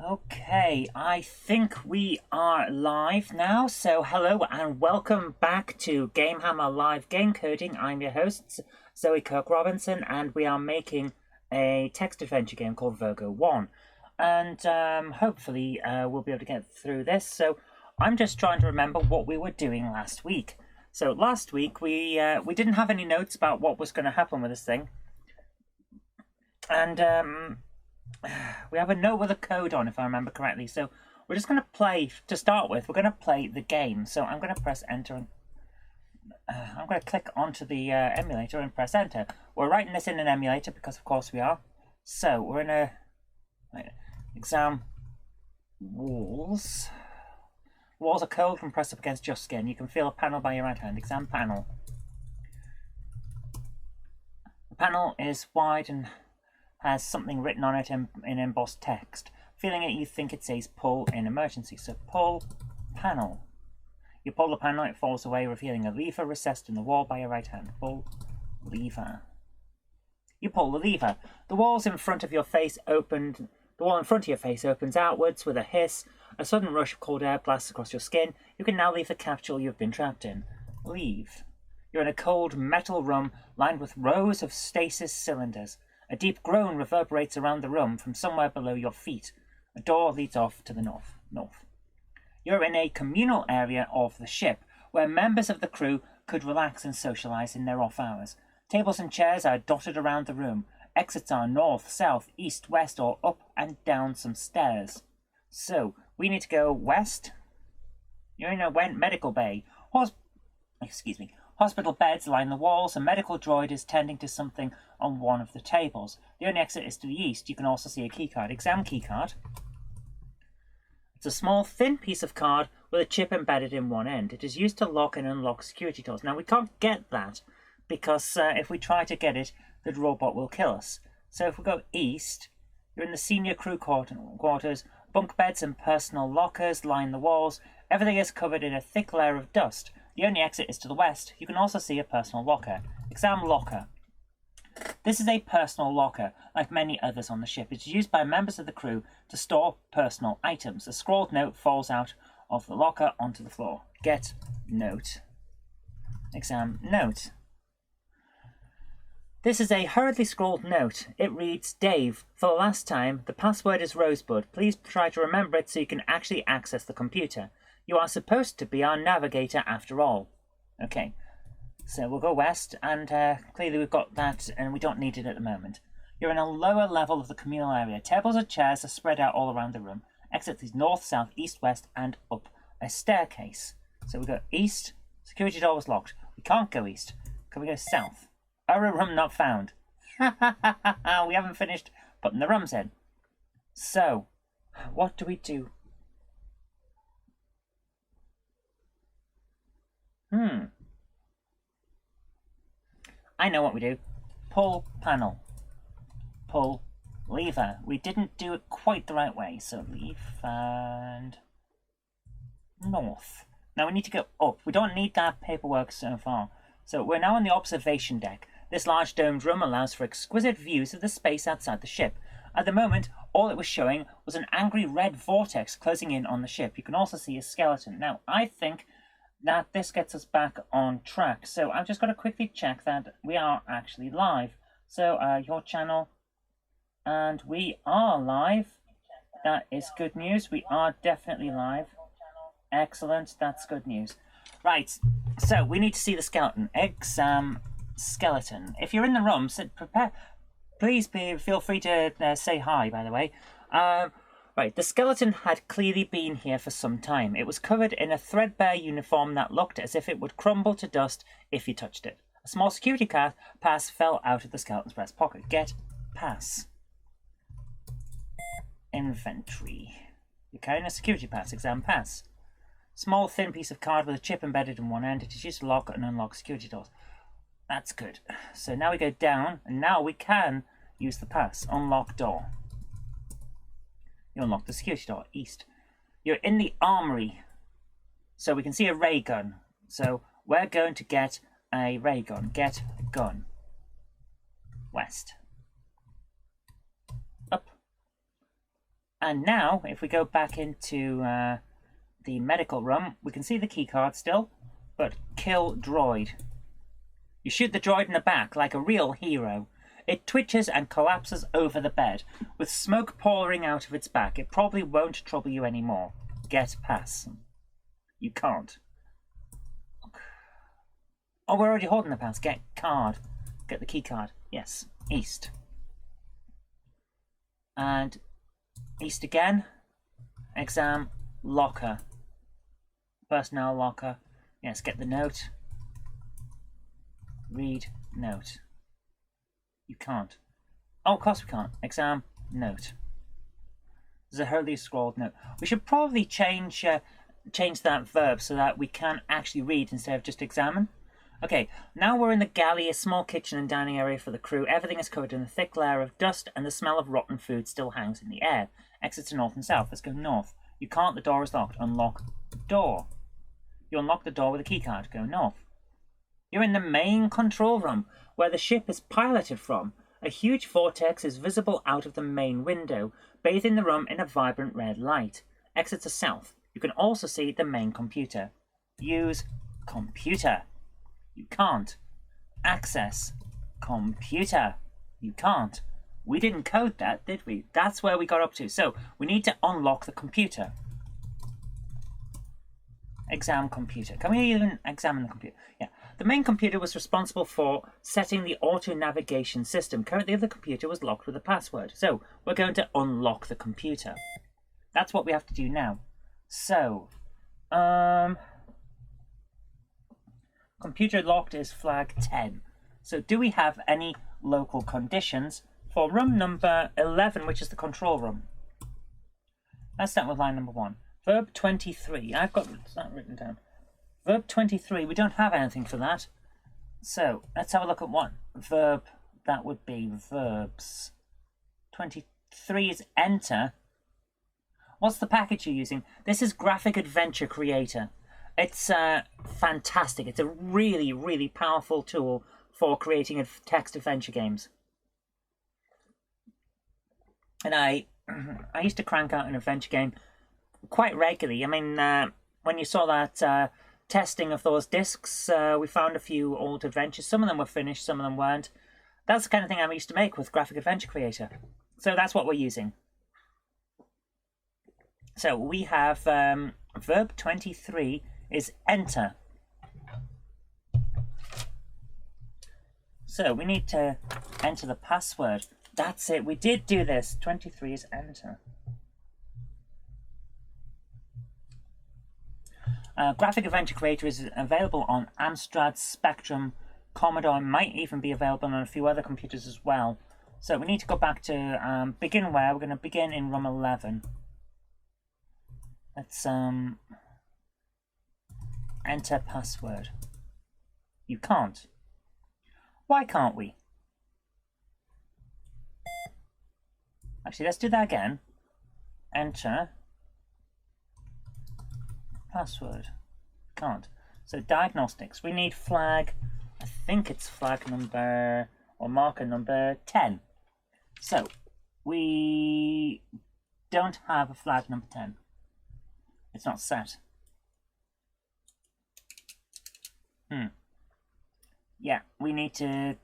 Okay, I think we are live now. So hello and welcome back to GameHammer Live Game Coding. I'm your host, Zoe Kirk-Robinson, and we are making a text adventure game called Virgo 1. And hopefully we'll be able to get through this. So I'm just trying to remember what we were doing last week. So last week we didn't have any notes about what was going to happen with this thing. And we have a note with a code on, if I remember correctly. So we're just going to play, to start with, we're going to play the game. So I'm going to press enter and I'm going to click onto the emulator and press enter. We're writing this in an emulator because of course we are. So we're in a exam walls. Walls are cold when pressed up against your skin. You can feel a panel by your right hand. Exam panel. The panel is wide and has something written on it in embossed text. Feeling it, you think it says pull in emergency. So pull panel. You pull the panel, it falls away, revealing a lever recessed in the wall by your right hand. Pull lever. You pull the lever. The walls in front of your face opened. The wall in front of your face opens outwards with a hiss. A sudden rush of cold air blasts across your skin. You can now leave the capsule you've been trapped in. Leave. You're in a cold metal room lined with rows of stasis cylinders. A deep groan reverberates around the room from somewhere below your feet. A door leads off to the north. You're in a communal area of the ship, where members of the crew could relax and socialize in their off hours. Tables and chairs are dotted around the room. Exits are north, south, east, west, or up and down some stairs. So, we need to go west. You're in a medical bay. Hospital beds line the walls. A medical droid is tending to something on one of the tables. The only exit is to the east. You can also see a keycard. Exam keycard. It's a small, thin piece of card with a chip embedded in one end. It is used to lock and unlock security doors. Now, we can't get that because if we try to get it, the robot will kill us. So if we go east, you're in the senior crew quarters. Bunk beds and personal lockers line the walls. Everything is covered in a thick layer of dust. The only exit is to the west. You can also see a personal locker. Exam locker. This is a personal locker, like many others on the ship. It's used by members of the crew to store personal items. A scrawled note falls out of the locker onto the floor. Get note. Exam note. This is a hurriedly scrawled note. It reads, Dave, for the last time, the password is Rosebud. Please try to remember it so you can actually access the computer. You are supposed to be our navigator after all. Okay, so we'll go west, and clearly we've got that, and we don't need it at the moment. You're in a lower level of the communal area. Tables and chairs are spread out all around the room. Exit is north, south, east, west, and up a staircase. So we go east. Security door was locked. We can't go east. Can we go south? Error room not found. We haven't finished putting the rooms in. So, what do we do? I know what we do. Pull panel. Pull lever. We didn't do it quite the right way. So leave and north. Now we need to go up. We don't need that paperwork so far. So we're now on the observation deck. This large domed room allows for exquisite views of the space outside the ship. At the moment, all it was showing was an angry red vortex closing in on the ship. You can also see a skeleton. Now, I think that this gets us back on track. So I'm just going to quickly check that we are actually live. So your channel, and we are live. That is good news. We are definitely live. Excellent. That's good news. Right. So we need to see the skeleton. Exam skeleton. If you're in the room, prepare. Please feel free to say hi. By the way. Right, the skeleton had clearly been here for some time. It was covered in a threadbare uniform that looked as if it would crumble to dust if you touched it. A small security pass fell out of the skeleton's breast pocket. Get pass. Inventory. You're carrying a security pass. Exam pass. Small, thin piece of card with a chip embedded in one end. It is used to lock and unlock security doors. That's good. So now we go down, and now we can use the pass. Unlock door. You unlock the security door, east. You're in the armory, so we can see a ray gun. So we're going to get a ray gun. Get gun. West. Up. And now, if we go back into the medical room, we can see the keycard still, but kill droid. You shoot the droid in the back like a real hero. It twitches and collapses over the bed, with smoke pouring out of its back. It probably won't trouble you anymore. Get pass. You can't. Oh, we're already holding the pass. Get card. Get the key card. Yes. East. And east again. Exam locker. Personnel locker. Yes, get the note. Read note. You can't. Oh, of course we can't. Exam note. There's a hurriedly scrawled note. We should probably change that verb so that we can actually read instead of just examine. Okay, now we're in the galley, a small kitchen and dining area for the crew. Everything is covered in a thick layer of dust and the smell of rotten food still hangs in the air. Exits to north and south. Let's go north. You can't, the door is locked. Unlock the door. You unlock the door with a keycard. Go north. You're in the main control room, where the ship is piloted from. A huge vortex is visible out of the main window, bathing the room in a vibrant red light. Exit to south. You can also see the main computer. Use computer. You can't. Access computer. You can't. We didn't code that, did we? That's where we got up to. So we need to unlock the computer. Exam computer. Can we even examine the computer? Yeah. The main computer was responsible for setting the auto-navigation system. Currently, the computer was locked with a password. So we're going to unlock the computer. That's what we have to do now. So, computer locked is flag 10. So do we have any local conditions for room number 11, which is the control room? Let's start with line number 1. Verb 23. I've got that written down. Verb 23, we don't have anything for that. So let's have a look at what verb that would be. Verbs. 23 is enter. What's the package you're using? This is Graphic Adventure Creator. It's fantastic. It's a really, really powerful tool for creating text adventure games. And I used to crank out an adventure game quite regularly. I mean, when you saw that testing of those discs, we found a few old adventures. Some of them were finished, some of them weren't. That's the kind of thing I used to make with Graphic Adventure Creator. So that's what we're using. So we have verb 23 is enter. So we need to enter the password. That's it. We did do this. 23 is enter. Graphic Adventure Creator is available on Amstrad, Spectrum, Commodore. Might even be available on a few other computers as well. So we need to go back to begin where. We're going to begin in room 11. Let's enter password. You can't. Why can't we? Actually, let's do that again. Enter password. Can't. So diagnostics. We need flag. I think it's flag number or marker number 10. So we don't have a flag number 10. It's not set. Yeah, we need to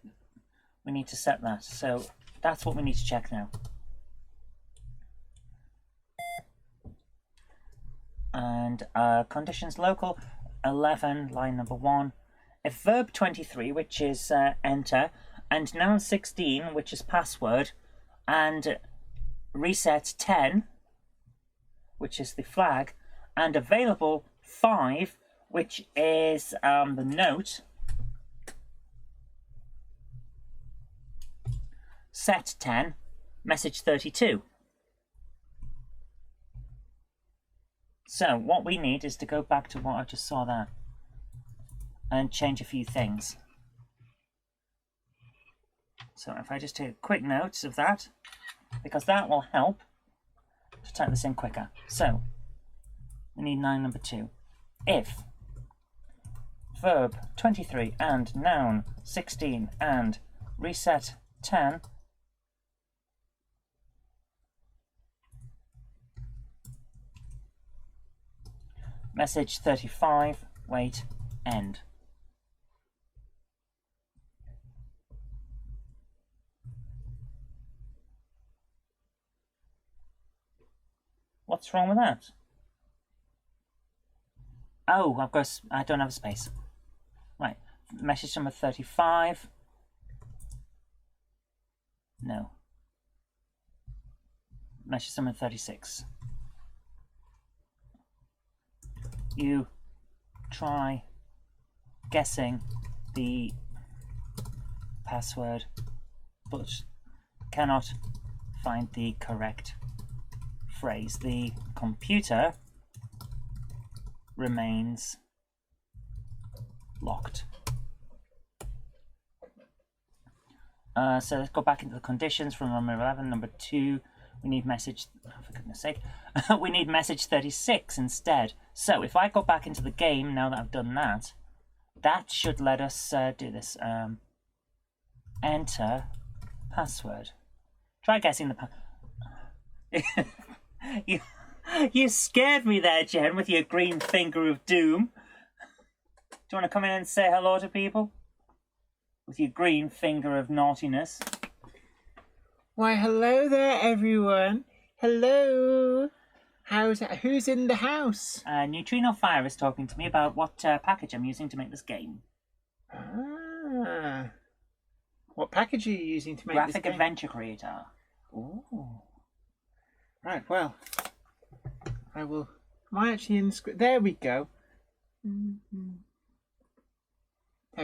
set that. So that's what we need to check now. And conditions local 11, line number 1. If verb 23, which is enter, and noun 16, which is password, and reset 10, which is the flag, and available 5, which is the note, set 10, message 32. So what we need is to go back to what I just saw there and change a few things. So if I just take quick notes of that, because that will help to type this in quicker. So we need line number 2. If verb 23 and noun 16 and reset 10 Message 35, wait, end. What's wrong with that? Oh, I don't have a space. Right, message number 35. No. Message number 36. You try guessing the password, but cannot find the correct phrase. The computer remains locked. So let's go back into the conditions from number 11. Number 2, we need message, oh, for goodness sake, we need message 36 instead. So if I go back into the game, now that I've done that, that should let us do this. Enter password. Try guessing the You scared me there, Jen, with your green finger of doom. Do you want to come in and say hello to people? With your green finger of naughtiness. Why, hello there, everyone. Hello. Who's in the house? Neutrino Fire is talking to me about what package I'm using to make this game. Ah. What package are you using to make this game? Graphic Adventure Creator. Ooh. Right, well, I will... Am I actually in the script? There we go. There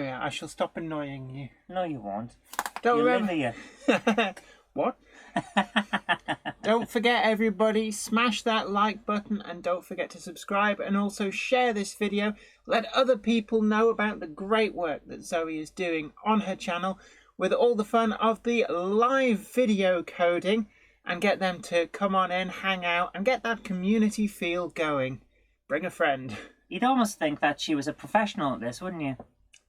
we are. I shall stop annoying you. No, you won't. Don't You remember... live here. What? Don't forget, everybody, smash that like button and don't forget to subscribe and also share this video. Let other people know about the great work that Zoe is doing on her channel with all the fun of the live video coding, and get them to come on in, hang out and get that community feel going. Bring a friend. You'd almost think that she was a professional at this, wouldn't you?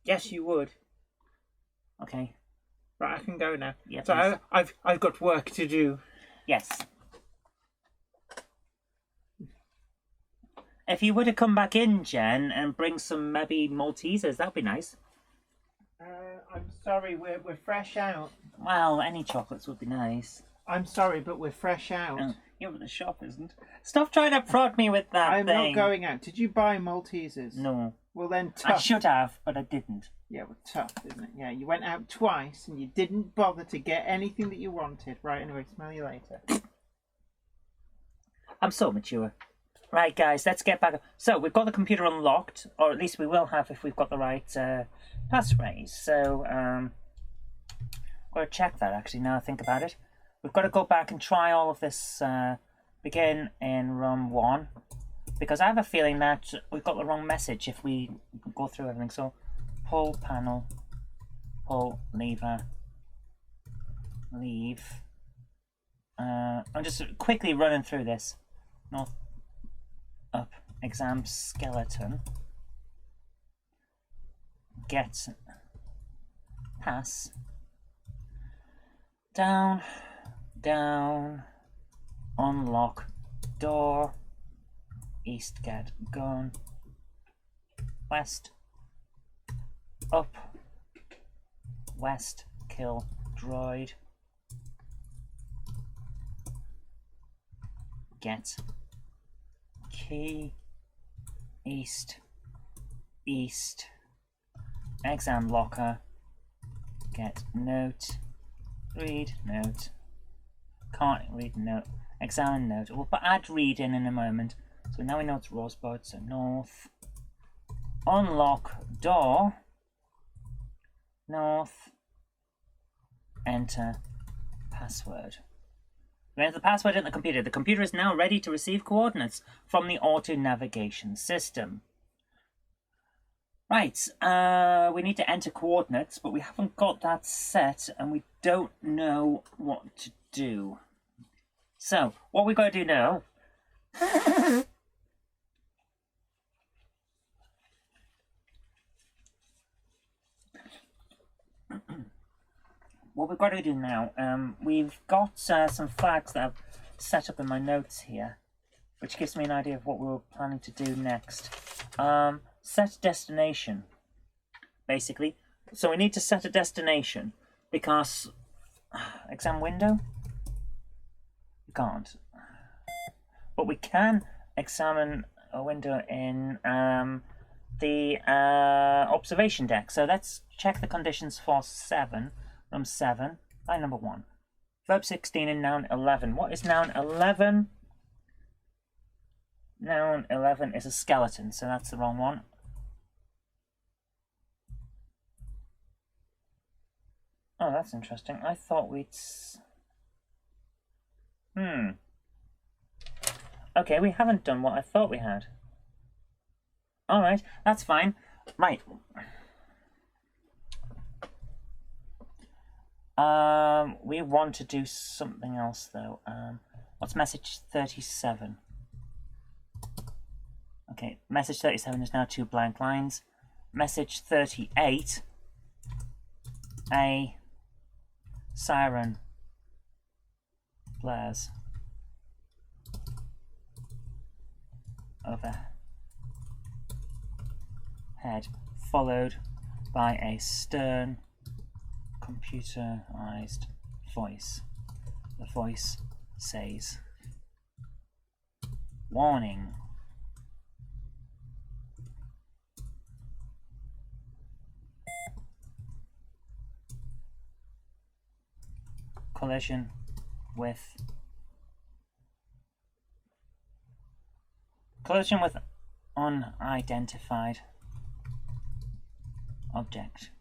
Yes, you would. Okay. Right, I can go now. Yeah, so I've got work to do. Yes. If you were to come back in, Jen, and bring some maybe Maltesers, that'd be nice. I'm sorry, we're fresh out. Well, any chocolates would be nice. I'm sorry, but we're fresh out. Yeah, but the shop isn't. Stop trying to prod me with that I'm thing. not going out. Did you buy Maltesers? No. Well then, tough. I should have, but I didn't. Yeah, well, tough, isn't it? Yeah, you went out twice and you didn't bother to get anything that you wanted. Right, anyway, smell you later. I'm so mature. Right, guys, let's get back. So, we've got the computer unlocked, or at least we will have if we've got the right passphrase. So, I've got to check that, actually, now I think about it. We've got to go back and try all of this, begin in room 1. Because I have a feeling that we've got the wrong message if we go through everything. So, pull panel, pull lever, leave. I'm just quickly running through this. North, up, exam skeleton. Get, pass. Down, down, unlock, door. East, get gun. West, up. West, kill droid. Get key. East, east. Exam locker. Get note. Read note. Can't read note. Examine note. We'll add read in a moment. So now we know it's Rosebud, so north. Unlock door. North. Enter password. We enter the password in the computer. The computer is now ready to receive coordinates from the auto navigation system. Right, we need to enter coordinates, but we haven't got that set and we don't know what to do. So, what we've got to do now what we've got to do now, we've got some flags that I've set up in my notes here. which gives me an idea of what we were planning to do next. Set destination, basically. So we need to set a destination because exam window? We can't. But we can examine a window in the observation deck. So let's check the conditions for 7, room 7, line number 1. Verb 16 and noun 11. What is noun 11? Noun 11 is a skeleton, so that's the wrong one. Oh, that's interesting. I thought we'd... Okay, we haven't done what I thought we had. Alright, that's fine. Right. We want to do something else, though. What's message 37? Okay, message 37 is now 2 blank lines. Message 38, a siren blares overhead, followed by a stern, computerized voice. The voice says, "Warning. Collision with unidentified object.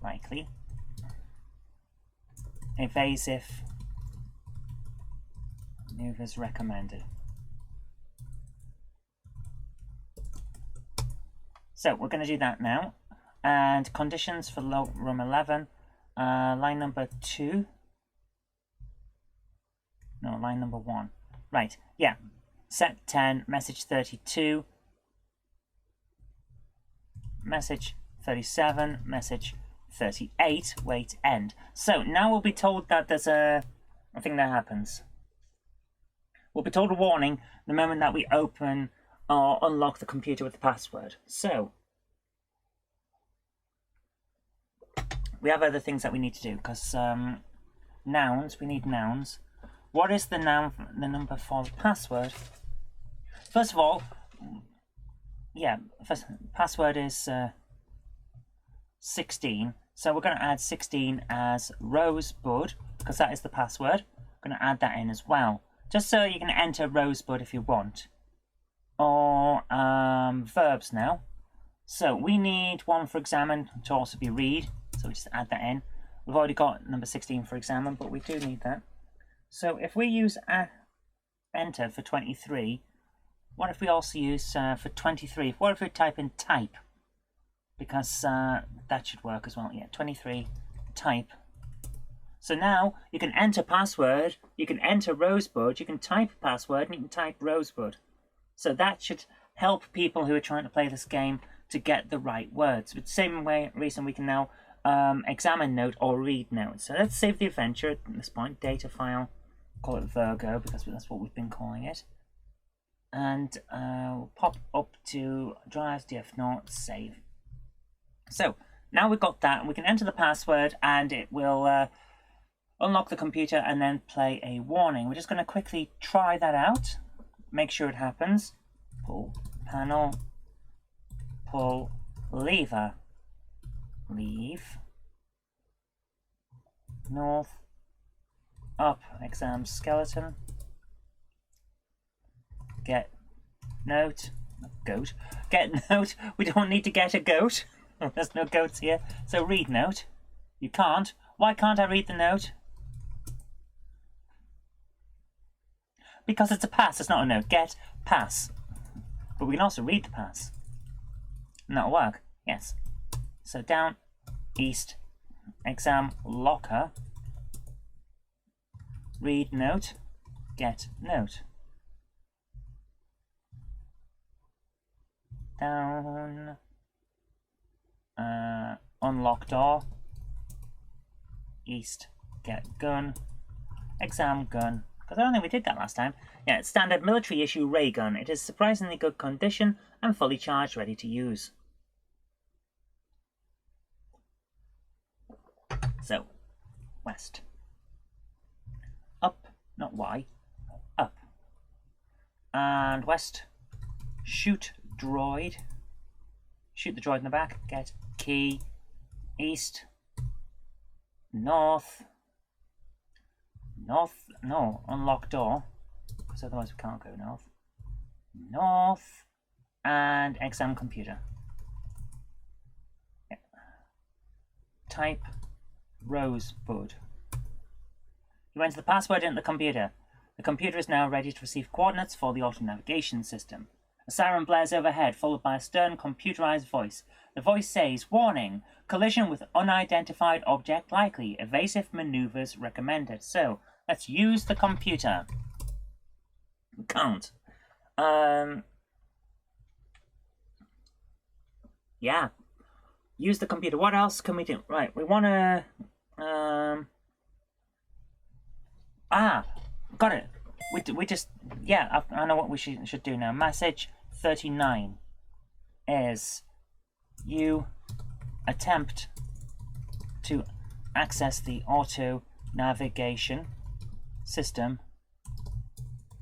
Likely. Evasive maneuvers recommended." So we're going to do that now. And conditions for room 11, line number 2. No, line number 1. Right, yeah. Set 10, message 32, message 37, message 38, wait, end. So now we'll be told that there's a thing that happens. We'll be told a warning the moment that we open or unlock the computer with the password. So we have other things that we need to do, because nouns, we need nouns. What is the noun, the number for the password? First of all, yeah, password is 16. So we're going to add 16 as Rosebud, because that is the password. We're going to add that in as well. Just so you can enter Rosebud if you want. Or verbs now. So we need one for examine to also be read. So we just add that in. We've already got number 16 for examine, but we do need that. So if we use enter for 23, what if we also use for 23? What if we type in type? Because that should work as well. Yeah, 23, type. So now you can enter password, you can enter Rosebud, you can type password, and you can type Rosebud. So that should help people who are trying to play this game to get the right words. But the same reason we can now examine note or read note. So let's save the adventure at this point. Data file, call it Virgo because that's what we've been calling it. And we'll pop up to drives df0 save. So now we've got that, and we can enter the password, and it will unlock the computer and then play a warning. We're just going to quickly try that out. Make sure it happens. Pull panel, pull lever, leave, north, up, exam skeleton, get note, goat, get note. We don't need to get a goat. There's no goats here. So read note. You can't. Why can't I read the note? Because it's a pass, it's not a note. Get pass. But we can also read the pass. And that'll work. Yes. So down, east, exam locker, read note, get note. Down, unlock door, east, get gun, exam gun, because I don't think we did that last time. Yeah, it's standard military issue ray gun. It is surprisingly good condition and fully charged, ready to use. So, west. Up, not Y, up. And west, shoot droid. Shoot the droid in the back, get key. East, north, no, unlock door, because otherwise we can't go north. North, and exam computer. Yeah. Type Rosebud. You enter the password into the computer. The computer is now ready to receive coordinates for the auto-navigation system. A siren blares overhead, followed by a stern computerized voice. The voice says, "Warning! Collision with unidentified object likely. Evasive maneuvers recommended." So, let's use the computer. We can't. Yeah. Use the computer. What else can we do? Right, we want to... got it. We just... Yeah, I know what we should do now. Message 39 is... You attempt to access the auto navigation system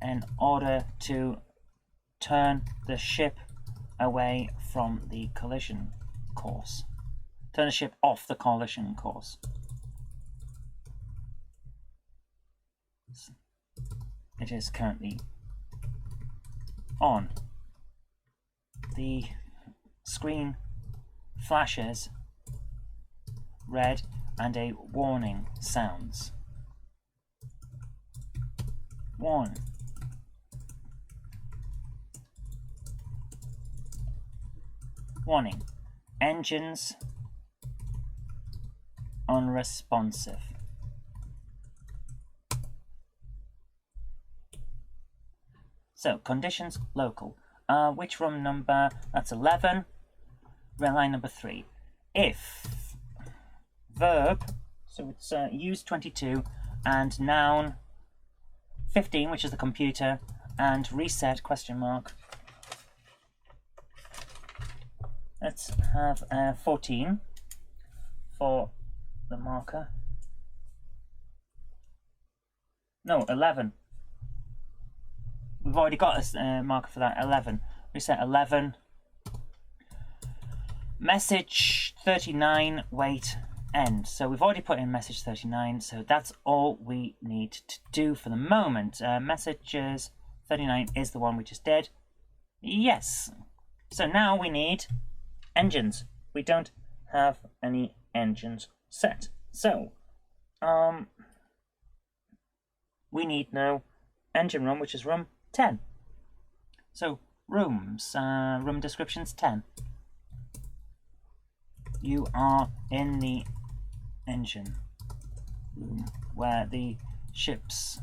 in order to turn the ship away from the collision course. Turn the ship off the collision course. It is currently on. The screen flashes red and a warning sounds. Warning. Warning. Engines unresponsive. So, conditions local. Which room number? That's 11. Rail line number 3. If verb, so it's use 22, and noun 15, which is the computer, and reset question mark. Let's have 14 for the marker. No, 11. We've already got a marker for that. 11. Reset 11. Message 39, wait, end. So we've already put in message 39, so that's all we need to do for the moment. Messages 39 is the one we just did. Yes. So now we need engines. We don't have any engines set. So, we need now engine room, which is room 10. So, rooms, room descriptions 10. You are in the engine room where the ship's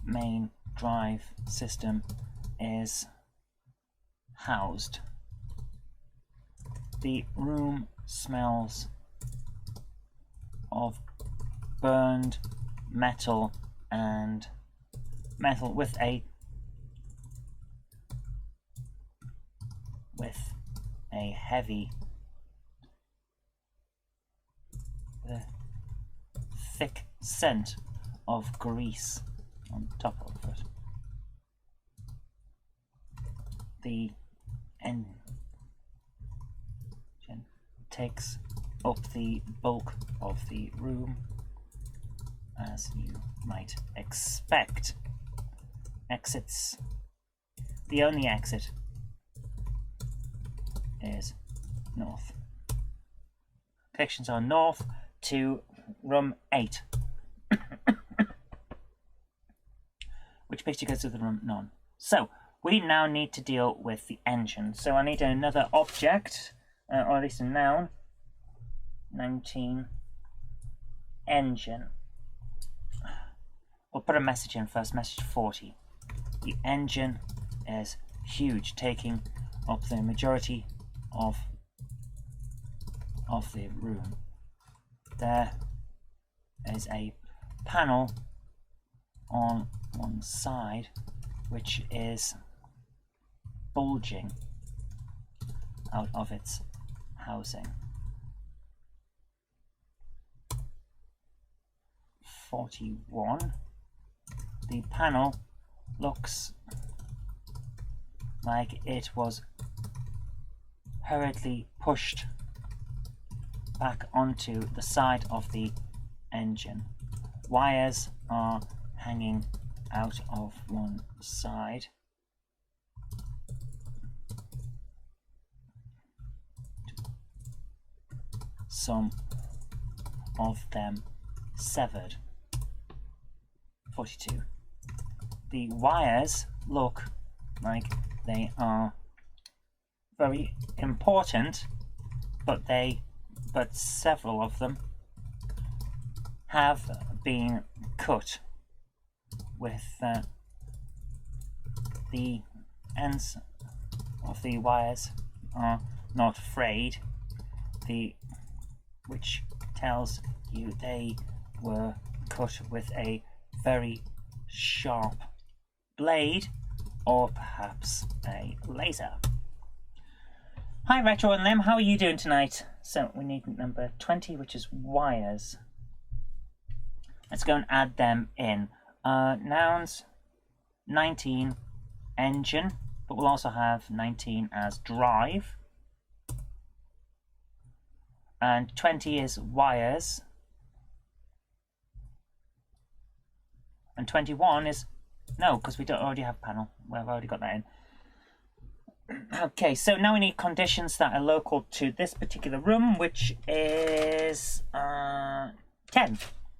main drive system is housed. The room smells of burned metal and metal with a heavy, thick scent of grease on top of it. The engine takes up the bulk of the room, as you might expect. Exits. The only exit is north. Connections are north to room 8. Which picture goes to the room none. So, we now need to deal with the engine. So I need another object, or at least a noun. 19. Engine. We'll put a message in first, message 40. The engine is huge, taking up the majority of the room. There is a panel on one side which is bulging out of its housing. 41. The panel looks like it was hurriedly pushed back onto the side of the engine. Wires are hanging out of one side. Some of them severed. 42. The wires look like they are very important, but several of them have been cut with the ends of the wires are not frayed, which tells you they were cut with a very sharp blade or perhaps a laser. Hi Retro and Lim, how are you doing tonight? So we need number 20, which is wires. Let's go and add them in. Nouns, 19, engine, but we'll also have 19 as drive. And 20 is wires. And 21 is, no, because we don't already have panel. We've already got that in. Okay, so now we need conditions that are local to this particular room, which is 10.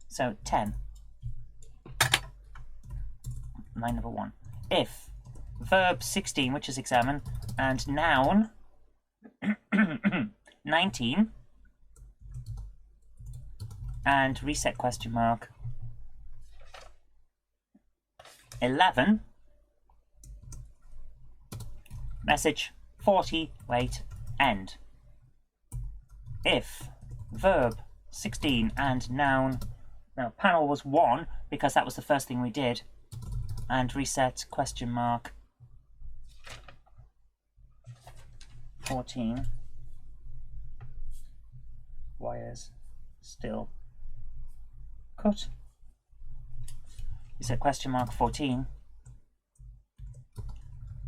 So 10. Line number 1. If verb 16, which is examine, and noun 19, and reset question mark 11, message 40, wait, end. If verb 16 and noun, now panel was 1 because that was the first thing we did, and reset question mark 14, wires still cut. Reset question mark 14,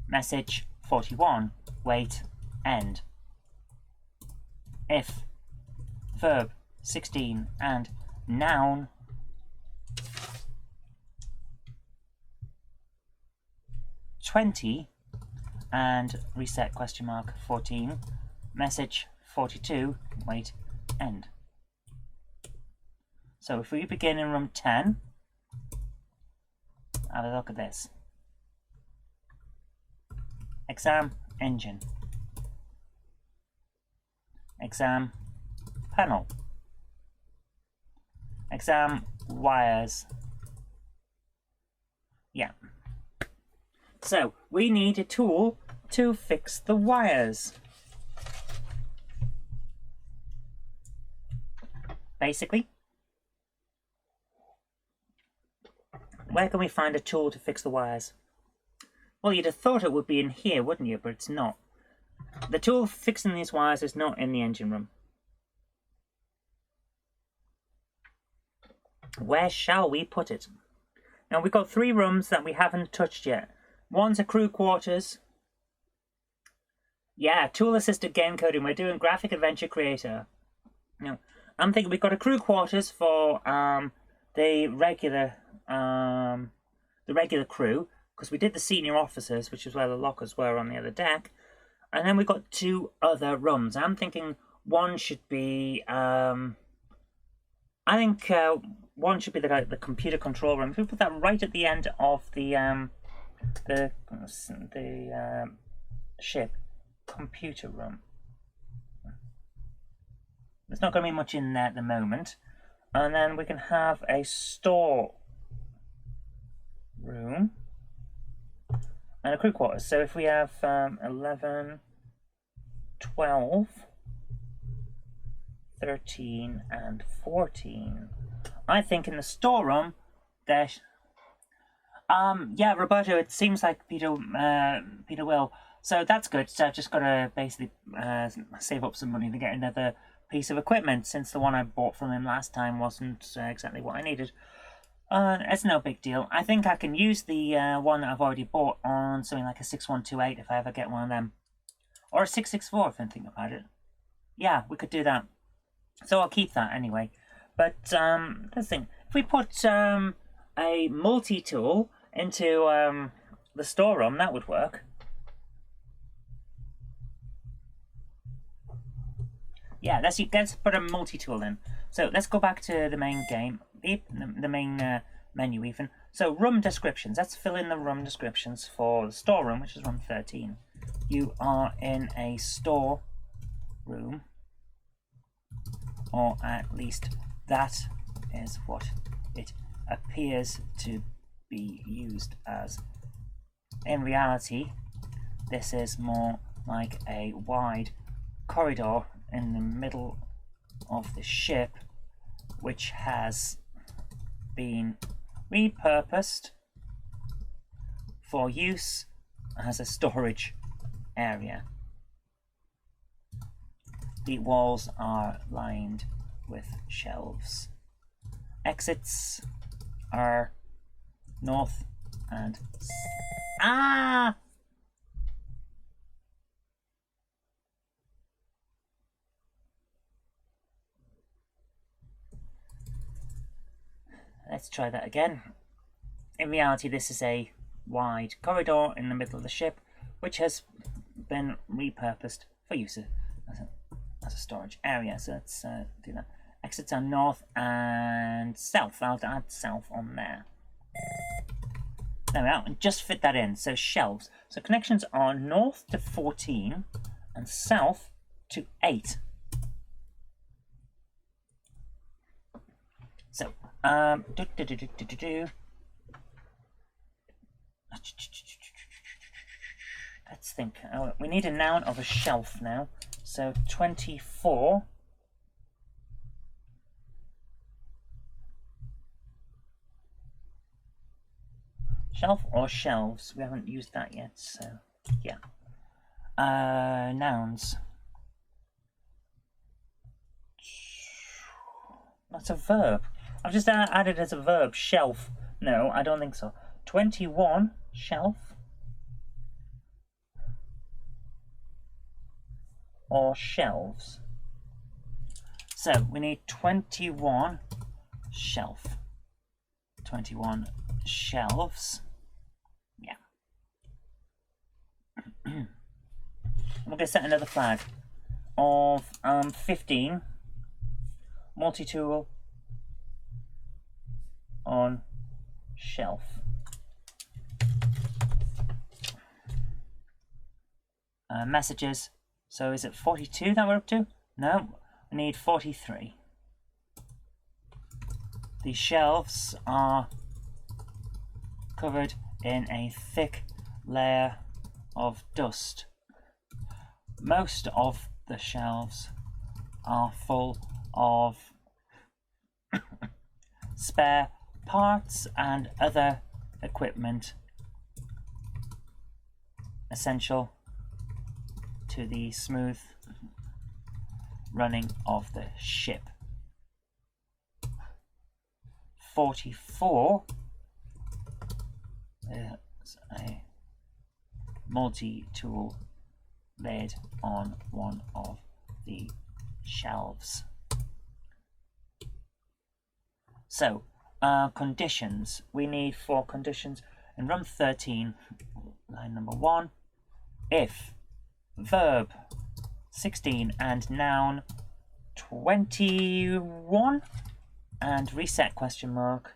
message 41, wait, end. If verb 16 and noun (20) and reset question mark 14, message 42, wait, end. So if we begin in room 10, have a look at this. Exam engine. Exam panel. Exam wires. Yeah. So we need a tool to fix the wires. Basically, where can we find a tool to fix the wires? Well, you'd have thought it would be in here, wouldn't you? But it's not. The tool for fixing these wires is not in the engine room. Where shall we put it? Now, we've got 3 rooms that we haven't touched yet. One's a crew quarters. Yeah, tool-assisted game coding. We're doing graphic adventure creator. Now, I'm thinking we've got a crew quarters for the regular crew, because we did the senior officers, which is where the lockers were on the other deck, and then we've got 2 other rooms. I'm thinking one should be one should be the computer control room. If we put that right at the end of the ship, computer room. There's not going to be much in there at the moment. And then we can have a store room and a crew quarters. So if we have 11, 12, 13 and 14, I think in the storeroom that yeah, Roberto, it seems like Peter will. So that's good. So I've just got to basically save up some money to get another piece of equipment, since the one I bought from him last time wasn't exactly what I needed. It's no big deal. I think I can use the one that I've already bought on something like a 6128 if I ever get one of them. Or a 664 if I'm thinking about it. Yeah, we could do that. So I'll keep that anyway. But let's think. If we put a multi-tool into the storeroom, that would work. Yeah, let's put a multi-tool in. So let's go back to the main game, the main menu even. So room descriptions. Let's fill in the room descriptions for the storeroom, which is room 13. You are in a store room, or at least that is what it appears to be used as. In reality, this is more like a wide corridor in the middle of the ship, which has been repurposed for use as a storage area. The walls are lined with shelves. Exits are north and Let's try that again. In reality, this is a wide corridor in the middle of the ship, which has been repurposed for use as a storage area. So let's do that. Exits are north and south. I'll add south on there. There we are, and just fit that in. So shelves. So connections are north to 14 and south to 8. So, let's think. Oh, we need a noun of a shelf now. So 24. Shelf or shelves? We haven't used that yet, so yeah. Nouns. That's a verb. I've just added as a verb, shelf. No, I don't think so. 21, shelf. Or shelves. So we need 21 shelf. 21 shelves. Yeah. We're going to set another flag of 15. Multi-tool on shelf. Messages. So is it 42 that we're up to? No, we need 43. The shelves are covered in a thick layer of dust. Most of the shelves are full of spare parts and other equipment essential to the smooth running of the ship. 44 is a multi-tool laid on one of the shelves. So, conditions. We need 4 conditions. In room 13, line number 1, if verb 16 and noun 21 and reset question mark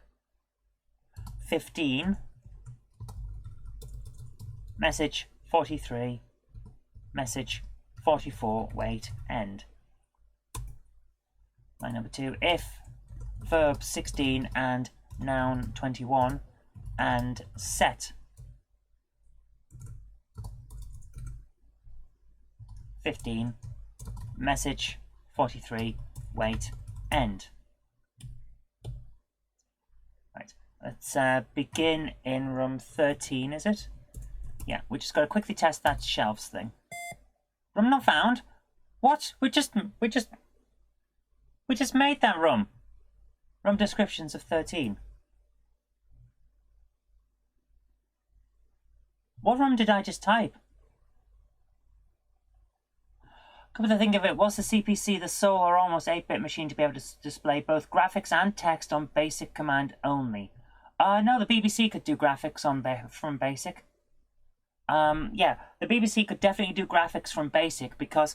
15, message 43, message 44, wait, end. Line number 2, if verb 16 and noun 21 and set 15, message 43, wait, end. Let's begin in room 13, is it? Yeah, we just got to quickly test that shelves thing. Room not found? What? We just made that room. Room descriptions of 13. What room did I just type? Come to think of it, was the CPC the sole or almost 8-bit machine to be able to display both graphics and text on BASIC command only? No, the BBC could do graphics from BASIC. Yeah, the BBC could definitely do graphics from BASIC because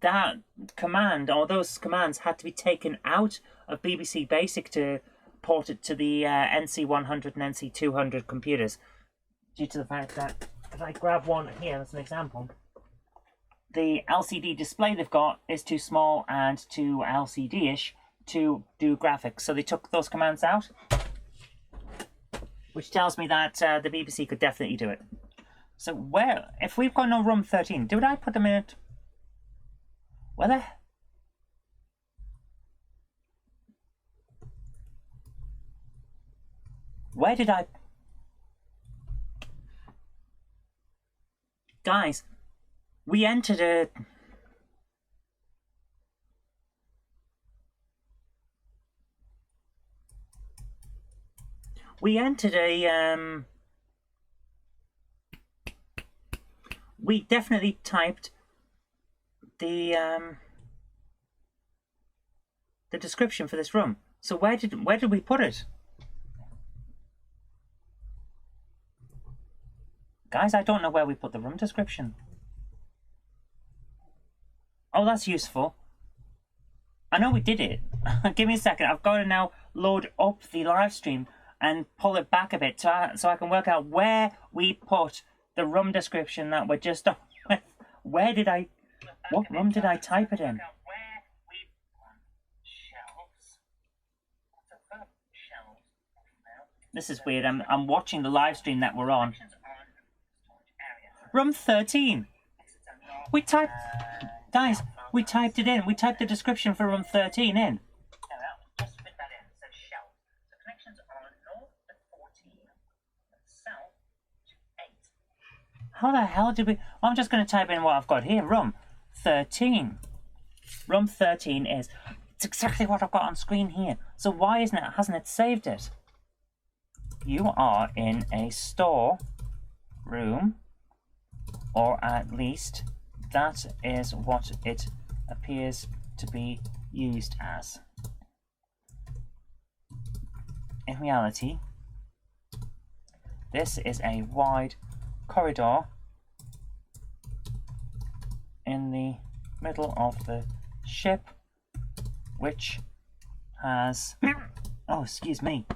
that command, or those commands, had to be taken out of BBC BASIC to port it to the NC100 and NC200 computers. Due to the fact that, if I grab one here as an example, the LCD display they've got is too small and too LCD-ish to do graphics. So they took those commands out, which tells me that the BBC could definitely do it. So where, if we've got no room 13, did I put them in it? Where did I... Guys, we entered a... We definitely typed the description for this room. So where did we put it? Guys, I don't know where we put the room description. Oh, that's useful. I know we did it. Give me a second. I've got to now load up the live stream and pull it back a bit so I can work out where we put the room description that we're just on with. Where did I... What room did I type it in? This is weird. I'm watching the live stream that we're on. Room 13. We typed... Guys, we typed it in. We typed the description for room 13 in. Just fit that in. So shelf. The connections are north to 14 and south to 8. How the hell did we... I'm just going to type in what I've got here. Room 13. Room 13 is... It's exactly what I've got on screen here. So why hasn't it saved it? You are in a store room, or at least that is what it appears to be used as. In reality, this is a wide corridor in the middle of the ship, which has... Oh, excuse me.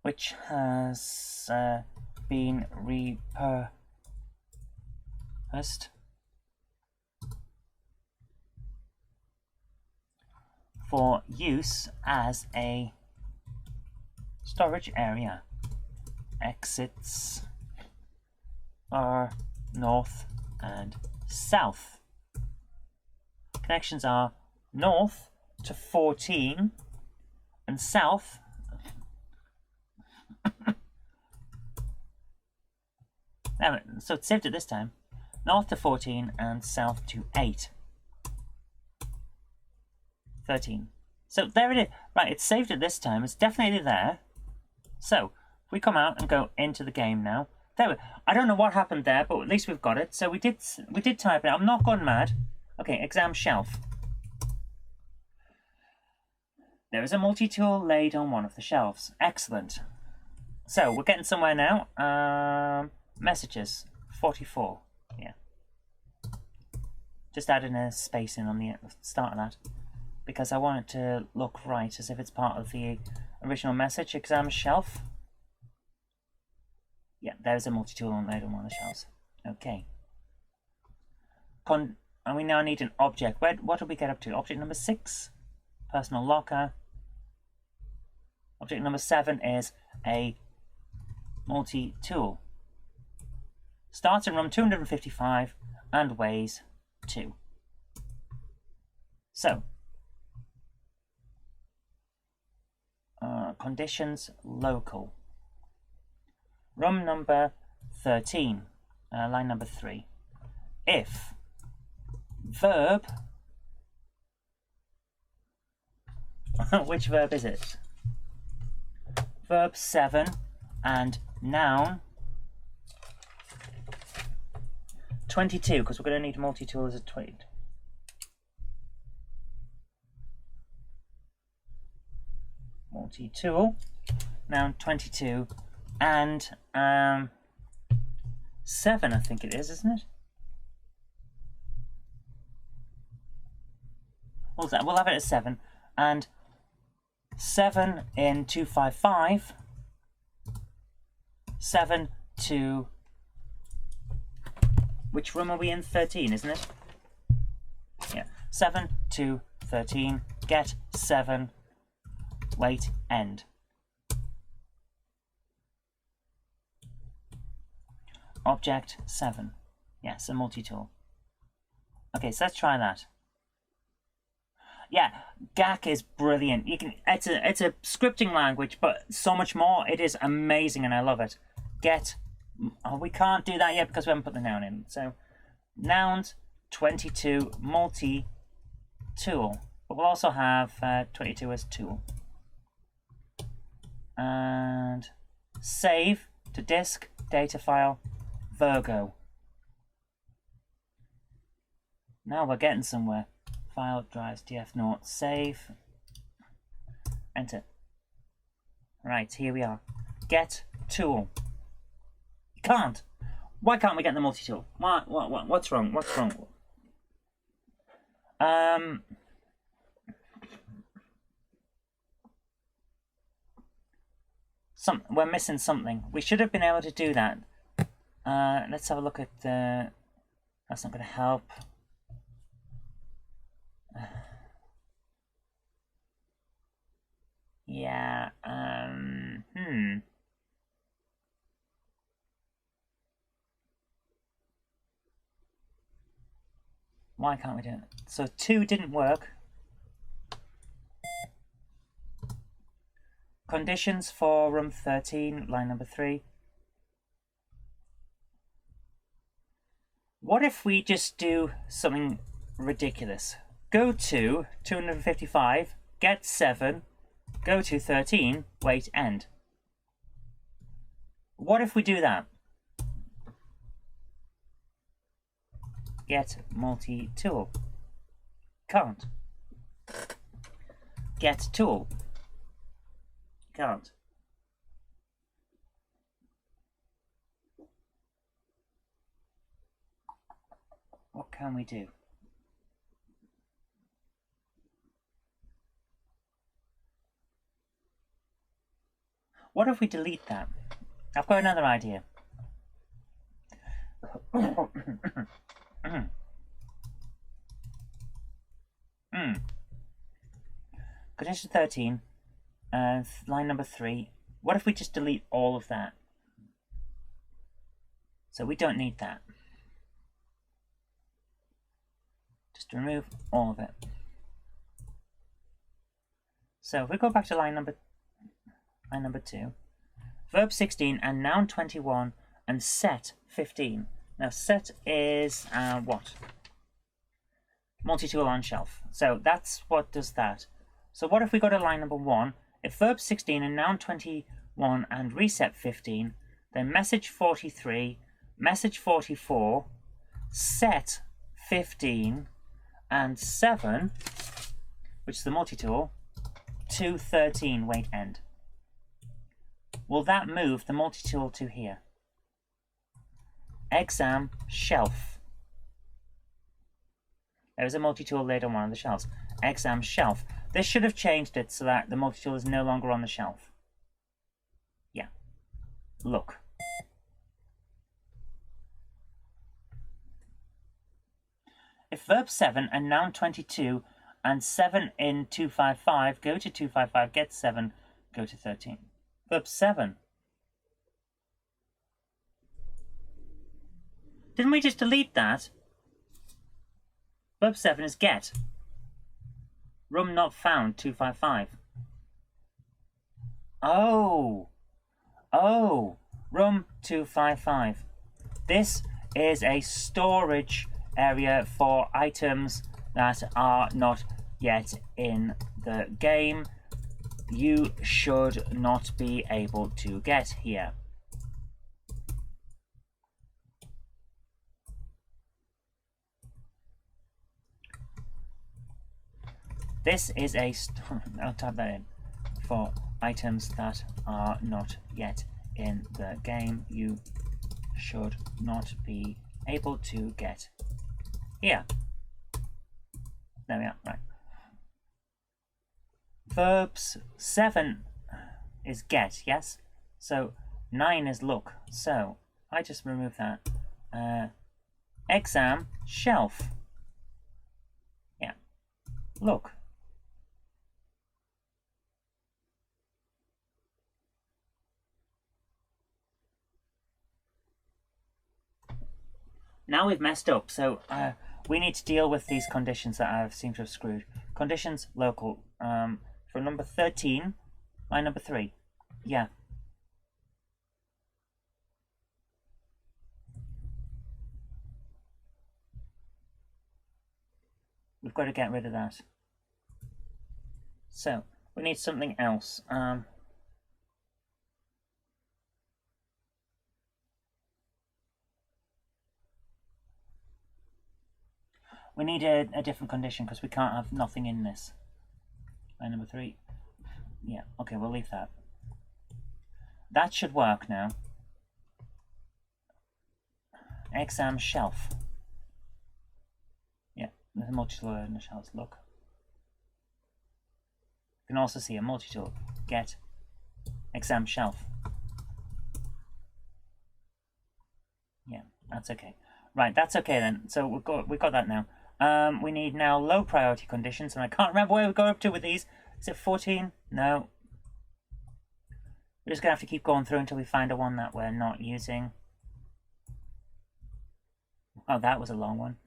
Which has been repurposed for use as a storage area. Exits are north and south. Connections are north to 14 and south so it saved it this time. North to 14 and south to 8. 13. So there it is. Right, it's saved it this time. It's definitely there. So, if we come out and go into the game now. I don't know what happened there, but at least we've got it. So we did type it. I'm not gone mad. Okay, exam shelf. There is a multi-tool laid on one of the shelves. Excellent. So, we're getting somewhere now. Messages, 44. Yeah. Just adding a space in on the start of that, because I want it to look right, as if it's part of the original message. Exam shelf. Yeah, there's a multi-tool laid on one of the shelves. Okay. And we now need an object. What did we get up to? Object number 6, personal locker. Object number 7 is a multi-tool. Starts in room 255 and weighs 2. So, conditions local. Room number 13, line number 3. If verb, which verb is it? Verb 7 and noun 22, because we're going to need multi-tool as a 20. Multi-tool, noun 22, and 7, I think it is, isn't it? We'll have it at 7, and 7 in 255, 7 to, which room are we in? 13, isn't it? Yeah, 7 to 13, get 7, wait, end. Object 7, yes, a multi-tool. Okay, so let's try that. Yeah, GAC is brilliant. You can it's a scripting language, but so much more. It is amazing, and I love it. Get. Oh, we can't do that yet because we haven't put the noun in. So, nouns 22 multi-tool, but we'll also have 22 as tool. And save to disk data file Virgo. Now we're getting somewhere. File drives df0, save, enter. Right, here we are. Get tool. You can't. Why can't we get the multi-tool? What's wrong? What's wrong? We're missing something. We should have been able to do that. Let's have a look at the. That's not going to help. Yeah, Why can't we do it? So 2 didn't work. Conditions for room 13, line number 3. What if we just do something ridiculous? Go to 255, get 7, go to 13, wait, end. What if we do that? Get multi-tool. Can't. Get tool. Can't. What can we do? What if we delete that? I've got another idea. Condition 13, line number 3. What if we just delete all of that? So we don't need that. Just remove all of it. So if we go back to line number 2, verb 16 and noun 21 and set 15. Now set is what? Multi-tool on shelf. So that's what does that. So what if we go to line number 1? If verb 16 and noun 21 and reset 15, then message 43, message 44, set 15 and 7, which is the multi-tool, to 13, wait, end. Will that move the multi-tool to here? Exam shelf. There is a multi-tool laid on one of the shelves. Exam shelf. This should have changed it so that the multi-tool is no longer on the shelf. Yeah. Look. If verb 7 and noun 22 and 7 in 255 go to 255, get 7, go to 13. Verb 7. Didn't we just delete that? Verb 7 is get. Room not found, 255. Oh, room 255. This is a storage area for items that are not yet in the game. You should not be able to get here. This is a I'll type that in. For items that are not yet in the game, you should not be able to get here. There we are, right. Verbs 7 is get, yes? So 9 is look. So I just remove that. Exam shelf. Yeah. Look. Now we've messed up, so we need to deal with these conditions that I seem to have screwed. Conditions local. For number 13, line number 3. Yeah. We've got to get rid of that. So, we need something else. We need a different condition because we can't have nothing in this. Line number 3. Yeah, okay, we'll leave that. That should work now. Exam shelf. Yeah, there's a multi-tool in the shelf. Look. You can also see a multi-tool. Get exam shelf. Yeah, that's okay. Right, that's okay then. So we've got that now. We need now low priority conditions, and I can't remember where we got up to with these. Is it 14? No. We're just gonna have to keep going through until we find a one that we're not using. Oh, that was a long one.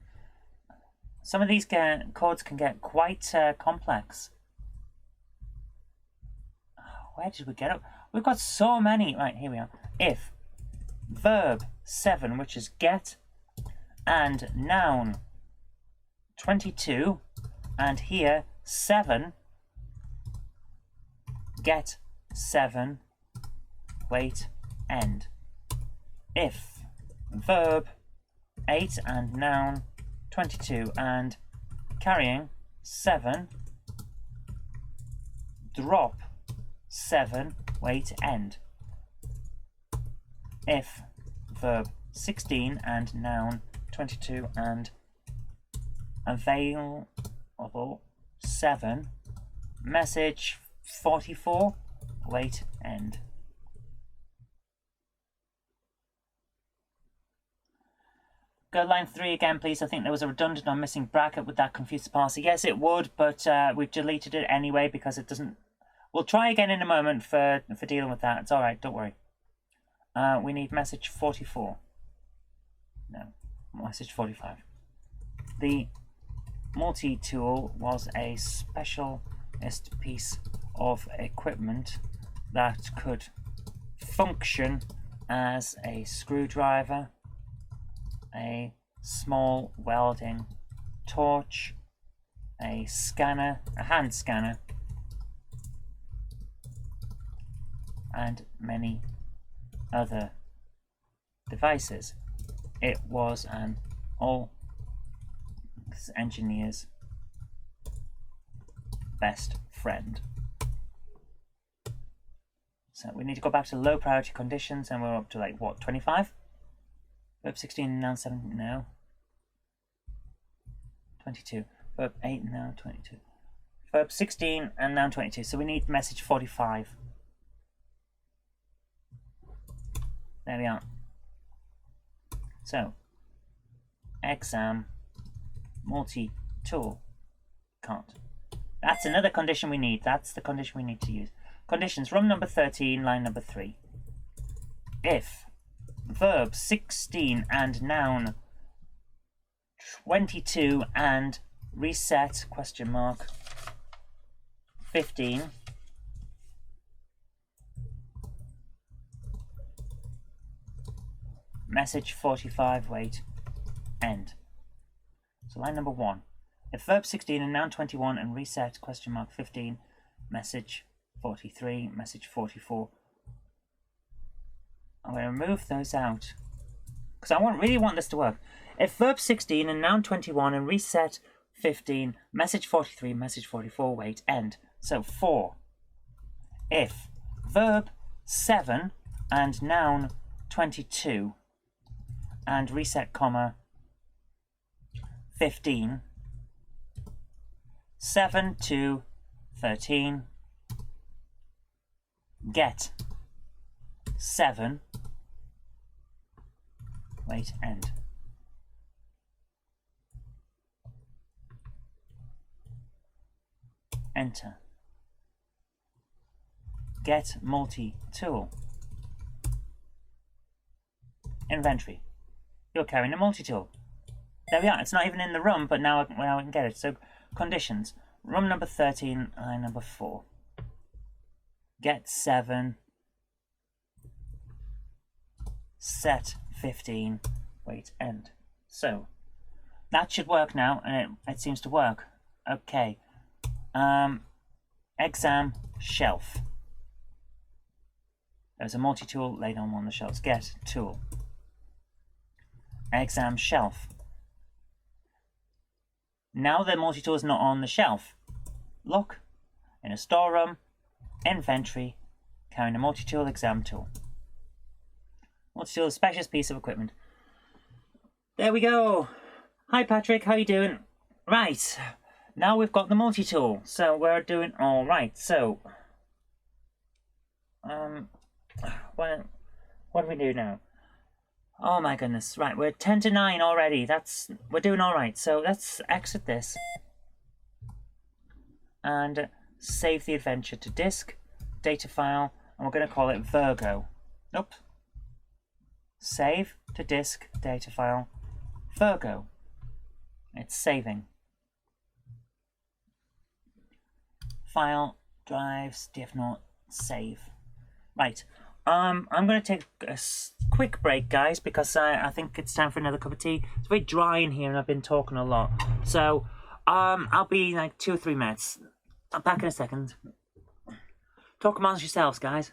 Some of these codes can get quite complex. Where did we get up? We've got so many. Right, here we are. If verb 7, which is get, and noun 22, and here 7, get 7, wait, end. If verb 8 and noun 22 and carrying 7, drop 7, wait, end. If verb 16 and noun 22 and available 7, message 44, wait, end. Go line 3 again, please. I think there was a redundant or missing bracket. Would that confuse the parser? Yes, it would, but we've deleted it anyway because it doesn't. We'll try again in a moment for dealing with that. It's all right. Don't worry. We need message 44. No, message 45. The multi-tool was a specialist piece of equipment that could function as a screwdriver, a small welding torch, a scanner, a hand scanner, and many other devices. It was an all engineer's best friend. So we need to go back to low priority conditions, and we're up to like what, 25? Verb 16 and noun 7 now. 22. Verb 8 and noun 22. Verb 16 and noun 22. So we need message 45. There we are. So, exam multi-tool can't. That's another condition we need. That's the condition we need to use. Conditions, room number 13, line number 3. If verb 16 and noun 22 and reset question mark 15 message 45, wait, end. So line number 1. If verb 16 and noun 21 and reset question mark 15, message 43, message 44. I'm going to remove those out because I really want this to work. If verb 16 and noun 21 and reset 15, message 43, message 44, wait, end. So 4. If verb 7 and noun 22 and reset comma 15, 7 to 13, get 7, wait, end. Enter. Get multi-tool. Inventory. You're carrying a multi-tool. There we are. It's not even in the room, but now I can get it. So, conditions. Room number 13, line number 4. Get 7. Set 15. Wait, end. So, that should work now, and it seems to work. Okay. Exam shelf. There's a multi-tool laid on one of the shelves. Get tool. Exam shelf. Now the multi-tool is not on the shelf. Look, in a storeroom, inventory, carrying a multi-tool, exam tool. Multi-tool is a specialist piece of equipment. There we go. Hi Patrick, how you doing? Right, now we've got the multi-tool, so we're doing all right. So, what do we do now? Oh my goodness, right, we're 10 to 9 already. We're doing all right. So let's exit this and save the adventure to disk, data file, and we're going to call it Virgo. Nope. Save to disk, data file, Virgo. It's saving. File, drives, df0, save. Right. I'm going to take a quick break, guys, because I think it's time for another cup of tea. It's very dry in here, and I've been talking a lot. So, I'll be like 2 or 3 minutes. I'm back in a second. Talk amongst yourselves, guys.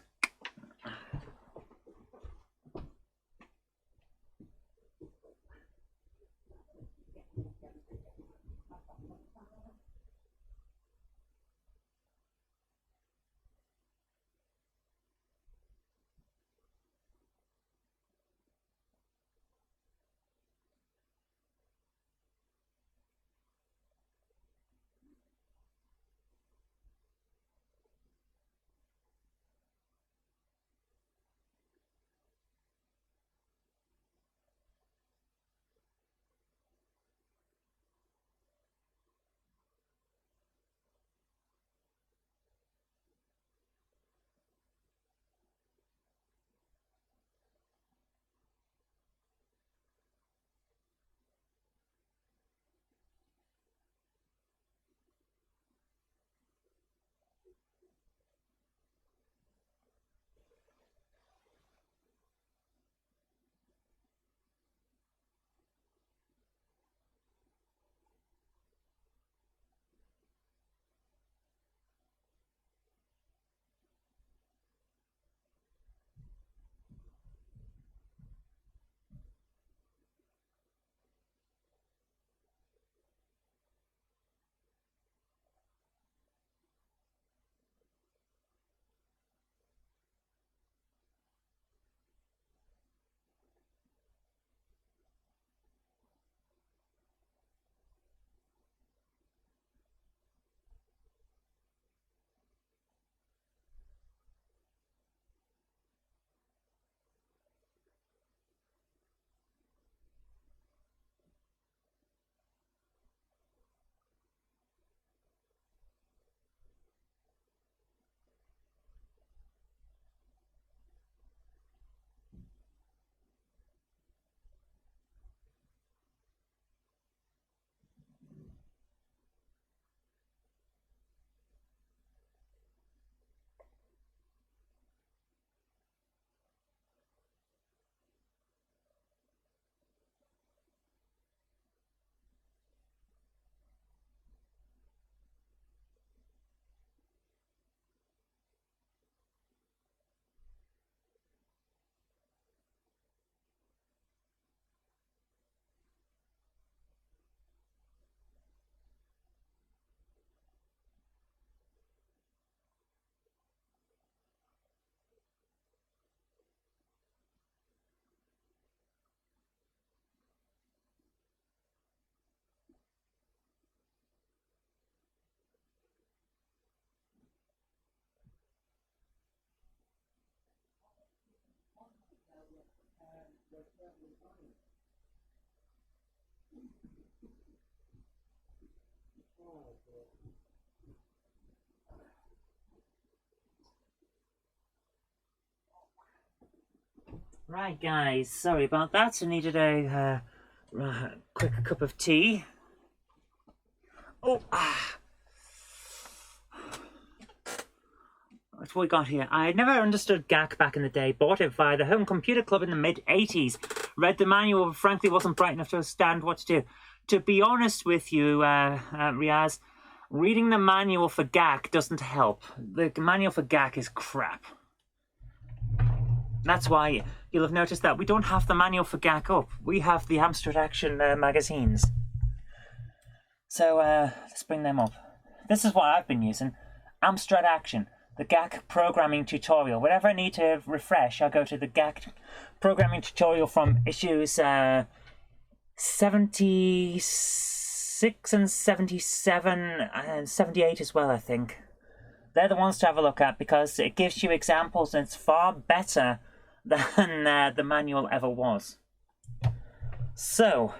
Right, guys, sorry about that. I needed a quick cup of tea. Oh, What we got here? I never understood GAC back in the day. Bought it via the Home Computer Club in the mid-80s. Read the manual, but frankly wasn't bright enough to understand what to do. To be honest with you, Riaz, reading the manual for GAC doesn't help. The manual for GAC is crap. That's why you'll have noticed that we don't have the manual for GAC up. We have the Amstrad Action magazines. So let's bring them up. This is what I've been using. Amstrad Action, the GAC programming tutorial. Whenever I need to refresh, I'll go to the GAC programming tutorial from issues 76 and 77 and 78 as well, I think. They're the ones to have a look at because it gives you examples and it's far better than the manual ever was. So,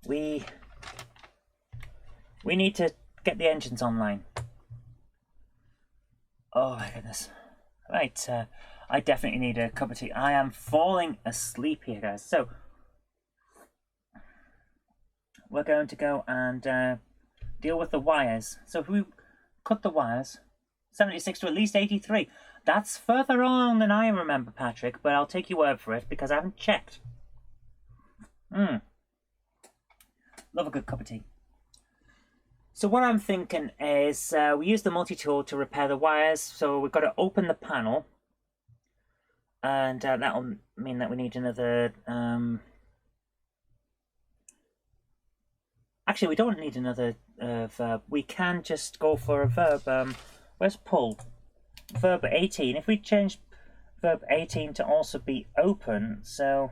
we need to get the engines online. Oh my goodness. Right, I definitely need a cup of tea. I am falling asleep here, guys. So, we're going to go and deal with the wires. So if we cut the wires, 76 to at least 83. That's further on than I remember, Patrick, but I'll take your word for it because I haven't checked. Love a good cup of tea. So what I'm thinking is we use the multi-tool to repair the wires. So we've got to open the panel. And that'll mean that we need another... Actually, we don't need another verb. We can just go for a verb. Where's pull? Verb 18. If we change verb 18 to also be open, so...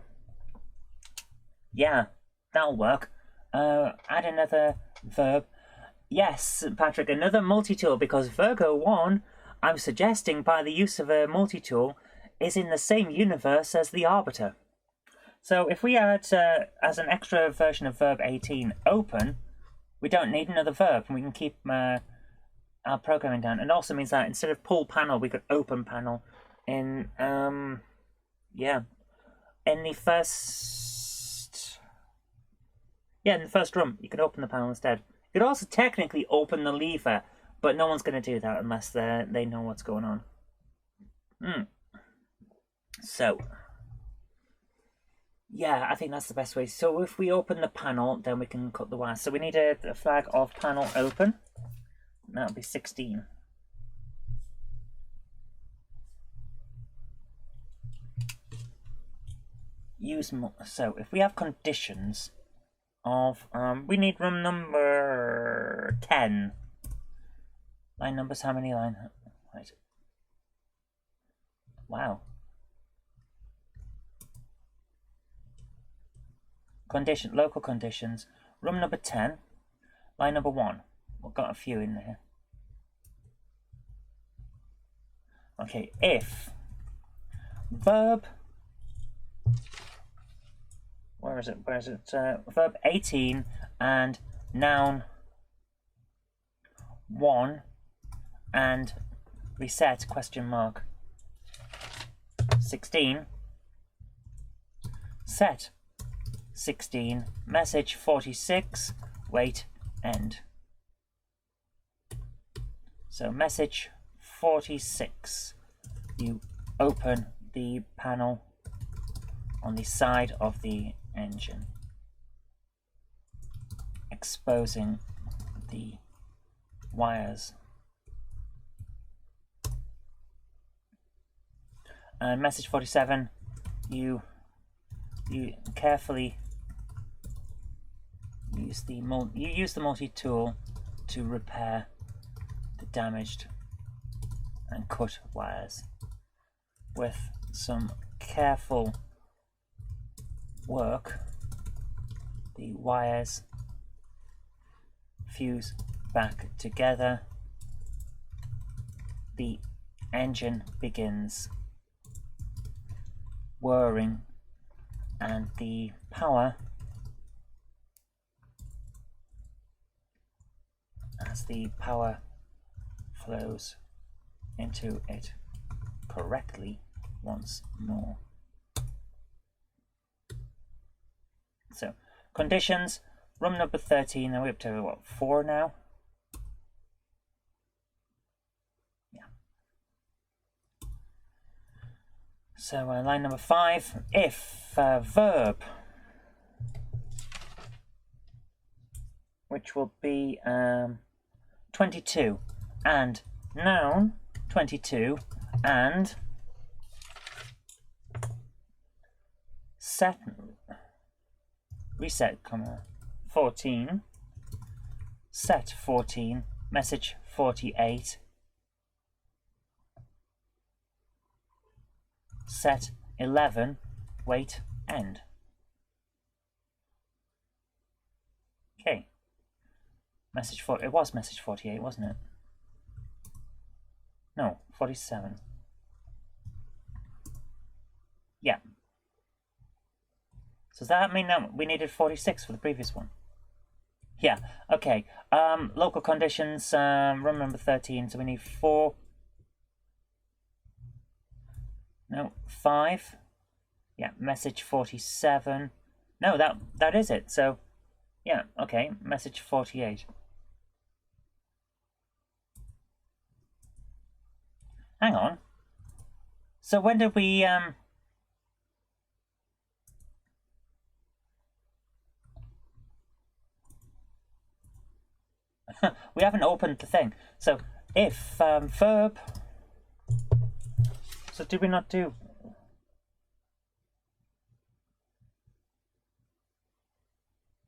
Yeah, that'll work. Add another verb. Yes, Patrick, another multi-tool, because Virgo 1, I'm suggesting by the use of a multi-tool, is in the same universe as the arbiter. So if we add, as an extra version of verb 18, open, we don't need another verb, and we can keep our programming down. It also means that instead of pull panel, we could open panel in, in the first... Yeah, in the first room, you could open the panel instead. You could also technically open the lever, but no one's going to do that unless they know what's going on. So... Yeah, I think that's the best way. So if we open the panel, then we can cut the wires. So we need a flag of panel open. That'll be 16. So if we have conditions of we need room number 10. Line numbers, how many line? Right. Wow. Local conditions, room number 10, line number 1. We've got a few in there. Okay, if verb, where is it? Verb 18 and noun 1 and reset question mark 16, set 16, message 46, wait, end. So message 46, you open the panel on the side of the engine, exposing the wires. And message 47, you carefully use the multi-tool to repair the damaged and cut wires. With some careful work, the wires fuse back together. The engine begins whirring and the power, as the power flows into it correctly, once more. So, conditions, room number 13, are we up to what, 4 now? Yeah. So, line number 5, if verb, which will be 22, and noun 22, and set reset, comma 14, set 14, message 48, set 11, wait, end. Okay. Message 4, it was message 48, wasn't it? No, 47. Yeah. So does that mean that we needed 46 for the previous one? Yeah, okay. Local conditions, room number 13, so we need 4. No, 5. Yeah, message 47. No, that is it. So, yeah, okay, message 48. Hang on. So when did we, we haven't opened the thing. So if verb. So did we not do?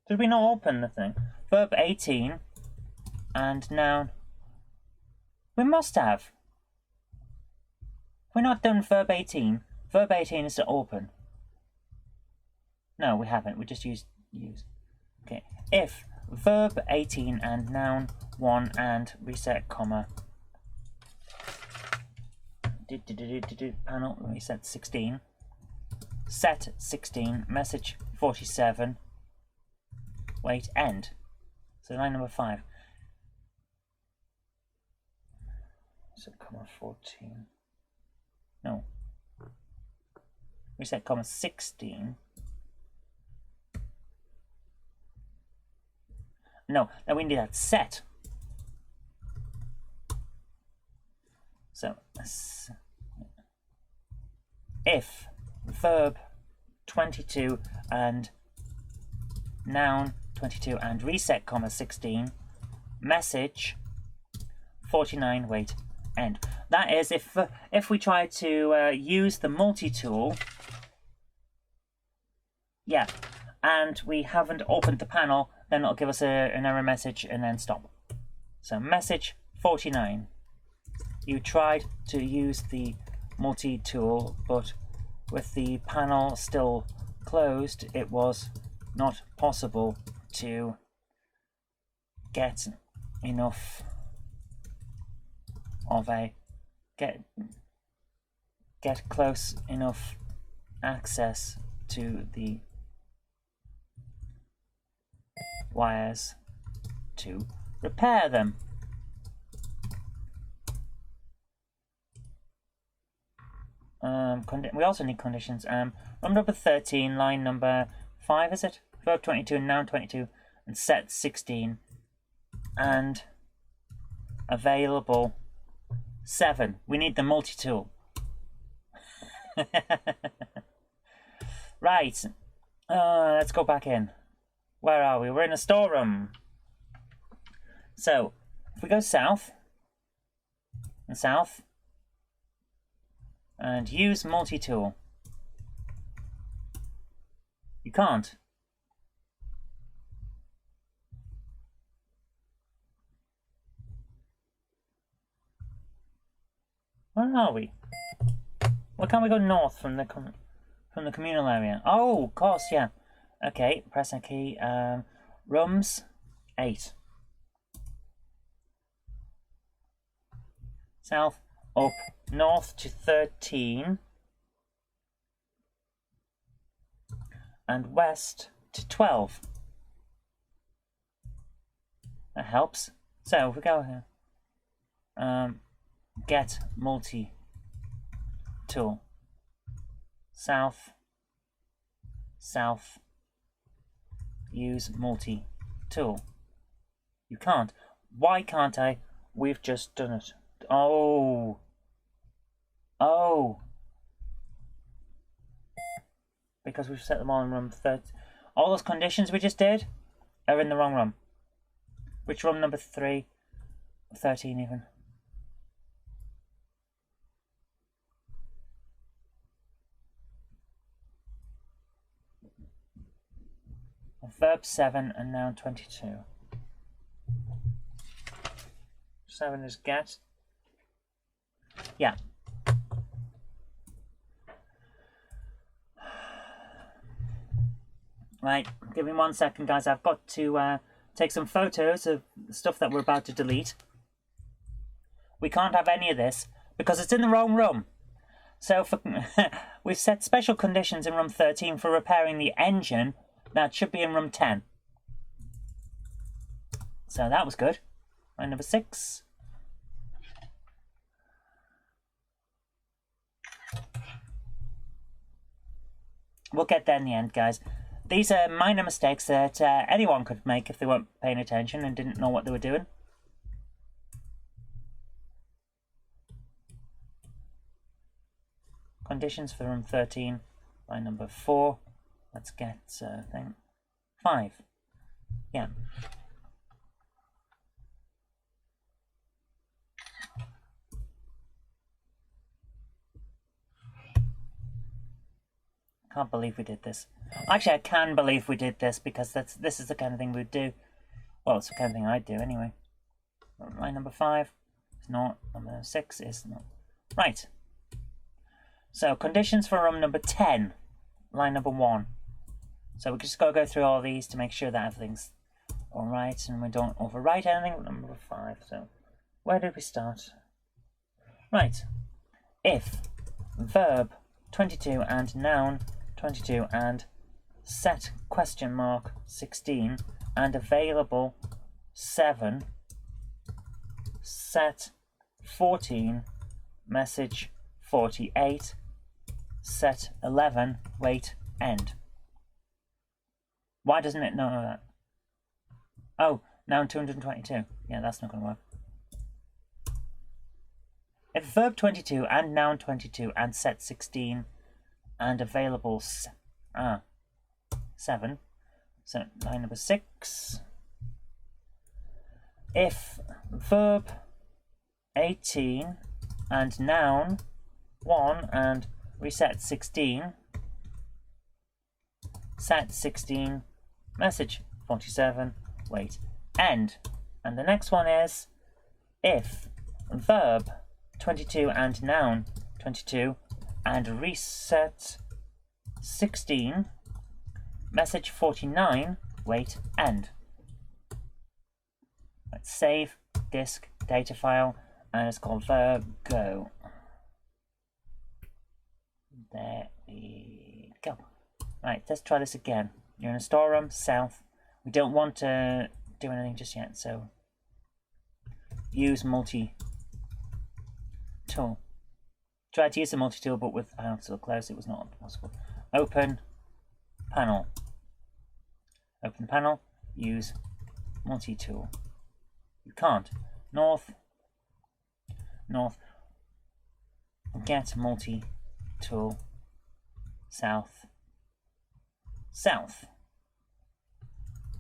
Did we not open the thing? Verb 18 and noun. We must have. We're not done verb 18. Verb 18 is to open. No, we haven't. We just use. Okay. If verb 18 and noun 1 and reset, comma. Panel reset 16. Set 16. Message 47. Wait, end. So line number 5. So comma 14. No. Reset, comma 16. No, now we need that set. So, if verb 22 and noun 22 and reset, comma 16, message 49, wait, end. That is if we try to use the multi-tool, yeah, and we haven't opened the panel, then it'll give us an error message and then stop. So message 49. You tried to use the multi-tool, but with the panel still closed, it was not possible to get enough of a get close enough access to the wires to repair them. We also need conditions. Room number 13, line number 5, is it? Verb 22, noun 22, and set 16, and available 7. We need the multi-tool. Right. Let's go back in. Where are we? We're in a storeroom. So, if we go south, and south, and use multi-tool. You can't. Where are we? Why can't we go north from the communal area? Oh, of course, yeah. Okay, press a key. Rooms 8. South, up, north to 13. And west to 12. That helps. So if we go here, get multi-tool. south, south, use multi-tool. You can't. Why can't I? We've just done it. Oh. Oh. Because we've set them all in room 30. All those conditions we just did are in the wrong room. Which room? Number 3? 13 even. Verb 7 and noun 22. 7 is get. Yeah. Right, give me 1 second, guys. I've got to take some photos of stuff that we're about to delete. We can't have any of this because it's in the wrong room. So we've set special conditions in room 13 for repairing the engine. That should be in room 10. So that was good. Line number 6. We'll get there in the end, guys. These are minor mistakes that anyone could make if they weren't paying attention and didn't know what they were doing. Conditions for room 13, line number 4. Let's get thing 5. Yeah. Can't believe we did this. Actually, I can believe we did this because this is the kind of thing we'd do. Well, it's the kind of thing I'd do anyway. Line number 5 is not. Number 6 is not. Right. So, conditions for room number 10. Line number 1. So we just got to go through all these to make sure that everything's alright and we don't overwrite anything. Number 5. So, where did we start? Right. If verb 22 and noun 22 and set question mark 16 and available 7, set 14, message 48, set 11, wait, end. Why doesn't it know that? Oh, noun 222. Yeah, that's not going to work. If verb 22 and noun 22 and set 16 and available 7, so line number 6. If verb 18 and noun 1 and reset 16, set 16, message 47, wait, end. And the next one is if verb 22 and noun 22 and reset 16, message 49, wait, end. Let's save disk data file and it's called verb go. There we go. Right, let's try this again. You're in a storeroom, south. We don't want to do anything just yet, so use multi-tool. Tried to use the multi-tool, but with so close it was not possible. Open panel. Open panel, use multi-tool. You can't. North, get multi-tool, south,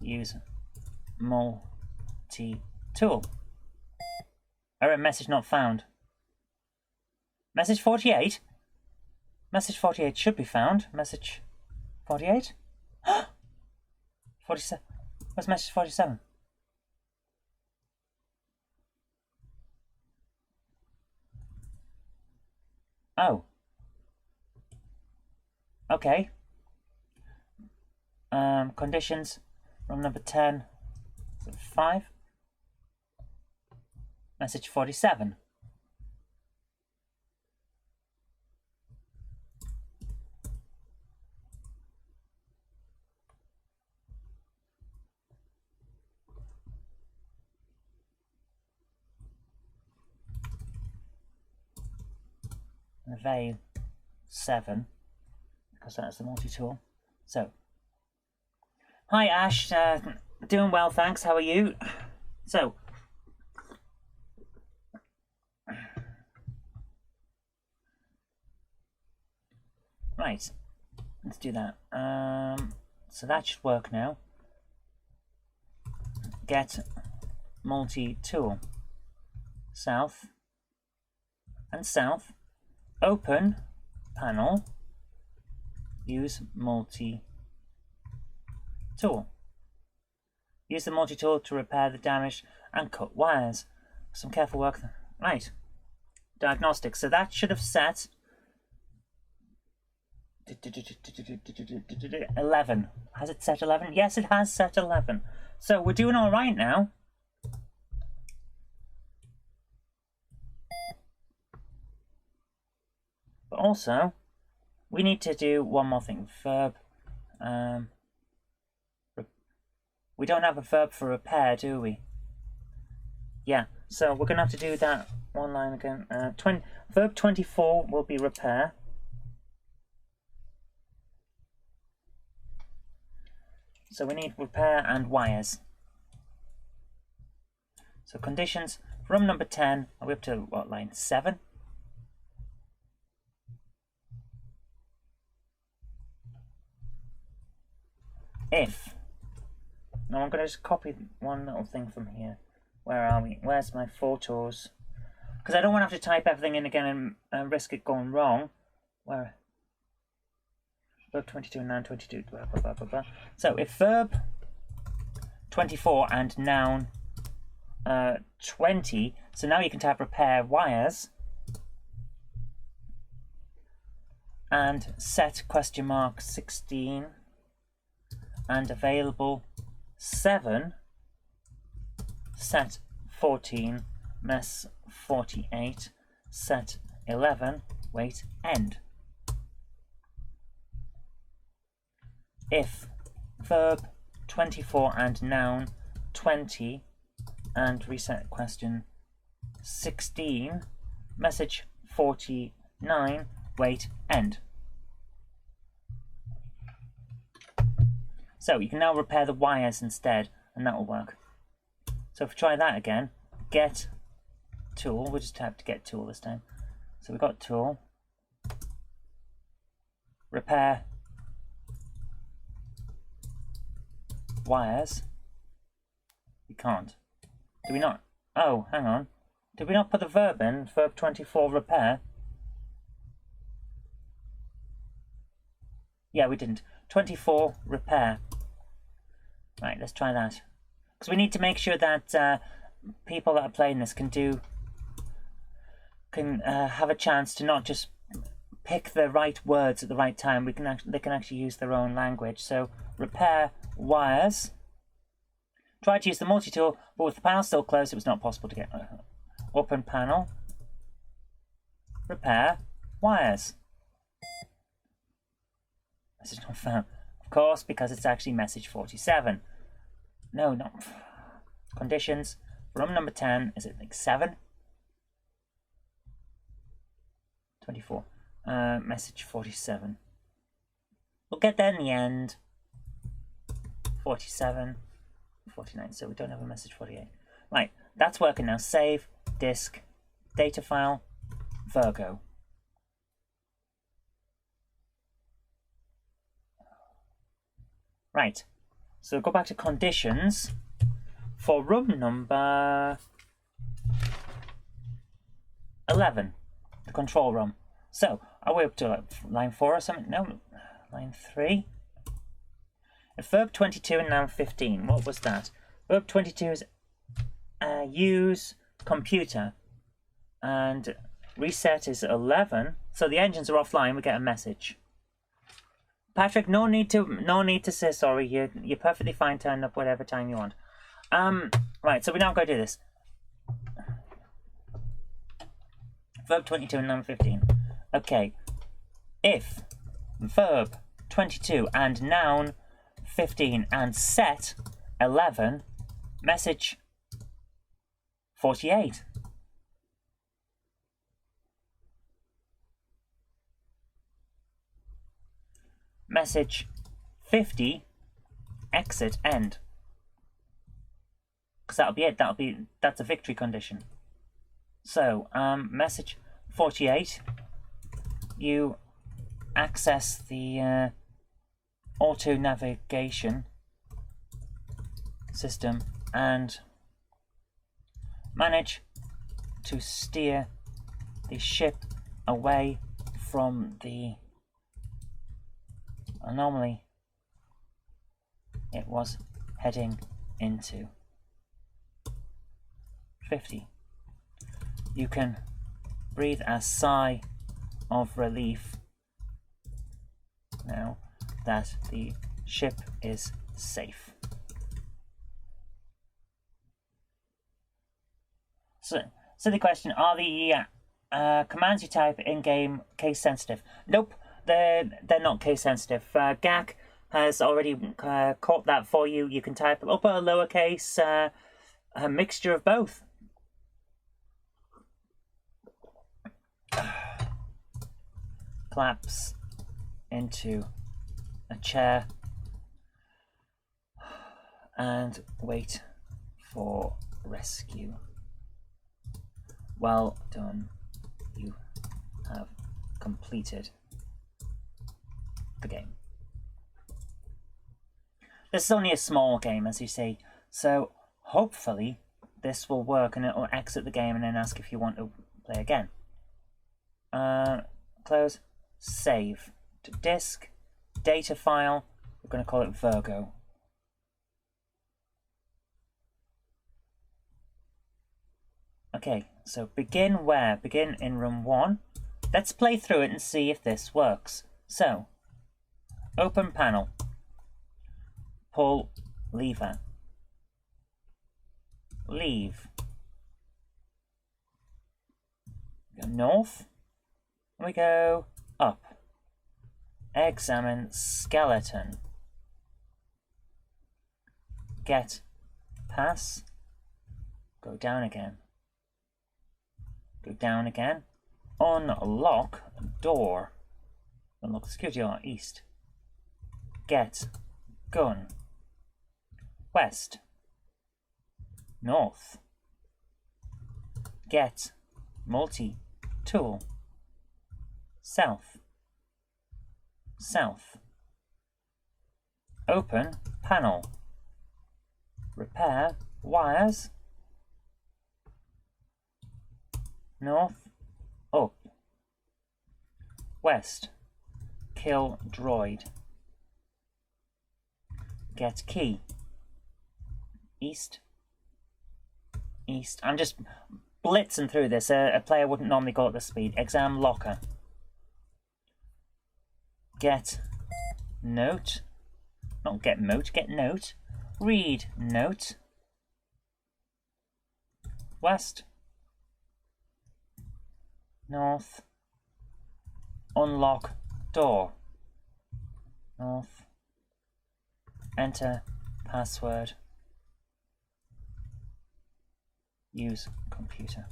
use multi-tool. Error message not found. Message 48? Message 48 should be found. Message 48? 47. Where's message 47? Oh. Okay. Conditions. Room number 10. 5. Message 47. Veil 7. because that's the multi-tool. So, hi Ash, doing well, thanks. How are you? So, right, let's do that. So that should work now. Get multi-tool, south and south, open panel, use multi-tool. Use the multi-tool to repair the damage and cut wires. Some careful work. Right. Diagnostics. So that should have set 11. Has it set 11? Yes, it has set 11. So we're doing all right now. But also, we need to do one more thing. Verb. We don't have a verb for repair, do we? Yeah, so we're going to have to do that one line again. Verb 24 will be repair. So we need repair and wires. So conditions from number 10, are we up to what line? 7? If. Now I'm going to just copy one little thing from here. Where are we? Where's my photos? Because I don't want to have to type everything in again and risk it going wrong. Where? Verb 22 and noun 22. Blah, blah, blah, blah, blah. So if verb 24 and noun 20, so now you can type repair wires and set question mark 16 and available 7, set 14, mess 48, set 11, wait, end. If verb 24 and noun 20 and reset question 16, message 49, wait, end. So you can now repair the wires instead, and that will work. So if we try that again, get tool, we'll just have to get tool this time. So we've got tool, repair wires. We can't. Do we not? Oh, hang on. Did we not put the verb in? Verb 24 repair? Yeah, we didn't. 24 repair. Right, let's try that. Because we need to make sure that people that are playing this can have a chance to not just pick the right words at the right time. They can actually use their own language. So repair wires. Tried to use the multi-tool, but with the panel still closed, it was not possible to get open panel. Repair wires. Message not found. Of course, because it's actually message 47. No, not conditions. From number 10, is it like 7? 24. Message 47. We'll get there in the end. 47. 49, so we don't have a message 48. Right, that's working now. Save, disk, data file, Virgo. Right, so go back to conditions for room number 11, the control room. So, are we up to like line 4 or something? No, line 3. If verb 22 and noun 15, what was that? Verb 22 is use computer, and reset is 11. So the engines are offline. We get a message. Patrick, no need to say sorry. You're perfectly fine. Turn up whatever time you want. Right. So we now go do this. Verb 22 and noun 15. Okay. If verb 22 and noun 15 and set 11, message 48. message 50 exit end, because that'll be it. That's a victory condition. So message 48, you access the auto navigation system and manage to steer the ship away from the anomaly it was heading into. 50. You can breathe a sigh of relief now that the ship is safe. So the question, are the commands you type in-game case sensitive? Nope, they're not case sensitive. GAC has already caught that for you. You can type upper, lowercase, a mixture of both. Collapse into a chair and wait for rescue. Well done. You have completed the game. This is only a small game, as you see, so hopefully this will work and it will exit the game and then ask if you want to play again. Close, save to disk, data file, we're going to call it Virgo. Okay, so begin where? Begin in room 1. Let's play through it and see if this works. So, open panel, pull lever, leave, go north, we go up, examine skeleton, get pass, go down again, go down again, unlock door, unlock security door, east, get gun, west, north, get multi-tool, south, south, open panel, repair wires, north, up, west, kill droid, get key, east, east. I'm just blitzing through this. A player wouldn't normally go at this speed. Exam locker, get note, not get mote, get note, read note, west, north, unlock door, north, enter password, use computer.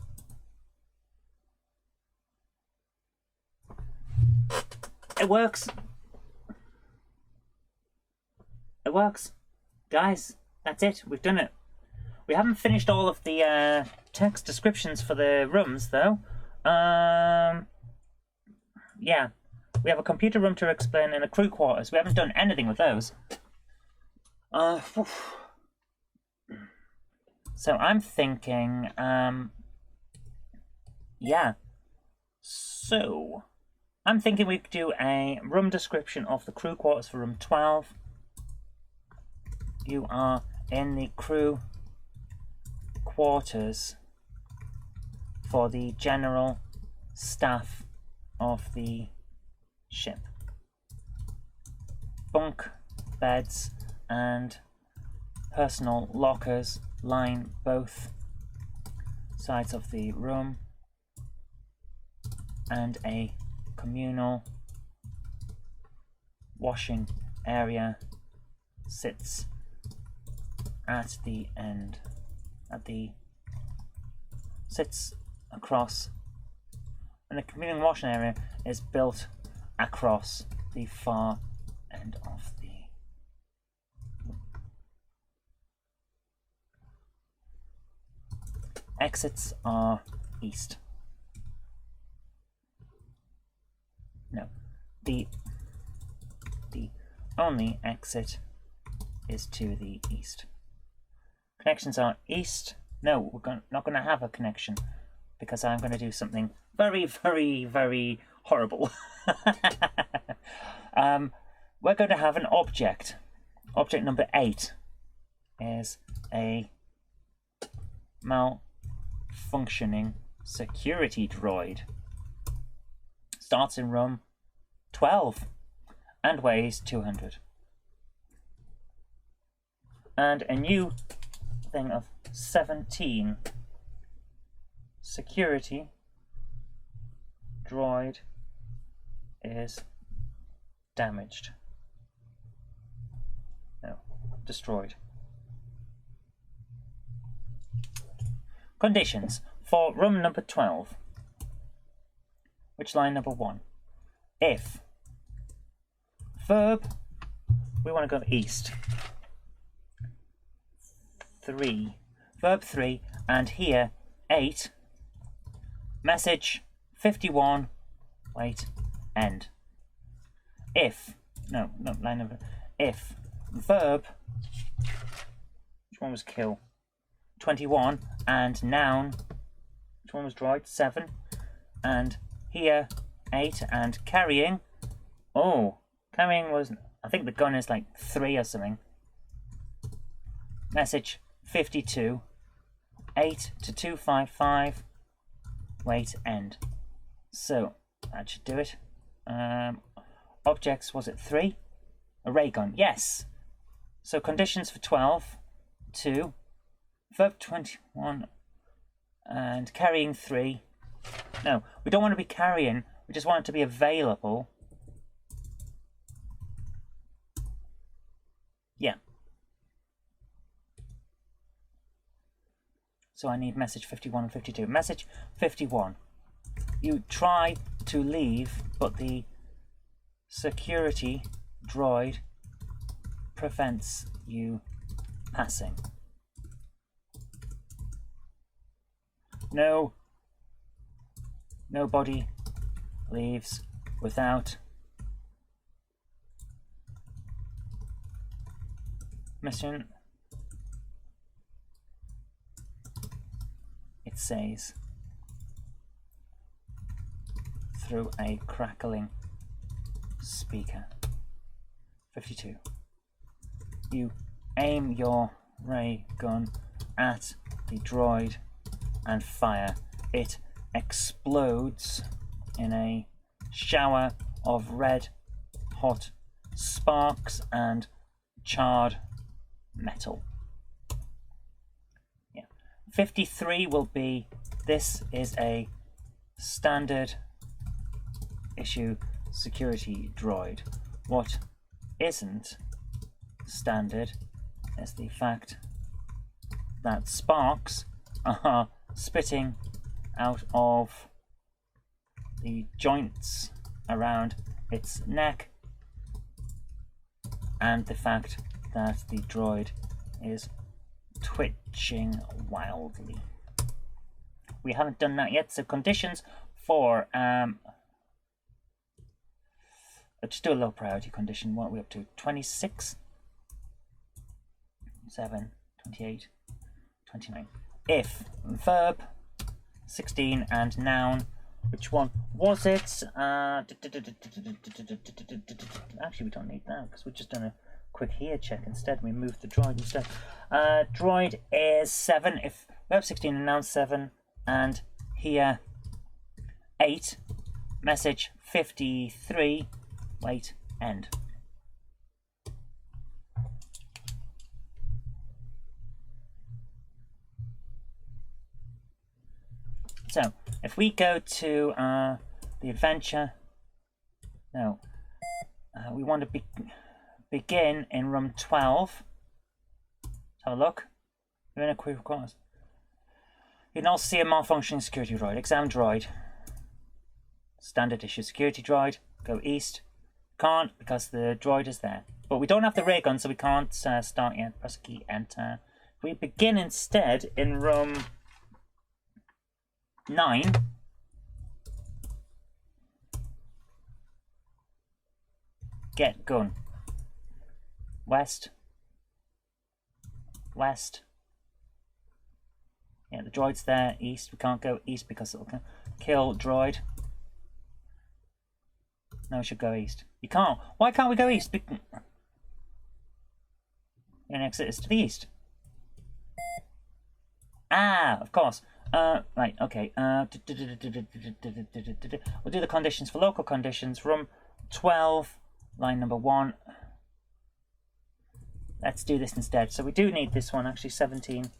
It works. It works. Guys, that's it. We've done it. We haven't finished all of the text descriptions for the rooms, though. Yeah. We have a computer room to explain and a crew quarters. We haven't done anything with those. So I'm thinking, yeah. So, I'm thinking we could do a room description of the crew quarters for room 12. You are in the crew quarters for the general staff of the ship. Bunk beds and personal lockers line both sides of the room, and a communal washing area sits at the end, sits across, and the communal washing area is built across the far end of the exits are east. No, the only exit is to the east. Connections are east. No, we're not going to have a connection because I'm going to do something very, very, very horrible. We're going to have an object. Object number 8 is a malfunctioning security droid. Starts in room 12 and weighs 200. And a new thing of 17. Security droid is damaged. No, destroyed. Conditions for room number 12. Which line number 1? If verb, we want to go east. 3. Verb 3, and here 8. Message 51. Wait, end. If, no, line number. If verb, which one was kill? 21, and noun, which one was droid? 7, and here 8, and carrying. Oh, carrying was, I think the gun is like 3 or something. Message 52, 8 to 255. Wait, end. So that should do it. Objects, was it 3? A ray gun, yes. So conditions for 12, 2, verb 21, and carrying 3. No, we don't want to be carrying, we just want it to be available. Yeah. So I need message 51 and 52. Message 51. You try to leave, but the security droid prevents you passing. No. Nobody leaves without mission. It says through a crackling speaker. 52. You aim your ray gun at the droid and fire. It explodes in a shower of red hot sparks and charred metal. 53 will be, this is a standard issue security droid. What isn't standard is the fact that sparks are spitting out of the joints around its neck, and the fact that the droid is twitching wildly. We haven't done that yet, so conditions for just do a low priority condition. What are we up to? 26, 7, 28, 29. If verb 16 and noun, which one was it? Actually, we don't need that because we've just done a quick here check instead. We moved the droid instead. Droid is 7 if verb 16 and noun 7, and here 8. Message 53. Wait, end. So if we go to the adventure, no, we want to begin in room 12. Let's have a look. We're in a quick course. You can also see a malfunctioning security droid. Exam droid. Standard issue security droid. Go east. Can't because the droid is there. But we don't have the ray gun, so we can't start yet. Press key, enter. We begin instead in room 9. Get gun. West. West. Yeah, the droid's there. East. We can't go east because it'll kill droid. No, we should go east. You can't. Why can't we go east? The exit is to the east. Ah, of course. Right, okay. We'll do the conditions for local conditions. Room 12, line number 1. Let's do this instead. So we do need this one, actually, 17.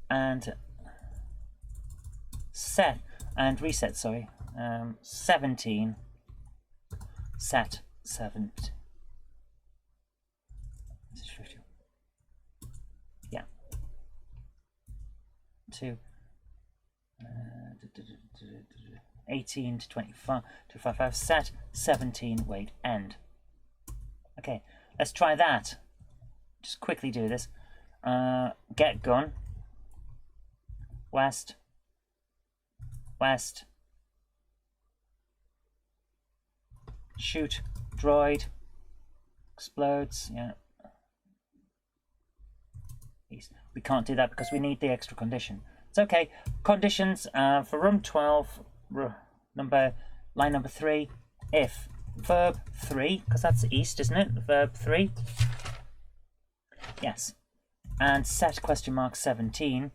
And set, and reset, sorry. 17. Set 7. Yeah. 2. 18 to 25 to 55. Set 17. Wait. End. Okay. Let's try that. Just quickly do this. Get gun. West. West. Shoot. Droid. Explodes. Yeah. We can't do that because we need the extra condition. It's okay. Conditions for room 12, line number 3. If verb 3, because that's east, isn't it? Verb 3. Yes. And set question mark 17.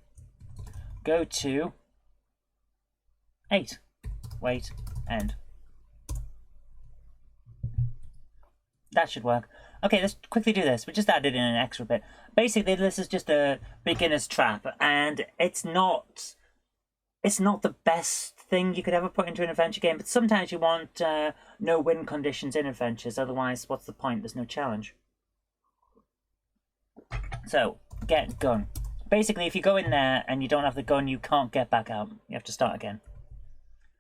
Go to 8. Wait. End. That should work. Okay, let's quickly do this. We just added in an extra bit. Basically, this is just a beginner's trap, and it's not the best thing you could ever put into an adventure game, but sometimes you want no win conditions in adventures, otherwise what's the point? There's no challenge. So, get gun. Basically, if you go in there and you don't have the gun, you can't get back out. You have to start again.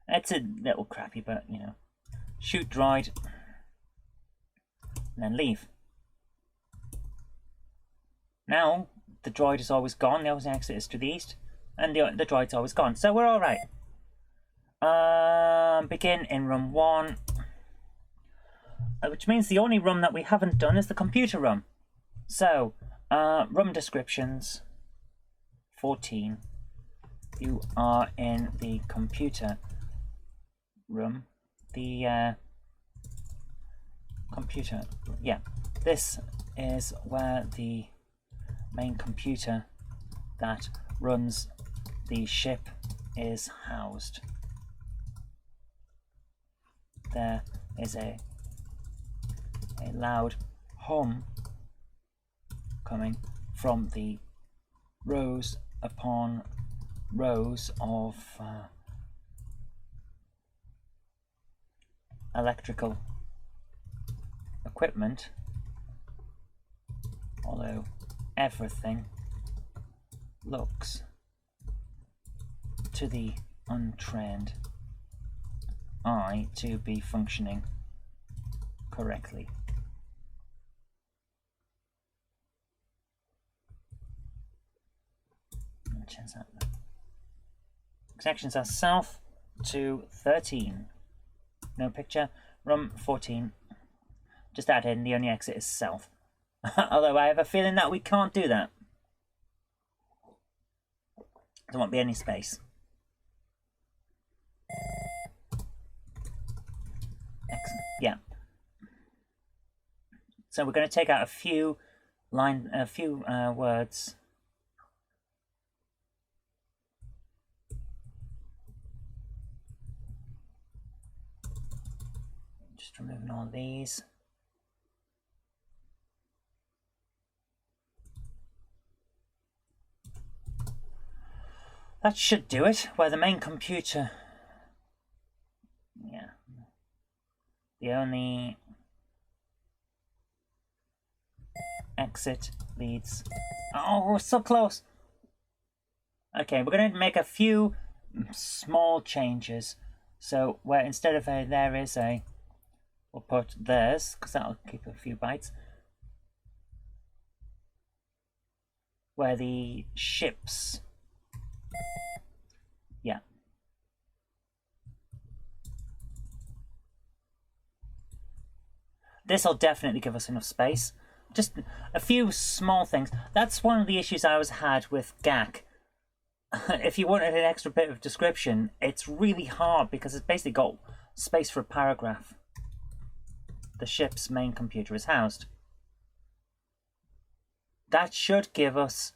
It's a little crappy, but, you know. Shoot droid. And then leave. Now, the droid is always gone. The only exit is to the east. And the droid's always gone. So we're alright. Begin in room 1. Which means the only room that we haven't done is the computer room. So, room descriptions. 14. You are in the computer room. The computer, yeah, this is where the main computer that runs the ship is housed. There is a loud hum coming from the rows upon rows of electrical equipment, although everything looks to the untrained eye to be functioning correctly. Change that. Sections are south to 13. No picture. Room 14. Just add in, the only exit is south. Although I have a feeling that we can't do that. There won't be any space. Excellent. Yeah. So we're going to take out a few words. Just removing all these. That should do it, where the main computer... Yeah. The only exit leads... Oh, we're so close! Okay, we're going to make a few small changes. So where instead of a there is a, we'll put theirs because that'll keep a few bytes. Where the ships, yeah. This'll definitely give us enough space. Just a few small things. That's one of the issues I always had with GAC. If you wanted an extra bit of description, it's really hard because it's basically got space for a paragraph. The ship's main computer is housed. That should give us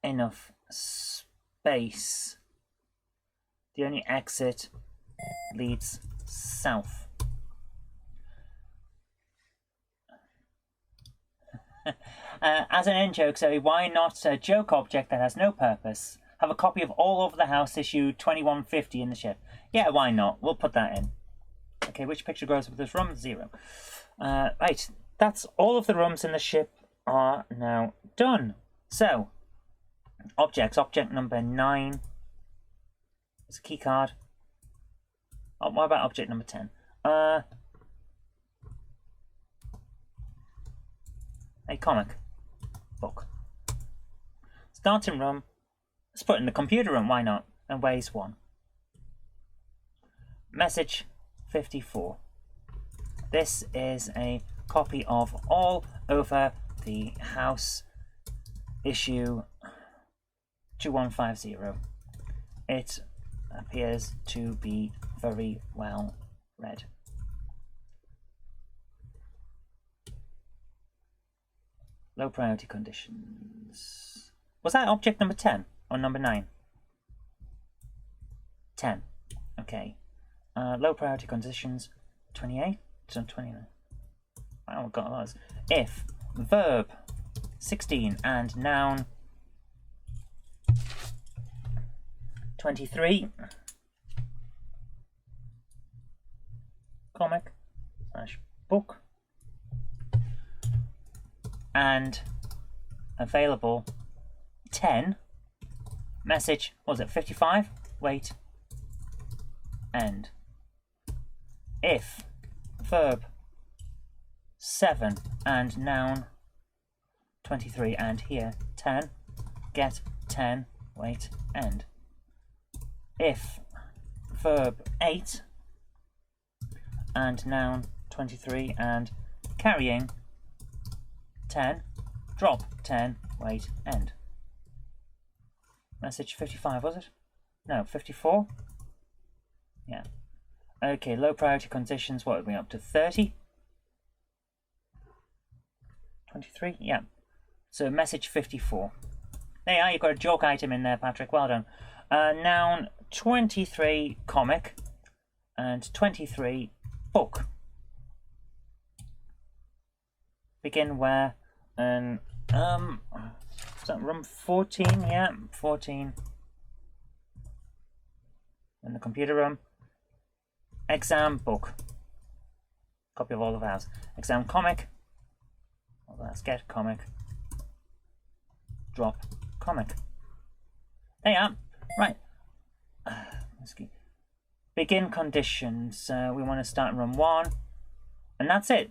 enough space. The only exit leads south. As an end joke, so why not a joke object that has no purpose? Have a copy of All Over the House issue 2150 in the ship. Yeah, why not? We'll put that in. Okay, which picture grows with this room? 0. Right, that's all of the rooms in the ship are now done. So, objects. Object number 9 is a key card. Oh, what about object number 10? A comic book. Starting room. Let's put it in the computer room, why not? And weighs 1. Message 54. This is a copy of All Over the House issue 2150. It appears to be very well read. Low priority conditions. Was that object number 10 or number 9? 10. Okay. Low priority conditions 28 to 29. Oh god, that was if verb 16 and noun 23. Comic / book and available 10. Message, what was it, 55? Wait. End. If verb 7 and noun 23 and here 10. Get 10. Wait. End. If verb 8 and noun 23 and carrying 10, drop 10, wait, end. Message 55, was it? No, 54? Yeah. Okay, low priority conditions, what are we up to? 30? 23? Yeah. So message 54. There you are, you've got a joke item in there, Patrick, well done. Noun 23, comic, and 23, book. Begin where? And is that room 14? Yeah, 14. In the computer room. Exam book. Copy of all of ours. Exam comic. Well, let's get comic. Drop comic. There you are. Right. Begin conditions. We want to start in room 1. And that's it.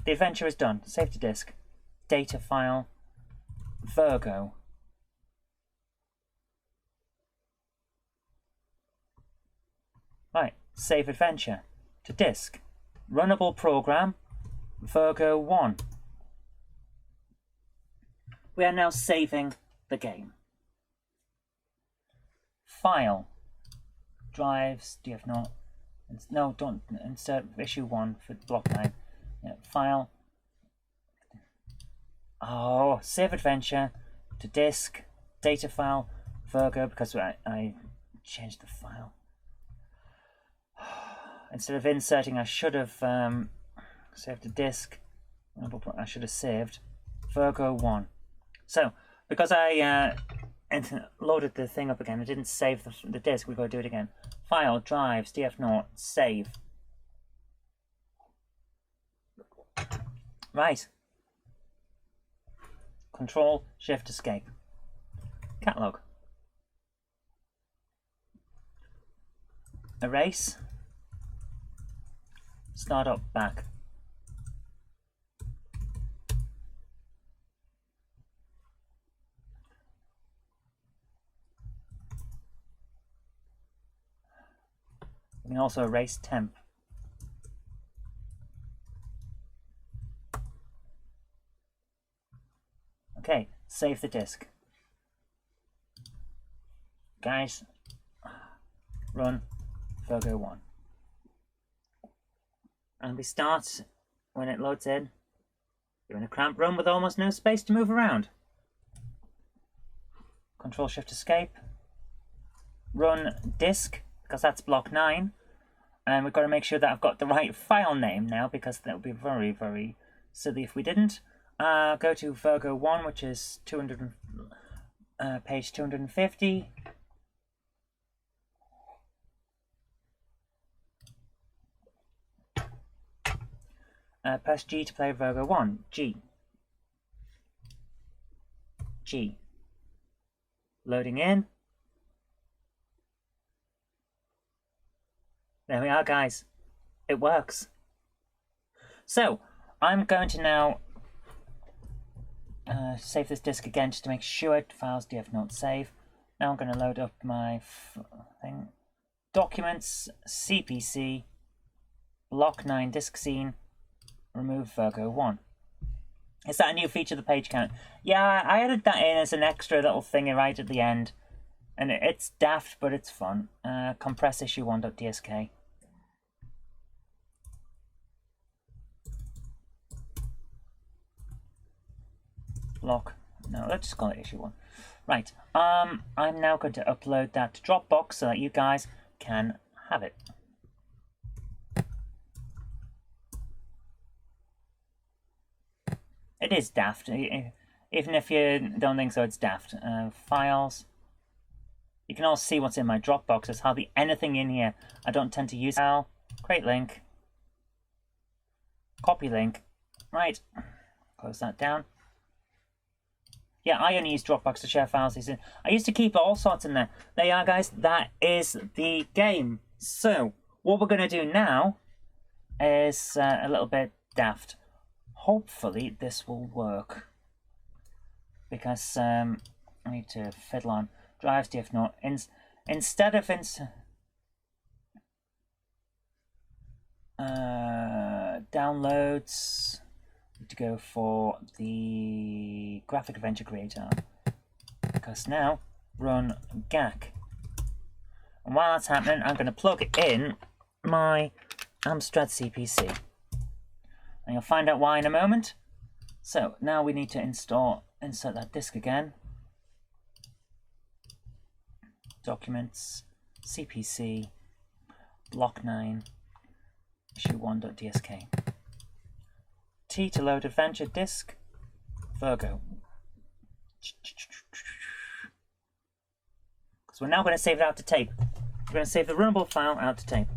The adventure is done. Save to disk. Data file. Virgo. Right. Save adventure. To disk. Runnable program. Virgo 1. We are now saving the game. File. Drives. Do you have not? No, don't insert issue 1 for block 9. Yeah, file. Oh, save adventure to disk, data file, Virgo, because I changed the file. Instead of inserting, I should have saved to disk. I should have saved Virgo 1. So, because I loaded the thing up again, I didn't save the disk, we've got to do it again. File, drives, df0, save. Right. Control, Shift, Escape. Catalog. erase, start up, back. We can also erase temp. Okay, save the disk. Guys, run Virgo 1. And we start when it loads in. You're in a cramped room with almost no space to move around. Control Shift Escape. Run disk, because that's block 9. And we've got to make sure that I've got the right file name now, because that would be very, very silly if we didn't. Go to Virgo 1, which is page 250. Press G to play Virgo 1. G. G. Loading in. There we are, guys. It works. So, I'm going to now save this disk again just to make sure files df not save. Now I'm going to load up my thing. Documents, CPC, block 9 disk scene, remove Virgo 1. Is that a new feature of the page count? Yeah, I added that in as an extra little thing right at the end. And it's daft, but it's fun. Compress issue1.dsk. Block. No, let's just call it issue 1. Right. I'm now going to upload that to Dropbox so that you guys can have it. It is daft. Even if you don't think so, it's daft. Files. You can all see what's in my Dropbox. There's hardly anything in here. I don't tend to use file. Create link. Copy link. Right. Close that down. Yeah, I only use Dropbox to share files. I used to keep all sorts in there. There you are, guys. That is the game. So, what we're going to do now is a little bit daft. Hopefully, this will work. Because I need to fiddle on drives df not. Instead of downloads, to go for the graphic adventure creator, because now run GAC, and while that's happening I'm going to plug in my Amstrad CPC, and you'll find out why in a moment. So now we need to insert that disk again. Documents, CPC, block 9, issue1.dsk. T to load adventure disk, Virgo. Because we're now going to save it out to tape. We're going to save the runnable file out to tape.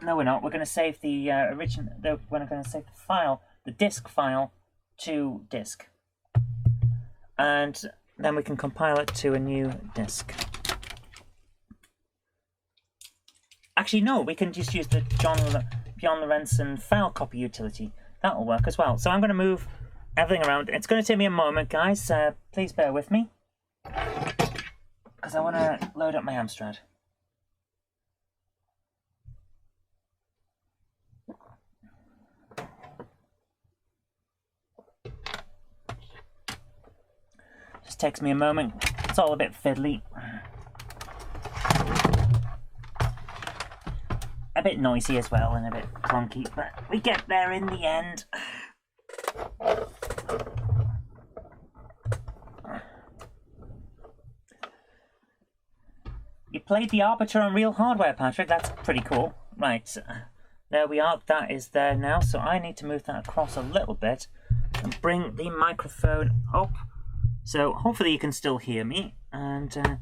No, we're not. We're going to save the original. We're going to save the file, the disk file, to disk, and then we can compile it to a new disk. Actually, no, we can just use the Bjorn Lorentzen file copy utility. That'll work as well. So I'm going to move everything around. It's going to take me a moment, guys. Please bear with me, because I want to load up my Amstrad. Just takes me a moment. It's all a bit fiddly. A bit noisy as well and a bit clunky, but we get there in the end. You played the Arbiter on real hardware, Patrick. That's pretty cool. Right, there we are. That is there now. So I need to move that across a little bit and bring the microphone up. So hopefully you can still hear me. And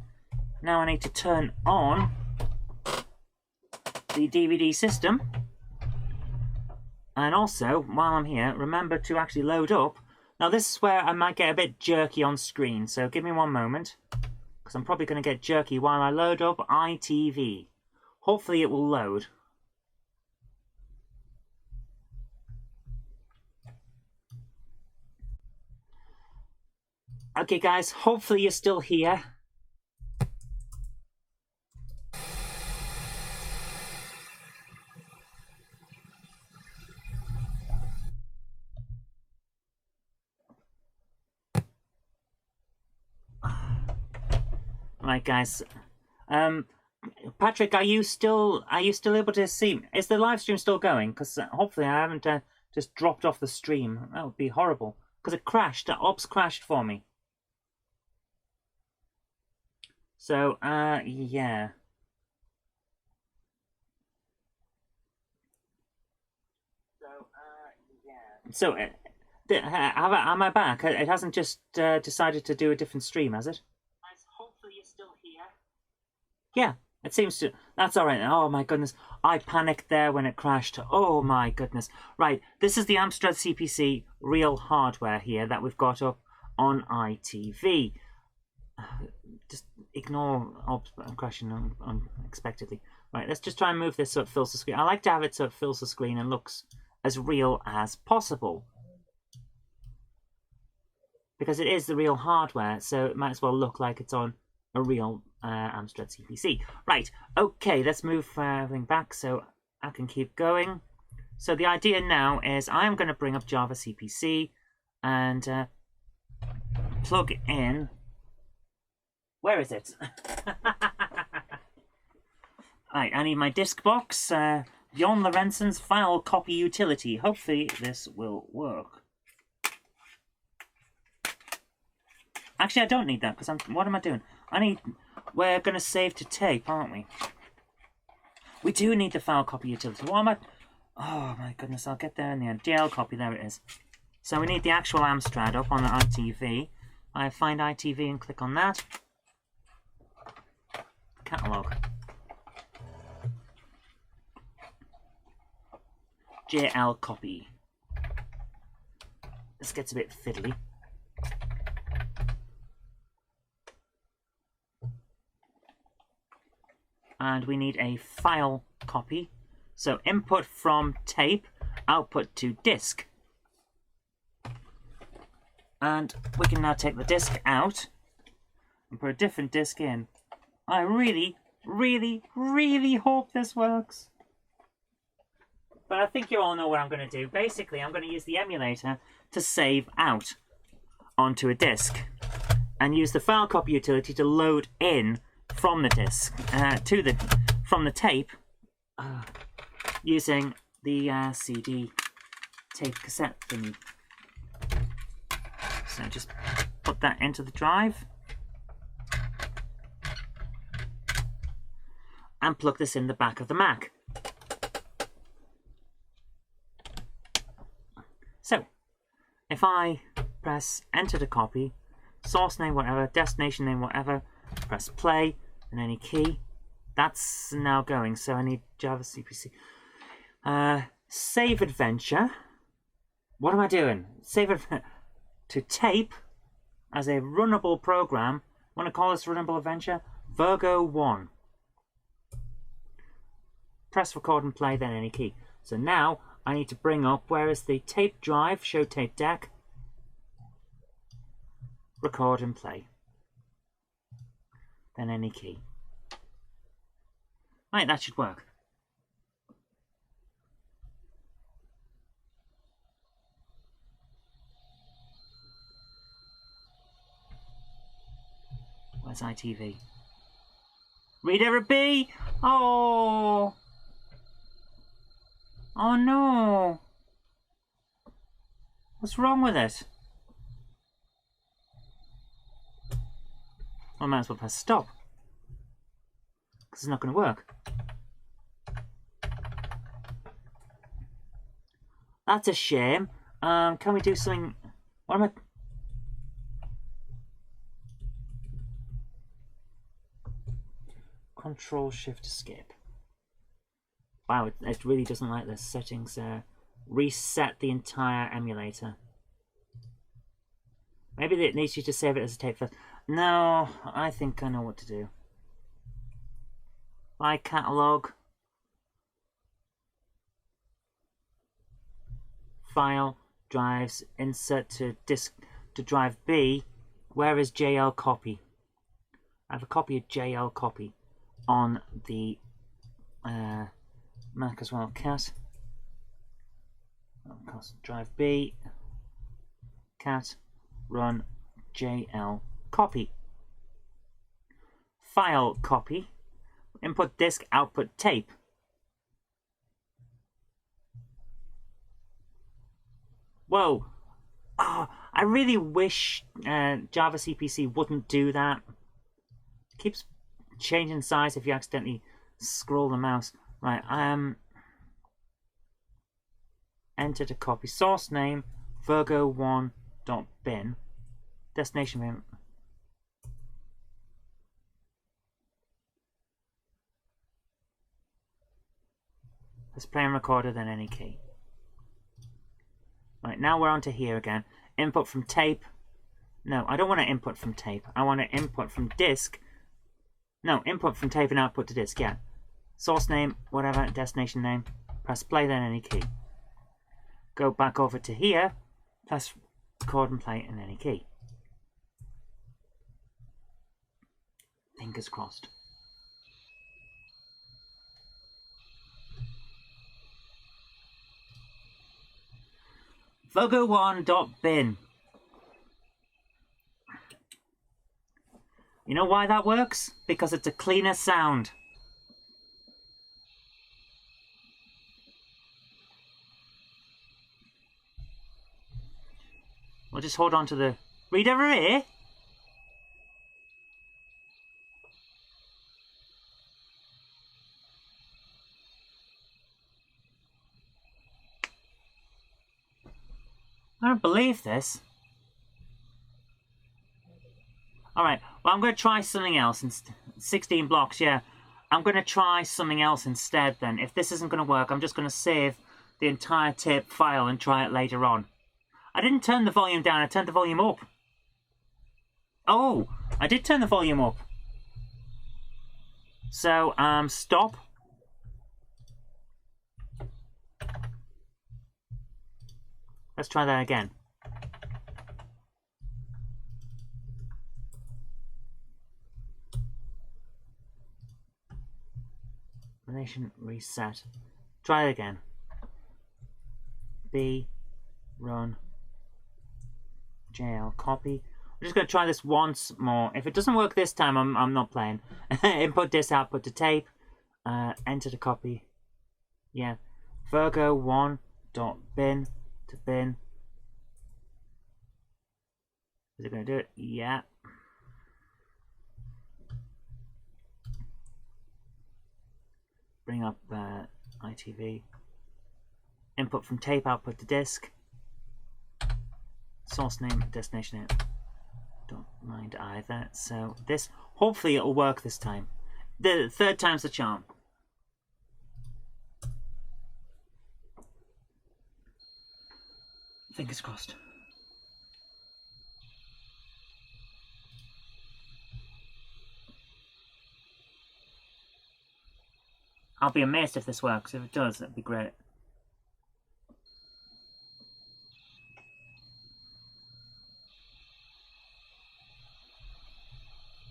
now I need to turn on the DVD system, and also while I'm here, remember to actually load up Now this is where I might get a bit jerky on screen, so give me one moment, because I'm probably going to get jerky while I load up ITV. Hopefully it will load. Okay guys, hopefully you're still here. Right guys, Patrick, are you still able to see? Is the live stream still going? Because hopefully I haven't just dropped off the stream. That would be horrible. Because it crashed. The ops crashed for me. So yeah. So am I back? It hasn't just decided to do a different stream, has it? Hopefully you're still here. Yeah, it seems to. That's all right. Oh my goodness, I panicked there when it crashed. Oh my goodness. Right, this is the Amstrad CPC real hardware here that we've got up on ITV. Just ignore crashing unexpectedly. Right, let's just try and move this so it fills the screen. I like to have it so it fills the screen and looks as real as possible, because it is the real hardware, so it might as well look like it's on a real Amstrad CPC. Right, okay, let's move everything back so I can keep going. So the idea now is I'm going to bring up Java CPC and plug in. Where is it? Right, I need my disk box. Jon Lorenzen's file copy utility. Hopefully this will work. Actually, I don't need that because what am I doing? We're going to save to tape, aren't we? We do need the file copy utility. What am I? Oh my goodness, I'll get there in the end. DL copy, there it is. So we need the actual Amstrad up on the ITV. I find ITV and click on that. Catalog. JL copy. This gets a bit fiddly. And we need a file copy. So input from tape, output to disk. And we can now take the disk out and put a different disk in. I really, really, really hope this works. But I think you all know what I'm going to do. Basically, I'm going to use the emulator to save out onto a disk and use the file copy utility to load in from the disk from the tape using the CD tape cassette thingy. So just put that into the drive and plug this in the back of the Mac. So, if I press enter to copy, source name whatever, destination name whatever, press play and any key, that's now going. So I need Java CPC. Save adventure. What am I doing? Save adventure to tape as a runnable program. Want to call this runnable adventure? Virgo 1. Press record and play, then any key. So now I need to bring up, where is the tape drive, show tape deck, record and play, then any key. Right, that should work. Where's ITV? Reader B! Oh! Oh no! What's wrong with it? I might as well press stop, because it's not going to work. That's a shame. Can we do something? What am I? Control Shift Escape. Wow, it really doesn't like this. Settings. Reset the entire emulator. Maybe it needs you to save it as a tape first. No, I think I know what to do. My catalog. File, drives, insert to disk to drive B. Where is JL copy? I have a copy of JL copy on the Mac as well. Cat. Drive B. Cat. Run JL copy. File copy. Input disk, output tape. Whoa. Oh, I really wish Java CPC wouldn't do that. It keeps changing size if you accidentally scroll the mouse. Right, enter to copy. Source name, virgo1.bin. Destination name. Let's play and recorder, then any key. Right, now we're on to here again. Input from tape. No, I don't want to input from tape. I want to input from disk. No, input from tape and output to disk, yeah. Source name, whatever, destination name. Press play, then any key. Go back over to here. Press record and play in any key. Fingers crossed. Virgo1.bin. You know why that works? Because it's a cleaner sound. We'll just hold on to the read over here. I don't believe this. Alright, well I'm going to try something else. 16 blocks, yeah. I'm going to try something else instead then. If this isn't going to work, I'm just going to save the entire tape file and try it later on. I didn't turn the volume down, I turned the volume up. Oh, I did turn the volume up. So, stop. Let's try that again. Relation reset. Try it again. B, run, JL copy. I'm just going to try this once more. If it doesn't work this time, I'm not playing. Input disk, output to tape. Enter to copy. Yeah. Virgo1.bin to bin. Is it going to do it? Yeah. Bring up ITV. Input from tape, output to disk. Source name, destination name. Don't mind either. So this, hopefully it'll work this time. The third time's the charm. Fingers crossed. I'll be amazed if this works. If it does, that'd be great.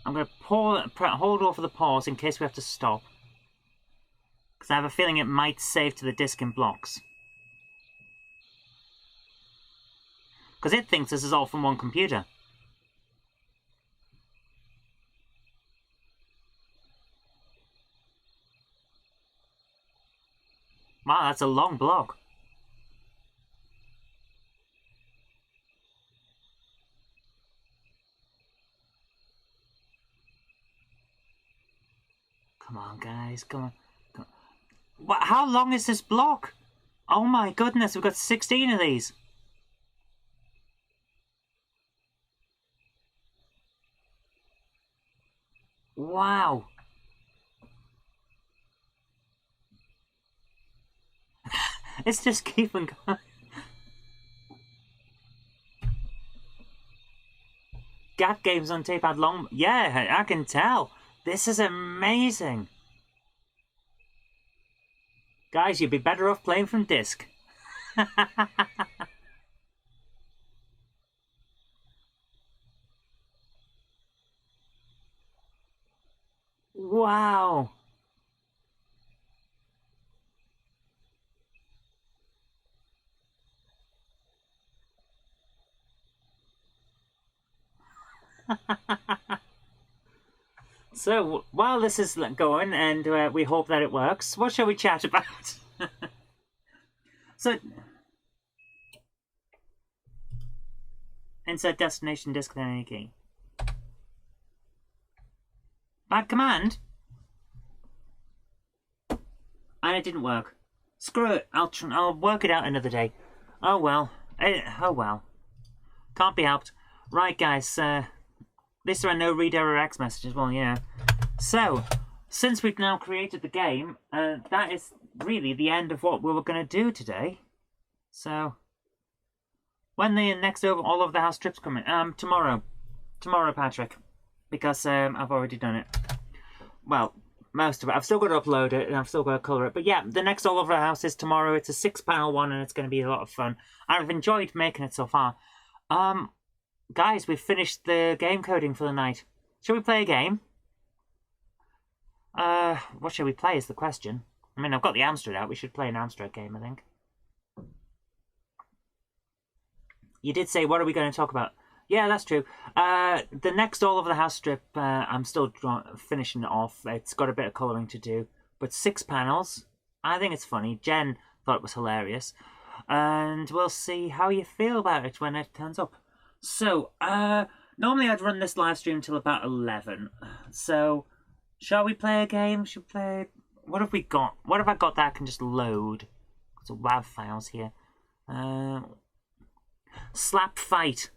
I'm going to hold over the pause in case we have to stop. Because I have a feeling it might save to the disk in blocks. Because it thinks this is all from one computer. Wow, that's a long block. Come on, guys, come on. What, how long is this block? Oh my goodness, we've got 16 of these. Wow. It's just keeping going. got games on tape had long... Yeah, I can tell. This is amazing. Guys, you'd be better off playing from disc. Wow. So, while this is going, and we hope that it works, what shall we chat about? So, insert destination disk with any key. Bad command? And it didn't work. Screw it, I'll work it out another day. Oh well. Oh well. Can't be helped. Right, guys, at least there are no redirect messages. Well, yeah. So, since we've now created the game, that is really the end of what we were going to do today. So, when the next all over the house trips coming? Tomorrow. Tomorrow, Patrick. Because I've already done it. Well, most of it. I've still got to upload it and I've still got to colour it. But yeah, the next all over the house is tomorrow. It's a 6-panel one and it's going to be a lot of fun. I've enjoyed making it so far. Guys, we've finished the game coding for the night. Shall we play a game? What shall we play is the question. I mean, I've got the Amstrad out. We should play an Amstrad game, I think. You did say, what are we going to talk about? Yeah, that's true. The next all over the house strip, I'm still finishing it off. It's got a bit of colouring to do. But 6 panels. I think it's funny. Jen thought it was hilarious. And we'll see how you feel about it when it turns up. So, normally I'd run this live stream till about 11. So, shall we play a game? Should we play... What have we got? What have I got that I can just load? Some WAV files here. Slap Fight.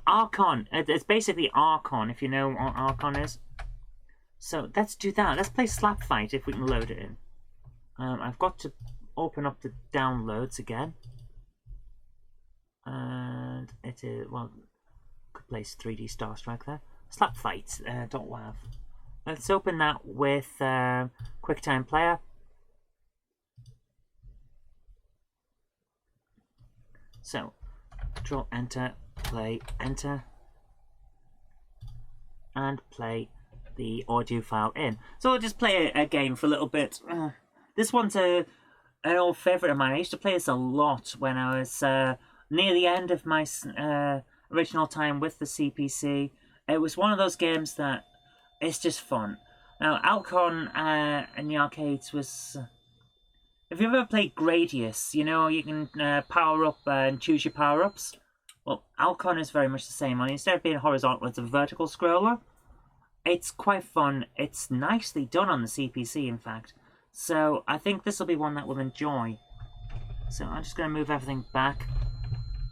Archon. It's basically Archon, if you know what Archon is. So, let's do that. Let's play Slap Fight if we can load it in. I've got to open up the downloads again. And it is, well, could place 3D Star Strike there. Slap Fight, .wav. Let's open that with QuickTime Player. So, Control Enter, play Enter, and play the audio file in. So I'll just play a game for a little bit. This one's an old favourite of mine. I used to play this a lot when I was near the end of my original time with the CPC. It was one of those games that it's just fun. Now, Alcon in the arcades was... If you've ever played Gradius, you know, you can power up and choose your power-ups. Well, Alcon is very much the same. Only instead of being horizontal, it's a vertical scroller. It's quite fun. It's nicely done on the CPC, in fact. So, I think this will be one that we'll enjoy. So, I'm just going to move everything back.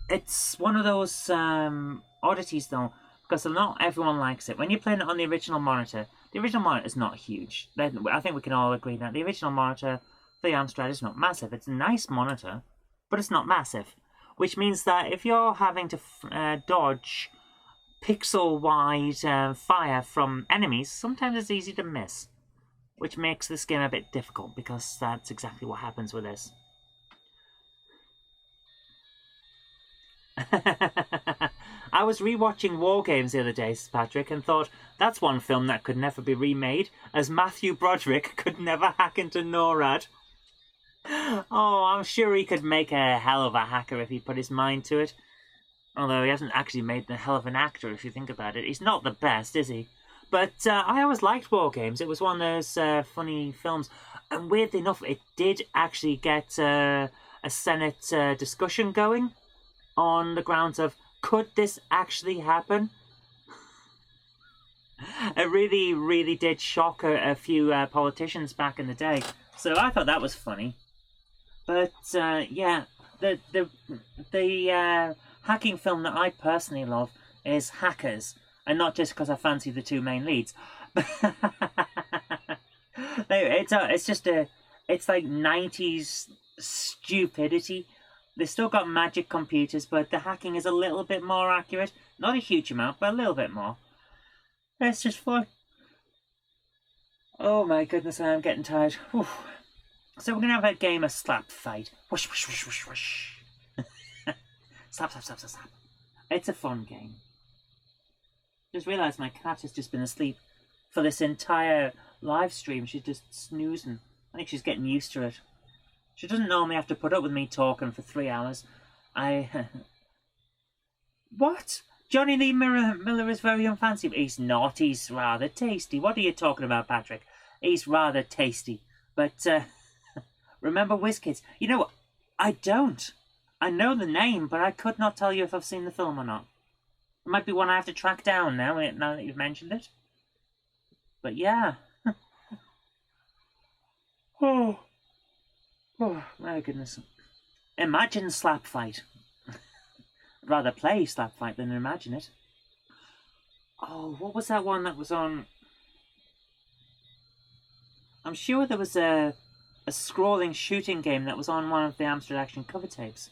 It's one of those oddities, though, because not everyone likes it. When you're playing it on the original monitor is not huge. I think we can all agree that the original monitor for the Amstrad is not massive. It's a nice monitor, but it's not massive. Which means that if you're having to dodge pixel-wide fire from enemies, sometimes it's easy to miss. Which makes this game a bit difficult, because that's exactly what happens with this. I was rewatching War Games the other day, Patrick, and thought, that's one film that could never be remade, as Matthew Broderick could never hack into NORAD. Oh, I'm sure he could make a hell of a hacker if he put his mind to it. Although he hasn't actually made the hell of an actor, if you think about it. He's not the best, is he? But I always liked War Games. It was one of those funny films. And weirdly enough, it did actually get a Senate discussion going on the grounds of, could this actually happen? It really, really did shock a few politicians back in the day. So I thought that was funny. But yeah, the hacking film that I personally love is Hackers, and not just because I fancy the two main leads. It's like 90s stupidity, They've still got magic computers, but the hacking is a little bit more accurate. Not a huge amount, but a little bit more. It's just fun. Oh my goodness, I'm getting tired. Whew. So we're going to have a game of slap fight. Whoosh, whoosh, whoosh, whoosh, whoosh. Slap, slap, slap, slap, slap. It's a fun game. Just realised my cat has just been asleep for this entire live stream. She's just snoozing. I think she's getting used to it. She doesn't normally have to put up with me talking for 3 hours. What? Johnny Lee Miller is very unfancy. He's not. He's rather tasty. What are you talking about, Patrick? He's rather tasty. But, remember WizKids? You know what? I don't. I know the name, but I could not tell you if I've seen the film or not. It might be one I have to track down now that you've mentioned it. But yeah. Oh, my goodness. Imagine slap fight. I'd rather play slap fight than imagine it. Oh, what was that one that was on? I'm sure there was a scrolling shooting game that was on one of the Amstrad Action cover tapes.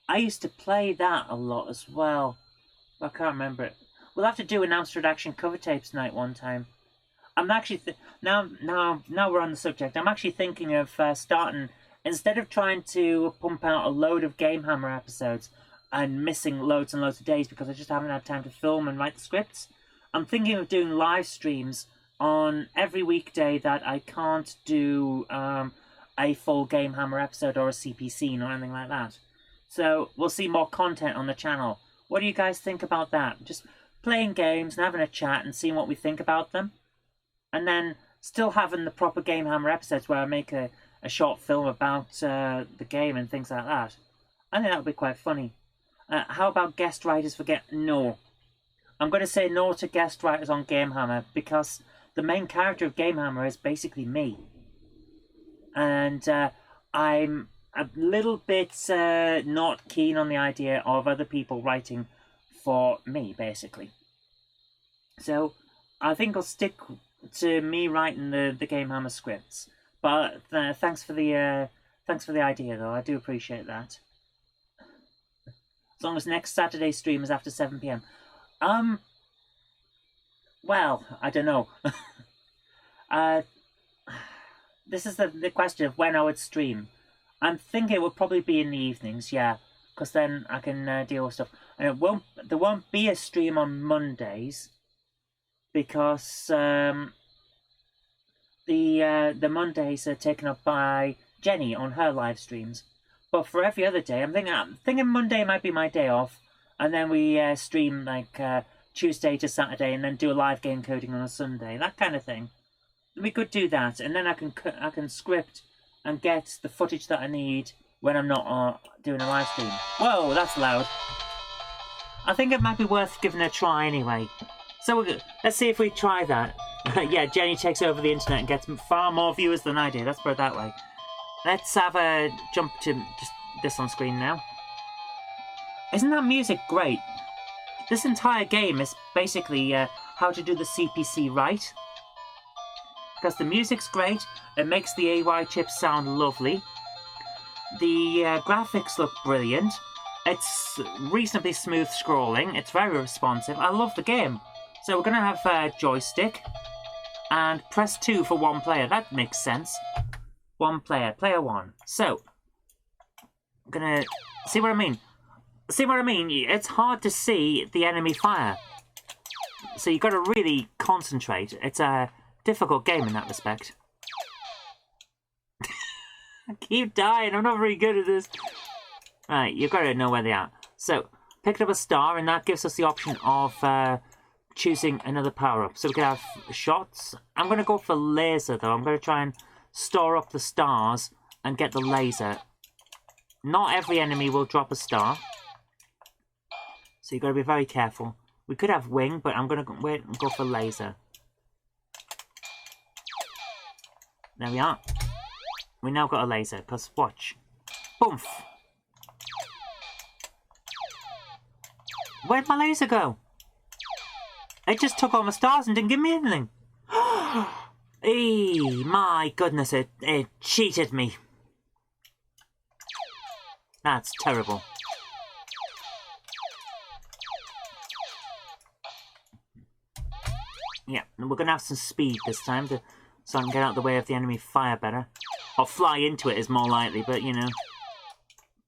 I used to play that a lot as well. I can't remember it. We'll have to do an Amstrad Action cover tapes night one time. I'm actually now we're on the subject. I'm actually thinking of starting, instead of trying to pump out a load of GameHammer episodes and missing loads and loads of days because I just haven't had time to film and write the scripts. I'm thinking of doing live streams on every weekday that I can't do a full GameHammer episode or a CPC or anything like that. So we'll see more content on the channel. What do you guys think about that? Just playing games and having a chat and seeing what we think about them. And then still having the proper GameHammer episodes where I make a short film about the game and things like that. I think that would be quite funny. How about guest writers for No. I'm going to say no to guest writers on GameHammer because the main character of GameHammer is basically me. And I'm a little bit not keen on the idea of other people writing for me, basically. So I think I'll stick to me writing the GameHammer scripts. But thanks for the idea, though. I do appreciate that. As long as next Saturday's stream is after 7 PM. Well, I don't know. This is the question of when I would stream. I'm thinking it would probably be in the evenings, yeah, because then I can deal with stuff. And there won't be a stream on Mondays because the Mondays are taken up by Jenny on her live streams. But for every other day, I'm thinking Monday might be my day off, and then we stream like Tuesday to Saturday, and then do a live game coding on a Sunday, that kind of thing. We could do that, and then I can script and get the footage that I need when I'm not doing a live stream. Whoa, that's loud. I think it might be worth giving it a try anyway. So let's see if we try that. Yeah, Jenny takes over the internet and gets far more viewers than I do. Let's put it that way. Let's have a jump to just this on screen now. Isn't that music great? This entire game is basically how to do the CPC right. Because the music's great, it makes the AY chips sound lovely. The graphics look brilliant. It's reasonably smooth scrolling. It's very responsive. I love the game. So we're going to have a joystick. And press 2 for one player. That makes sense. One player. Player 1. So, I'm going to... See what I mean? See what I mean? It's hard to see the enemy fire. So you've got to really concentrate. It's a difficult game in that respect. I keep dying. I'm not very good at this. Right, you've got to know where they are. So, picked up a star, and that gives us the option of choosing another power-up. So we can have shots. I'm going to go for laser, though. I'm going to try and store up the stars and get the laser. Not every enemy will drop a star. So you've got to be very careful. We could have wing, but I'm going to wait and go for laser. There we are. We now got a laser, because watch. Boomf! Where'd my laser go? It just took all my stars and didn't give me anything. My goodness, it cheated me. That's terrible. Yeah, and we're going to have some speed this time so I can get out of the way of the enemy fire better. Or fly into it is more likely, but you know,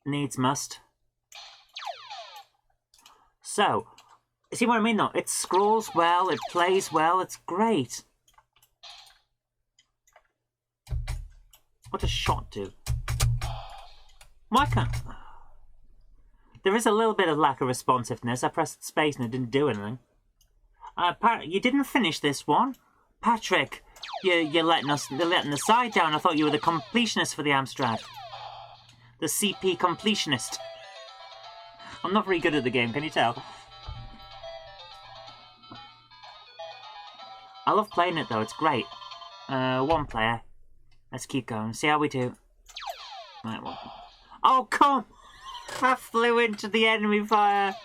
needs must. So, see what I mean though? It scrolls well, it plays well, it's great. What does shot do? Why can't... There is a little bit of lack of responsiveness. I pressed space and it didn't do anything. You didn't finish this one. Patrick, you're letting the side down. I thought you were the completionist for the Amstrad. The CP completionist. I'm not very good at the game, can you tell? I love playing it though, it's great. One player. Let's keep going, see how we do. Right, well. Oh, come! I flew into the enemy fire.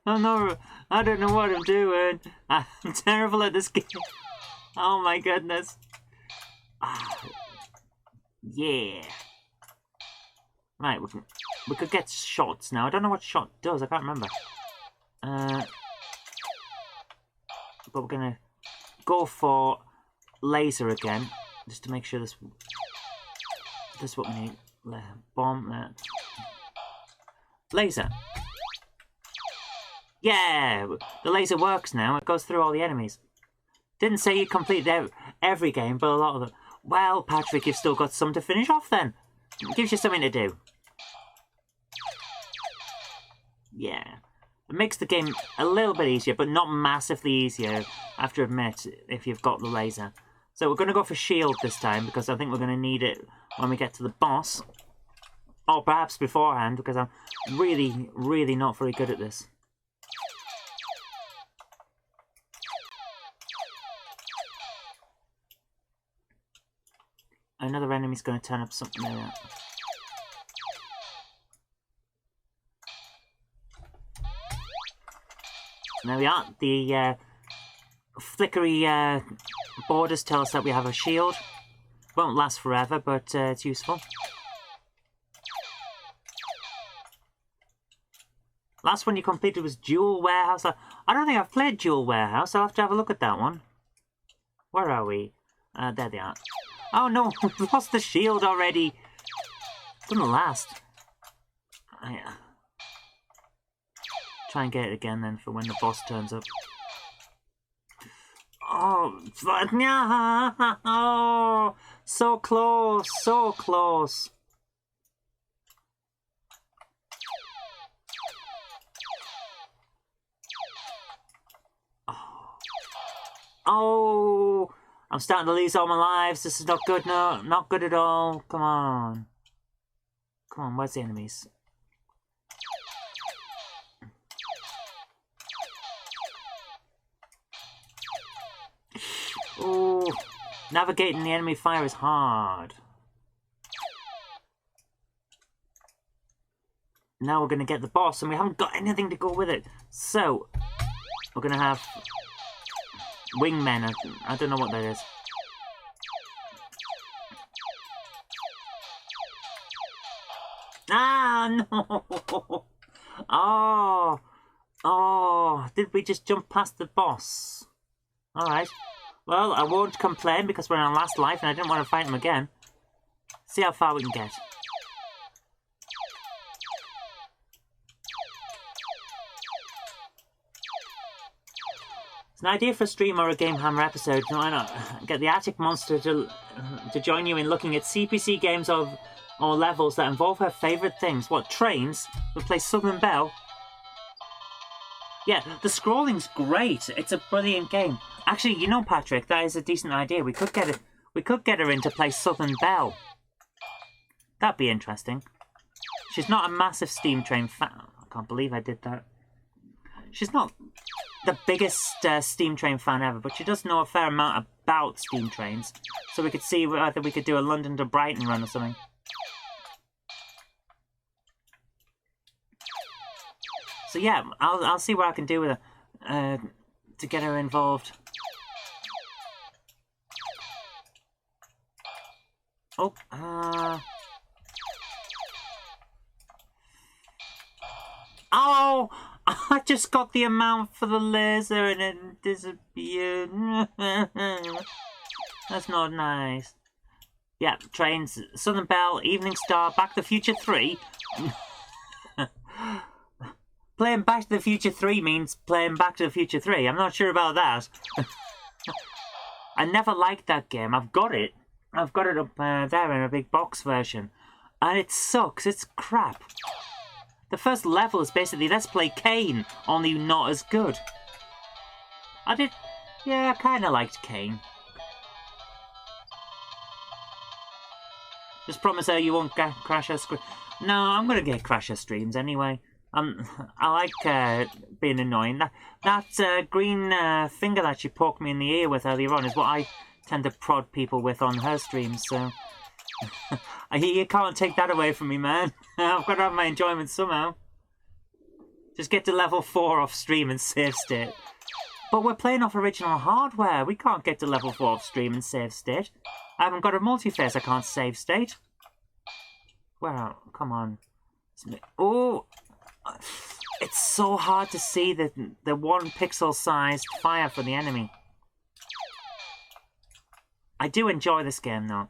Oh no, I don't know what I'm doing. I'm terrible at this game. Oh my goodness. Yeah. Right, we could get shots now. I don't know what shot does, I can't remember. But we're gonna go for laser again, just to make sure this is what we need. Bomb that. Laser. Yeah, the laser works now. It goes through all the enemies. Didn't say you completed every game, but a lot of them. Well, Patrick, you've still got some to finish off then. It gives you something to do. Yeah. It makes the game a little bit easier, but not massively easier, I have to admit, if you've got the laser. So we're going to go for shield this time, because I think we're going to need it when we get to the boss. Or perhaps beforehand, because I'm really, really not very good at this. Another enemy's going to turn up something like that. There we are. The flickery borders tell us that we have a shield. Won't last forever, but it's useful. Last one you completed was Dual Warehouse. I don't think I've played Dual Warehouse. I'll have to have a look at that one. Where are we? There they are. Oh no, we've lost the shield already. Doesn't last. Yeah. Try and get it again then for when the boss turns up. Oh, oh, so close, so close. Oh, I'm starting to lose all my lives. This is not good. No, not good at all. Come on. Come on, where's the enemies? Oh, navigating the enemy fire is hard. Now we're going to get the boss, and we haven't got anything to go with it. So, we're going to have wingmen. I don't know what that is. Ah, no! Oh! Oh! Did we just jump past the boss? Alright. Well, I won't complain because we're in our last life and I didn't want to fight him again. See how far we can get. It's an idea for a stream or a GameHammer episode. Why not? Get the Attic Monster to join you in looking at CPC games or levels that involve her favourite things. What, trains? We'll play Southern Belle. Yeah, the scrolling's great. It's a brilliant game. Actually, you know, Patrick, that is a decent idea. We could get her in to play Southern Belle. That'd be interesting. She's not a massive Steam Train fan. I can't believe I did that. She's not the biggest Steam Train fan ever, but she does know a fair amount about Steam Trains. So we could see whether we could do a London to Brighton run or something. So yeah, I'll see what I can do with her to get her involved. Oh, Oh, I just got the amount for the laser and it disappeared. That's not nice. Yeah, trains, Southern Belle, Evening Star, Back to the Future 3. Playing Back to the Future 3 means playing Back to the Future 3. I'm not sure about that. I never liked that game. I've got it. I've got it up there in a big box version. And it sucks. It's crap. The first level is basically, let's play Kane, only not as good. Yeah, I kind of liked Kane. Just promise her you won't crash her screen. No, I'm going to get crash her streams anyway. I like being annoying. That green finger that she poked me in the ear with earlier on is what I tend to prod people with on her streams, so... You can't take that away from me, man. I've got to have my enjoyment somehow. Just get to level 4 off stream and save state. But we're playing off original hardware. We can't get to level 4 off stream and save state. I haven't got a multi-phase. I can't save state. Well, come on. Oh! It's so hard to see the 1 pixel-sized fire for the enemy. I do enjoy this game, though.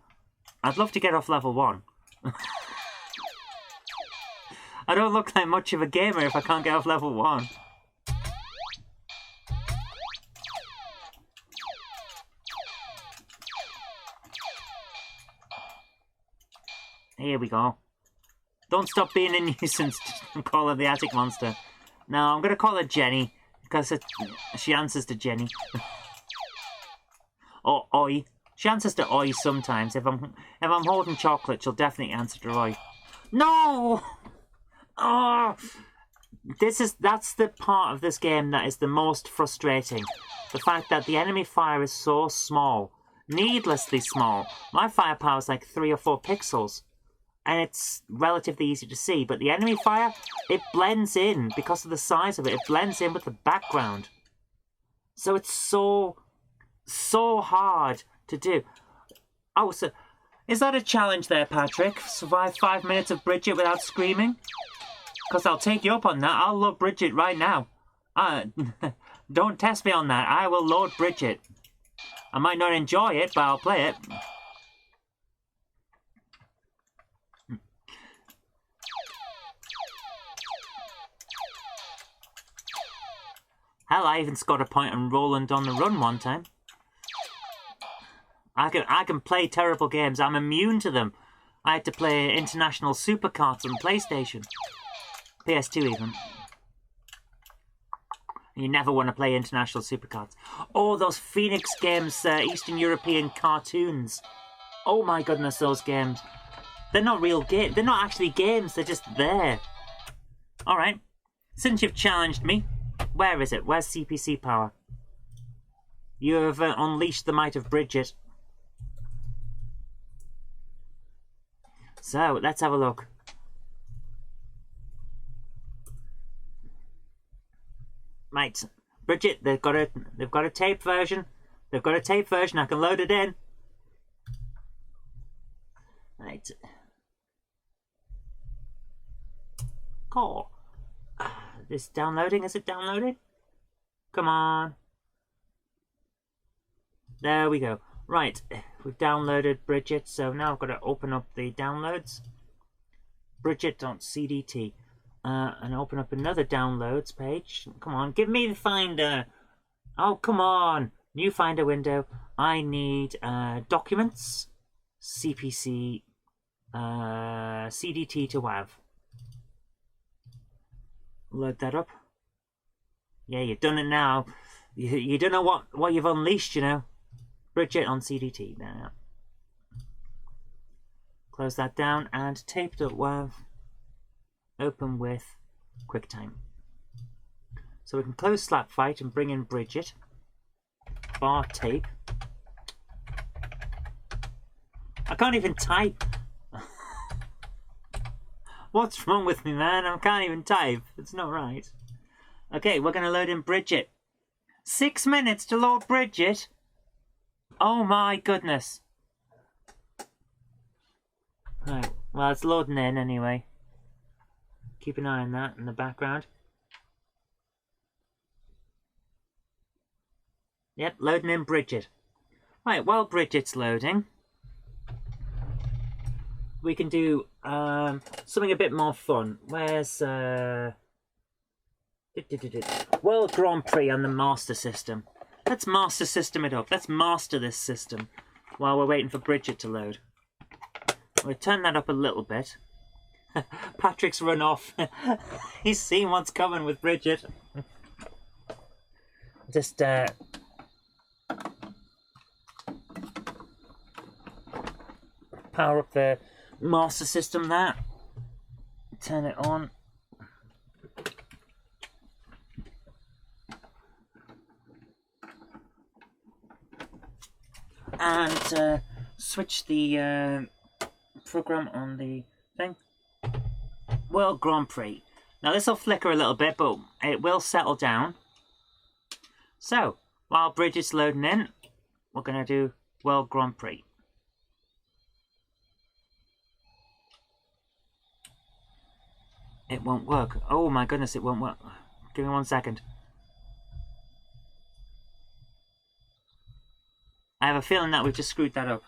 I'd love to get off level 1. I don't look like much of a gamer if I can't get off level 1. Here we go. Don't stop being a nuisance, call her the attic monster. No, I'm going to call her Jenny, because she answers to Jenny. Or Oi. She answers to Oi sometimes. If I'm holding chocolate, she'll definitely answer to Oi. No! Oh! That's the part of this game that is the most frustrating. The fact that the enemy fire is so small. Needlessly small. My firepower is like 3 or 4 pixels. And it's relatively easy to see. But the enemy fire, it blends in because of the size of it. It blends in with the background. So it's so hard to do. Oh, so is that a challenge there, Patrick? Survive 5 minutes of Bridget without screaming? Because I'll take you up on that. I'll load Bridget right now. Don't test me on that. I will load Bridget. I might not enjoy it, but I'll play it. Hell, I even scored a point on Roland on the Run one time. I can play terrible games. I'm immune to them. I had to play International Supercards on PlayStation. PS2 even. You never want to play International Supercards. Oh, those Phoenix games, Eastern European cartoons. Oh my goodness, those games. They're not real games. They're not actually games. They're just there. Alright. Since you've challenged me, where is it? Where's CPC power? You have unleashed the might of Bridget. So, let's have a look. Right, Bridget, they've got a tape version. They've got a tape version. I can load it in. Right. Cool. This downloading. Is it downloading? Come on. There we go. Right, we've downloaded Bridget, so now I've got to open up the downloads. Bridget.cdt. And open up another downloads page. Come on, give me the Finder. Oh, come on. New Finder window. I need documents, CPC, CDT to WAV. Load that up. Yeah, you've done it now. You don't know what you've unleashed, you know. Bridget on CDT. Now. Close that down and tape.wav. Open with QuickTime. So we can close Slap Fight and bring in Bridget. Bar tape. I can't even type. What's wrong with me, man? I can't even type. It's not right. Okay, we're going to load in Bridget. 6 minutes to load Bridget? Oh my goodness. Right, well, it's loading in anyway. Keep an eye on that in the background. Yep, loading in Bridget. Right, while Bridget's loading, we can do something a bit more fun. Where's World Grand Prix on the Master System? Let's Master System it up. Let's master this system while we're waiting for Bridget to load. We'll turn that up a little bit. Patrick's run off. He's seen what's coming with Bridget. Just power up the Master System there. Turn it on. And switch the program on the thing. World Grand Prix. Now this will flicker a little bit, but it will settle down. So, while Bridget's loading in, we're going to do World Grand Prix. It won't work. Oh my goodness, it won't work. Give me 1 second. I have a feeling that we've just screwed that up.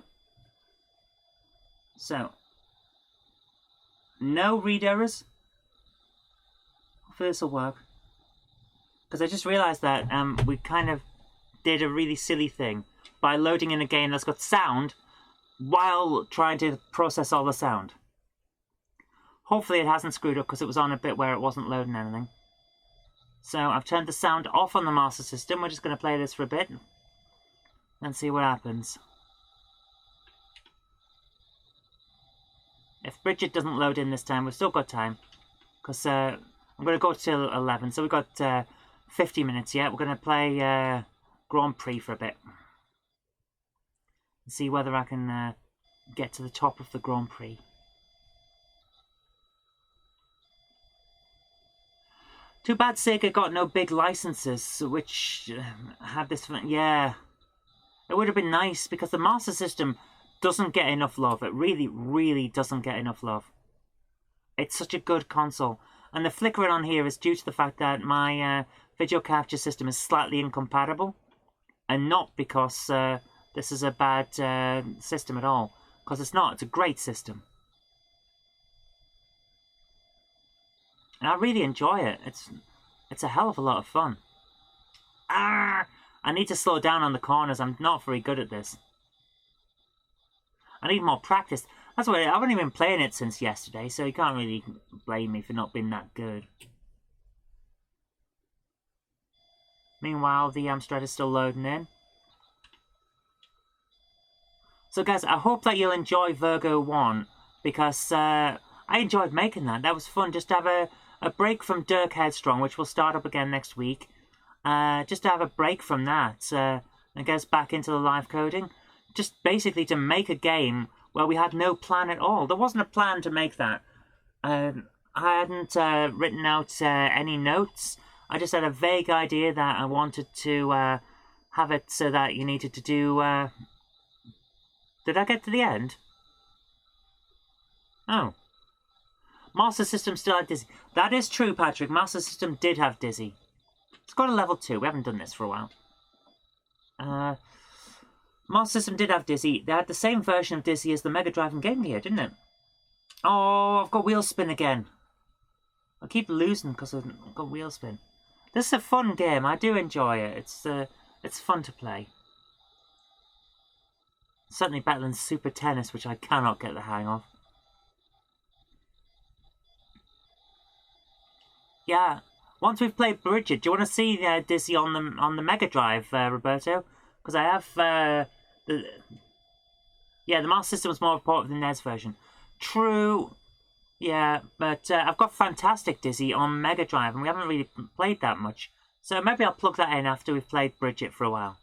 So, no read errors. Hopefully this will work. Because I just realised that we kind of did a really silly thing by loading in a game that's got sound while trying to process all the sound. Hopefully it hasn't screwed up because it was on a bit where it wasn't loading anything. So I've turned the sound off on the Master System. We're just going to play this for a bit and see what happens. If Bridget doesn't load in this time, we've still got time. Because I'm going to go till 11, so we've got 50 minutes yet. We're going to play Grand Prix for a bit. And see whether I can get to the top of the Grand Prix. Too bad Sega got no big licenses, which have this... Yeah. It would have been nice, because the Master System doesn't get enough love. It really, really doesn't get enough love. It's such a good console. And the flickering on here is due to the fact that my video capture system is slightly incompatible. And not because this is a bad system at all. Because it's not. It's a great system. And I really enjoy it. It's a hell of a lot of fun. Ah! I need to slow down on the corners. I'm not very good at this. I need more practice. That's why I haven't even been playing it since yesterday, so you can't really blame me for not being that good. Meanwhile, the Amstrad is still loading in. So guys, I hope that you'll enjoy Virgo 1, because I enjoyed making that. That was fun, just to have a break from Dirk Headstrong, which will start up again next week. Just to have a break from that and get us back into the live coding. Just basically to make a game where we had no plan at all. There wasn't a plan to make that. I hadn't written out any notes. I just had a vague idea that I wanted to have it so that you needed to do... Did I get to the end? Oh. Master System still had Dizzy. That is true, Patrick. Master System did have Dizzy. It's got a level 2. We haven't done this for a while. Master System did have Dizzy. They had the same version of Dizzy as the Mega Drive and Game Gear, didn't it? Oh, I've got wheel spin again. I keep losing because I've got wheel spin. This is a fun game. I do enjoy it. It's fun to play. Certainly better than Super Tennis, which I cannot get the hang of. Yeah. Once we've played Bridget, do you want to see Dizzy on the Mega Drive, Roberto? Because I have the Master System was more important than the NES version. True, yeah, but I've got Fantastic Dizzy on Mega Drive, and we haven't really played that much. So maybe I'll plug that in after we've played Bridget for a while.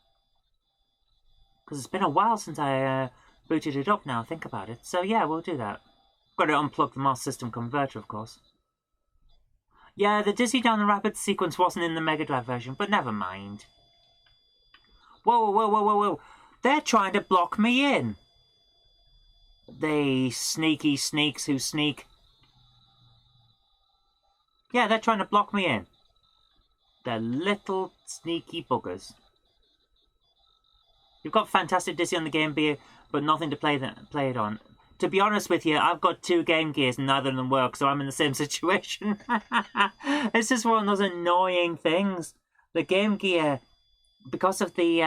Because it's been a while since I booted it up now, think about it. So yeah, we'll do that. Got to unplug the Master System converter, of course. Yeah, the Dizzy Down the Rapids sequence wasn't in the Mega Drive version, but never mind. Whoa, whoa, whoa, whoa, whoa. They're trying to block me in. They sneaky sneaks who sneak. Yeah, they're trying to block me in. They're little sneaky buggers. You've got Fantastic Dizzy on the Game Gear, but nothing to play it on. To be honest with you, I've got 2 Game Gears and neither of them work, so I'm in the same situation. It's just one of those annoying things. The Game Gear, because of the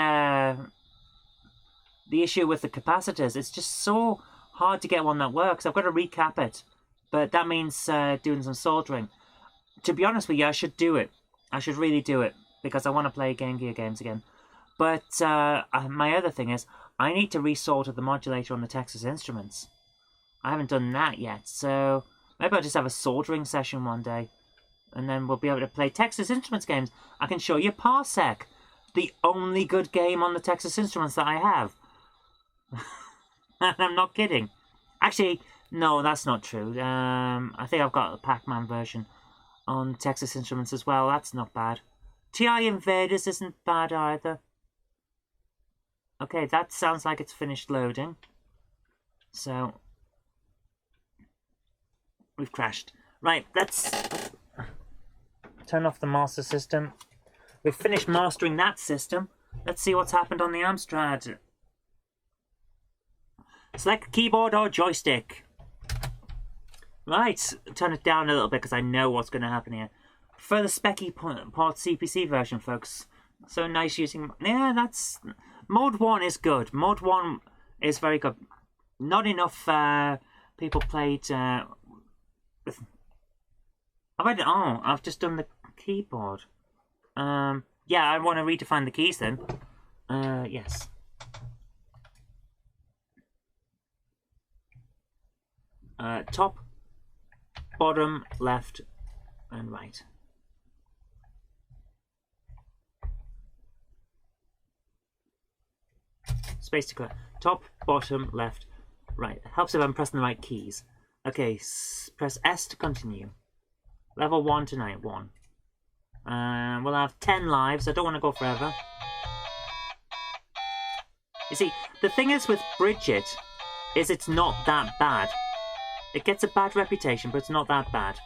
issue with the capacitors, it's just so hard to get one that works. I've got to recap it, but that means doing some soldering. To be honest with you, I should do it. I should really do it, because I want to play Game Gear games again. But my other thing is, I need to resolder the modulator on the Texas Instruments. I haven't done that yet, so maybe I'll just have a soldering session one day, and then we'll be able to play Texas Instruments games. I can show you Parsec, the only good game on the Texas Instruments that I have. And I'm not kidding. Actually, no, that's not true. I think I've got the Pac-Man version on Texas Instruments as well. That's not bad. TI Invaders isn't bad either. Okay, that sounds like it's finished loading. So, we've crashed. Right, let's turn off the master system. We've finished mastering that system. Let's see what's happened on the Amstrad. Select keyboard or joystick. Right, turn it down a little bit because I know what's going to happen here. For the Specky Port CPC version, folks. So nice using... Yeah, that's... Mode 1 is good. Mode 1 is very good. Not enough people played... with... I've just done the keyboard. Yeah, I want to redefine the keys then. Yes. Top, bottom, left, and right. Space to clear. Top, bottom, left, right. Helps if I'm pressing the right keys. Okay, press S to continue. Level 1 tonight, 1. We'll have 10 lives. I don't want to go forever. You see, the thing is with Bridget, is it's not that bad. It gets a bad reputation, but it's not that bad.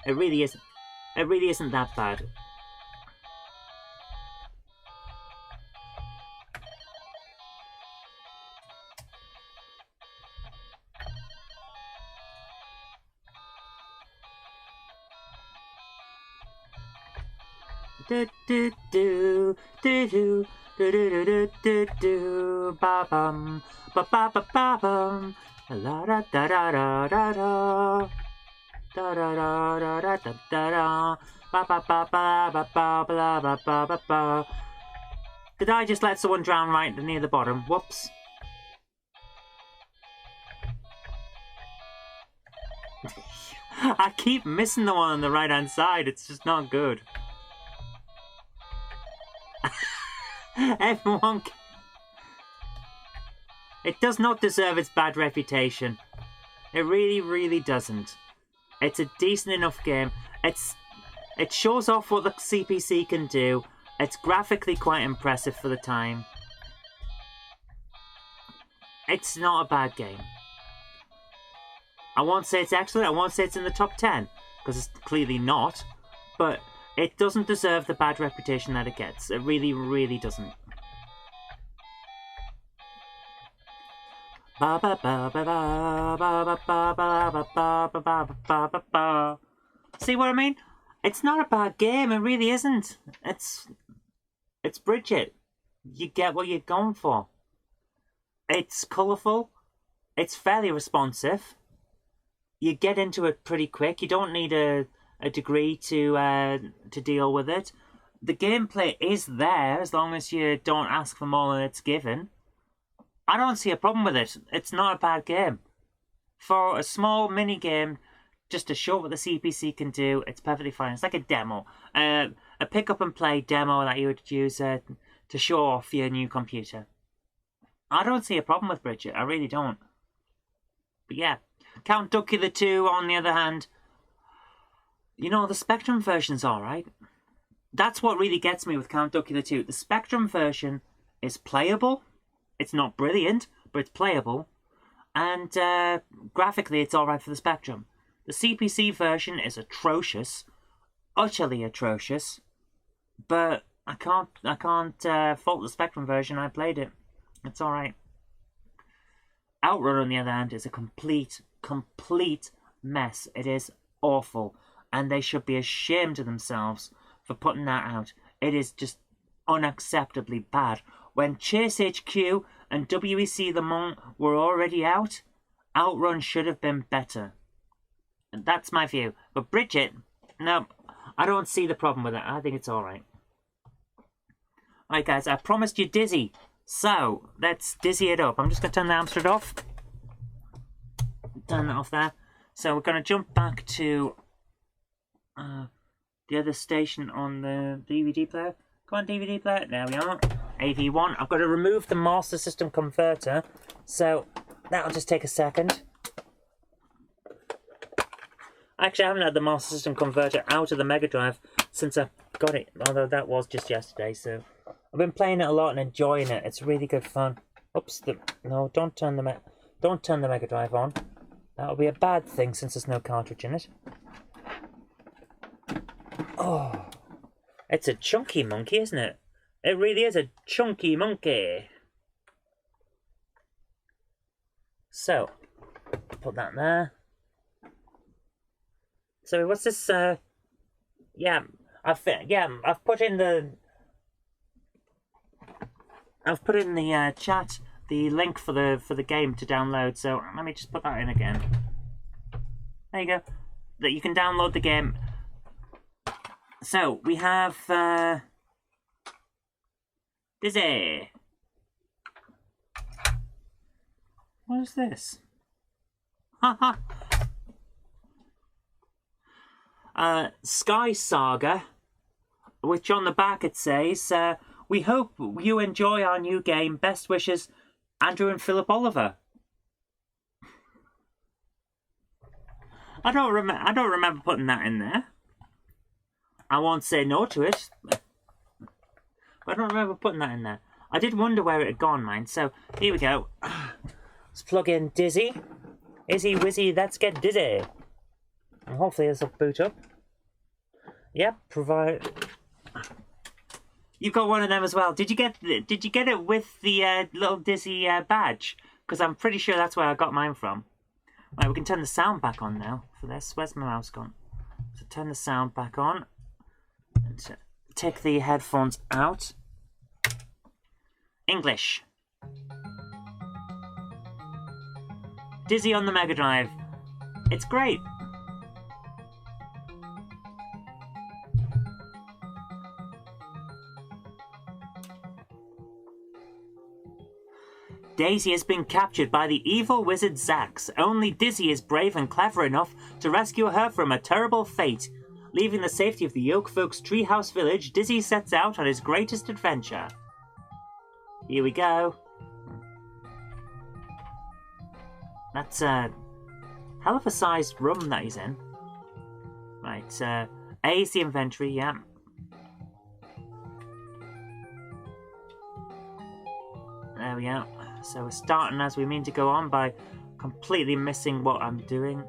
It really isn't. It really isn't that bad. Do do do do do do do do do do ba bum ba ba ba ba bum la da da da da da da da da da da da da da ba ba ba ba ba ba ba ba ba ba ba. Did I just let someone drown right near the bottom? Whoops. I keep missing the one on the right hand side. It's just not good. Everyone... It does not deserve its bad reputation. It really, really doesn't. It's a decent enough game. It shows off what the CPC can do. It's graphically quite impressive for the time. It's not a bad game. I won't say it's excellent. I won't say it's in the top 10, because it's clearly not. But it doesn't deserve the bad reputation that it gets. It really, really doesn't. See what I mean? It's not a bad game. It really isn't. It's Bridget. You get what you're going for. It's colourful. It's fairly responsive. You get into it pretty quick. You don't need a degree to deal with it. The gameplay is there as long as you don't ask for more than it's given. I don't see a problem with it. It's not a bad game. For a small mini game, just to show what the CPC can do, it's perfectly fine. It's like a demo. A pick up and play demo that you would use to show off your new computer. I don't see a problem with Bridget. I really don't. But yeah, Count Duckula 2, on the other hand, you know, the Spectrum version's alright. That's what really gets me with Count Duckula 2. The Spectrum version is playable. It's not brilliant, but it's playable. And graphically, it's alright for the Spectrum. The CPC version is atrocious, utterly atrocious. But I can't fault the Spectrum version. I played it. It's all right. Outrun, on the other hand, is a complete mess. It is awful, and they should be ashamed of themselves for putting that out. It is just unacceptably bad. When Chase HQ and WEC Le Mans were already out, Outrun should have been better. And that's my view. But Bridget, no, I don't see the problem with it. I think it's all right. Alright guys, I promised you Dizzy, so let's Dizzy it up. I'm just going to turn the Amstrad off. Turn that off there. So we're going to jump back to the other station on the DVD player. Come on, DVD player. There we are. AV1. I've got to remove the Master System converter, so that'll just take a second. Actually, I haven't had the Master System converter out of the Mega Drive since I got it, although that was just yesterday, so I've been playing it a lot and enjoying it. It's really good fun. Oops, no, don't turn the Mega Drive on. That'll be a bad thing since there's no cartridge in it. Oh, it's a chunky monkey, isn't it? It really is a chunky monkey. So, put that there. So what's this? I've put in the chat the link for the game to download. So let me just put that in again. There you go. That you can download the game. So we have Dizzy. What is this? Haha. Sky Saga, which on the back it says, we hope you enjoy our new game. Best wishes, Andrew and Philip Oliver. I don't remember putting that in there. I won't say no to it, but I don't remember putting that in there. I did wonder where it had gone, mind. So here we go. Let's plug in Dizzy. Izzy Wizzy, let's get Dizzy. And hopefully this will boot up. Yep, provide. You've got one of them as well. Did you get it with the little Dizzy badge? Because I'm pretty sure that's where I got mine from. Right, we can turn the sound back on now for this. Where's my mouse gone? So turn the sound back on. And take the headphones out. English. Dizzy on the Mega Drive. It's great. Daisy has been captured by the evil wizard Zax. Only Dizzy is brave and clever enough to rescue her from a terrible fate. Leaving the safety of the Yoke Folks' treehouse village, Dizzy sets out on his greatest adventure. Here we go. That's a hell of a sized room that he's in. Right, A is the inventory, yeah. There we go. So we're starting as we mean to go on by completely missing what I'm doing.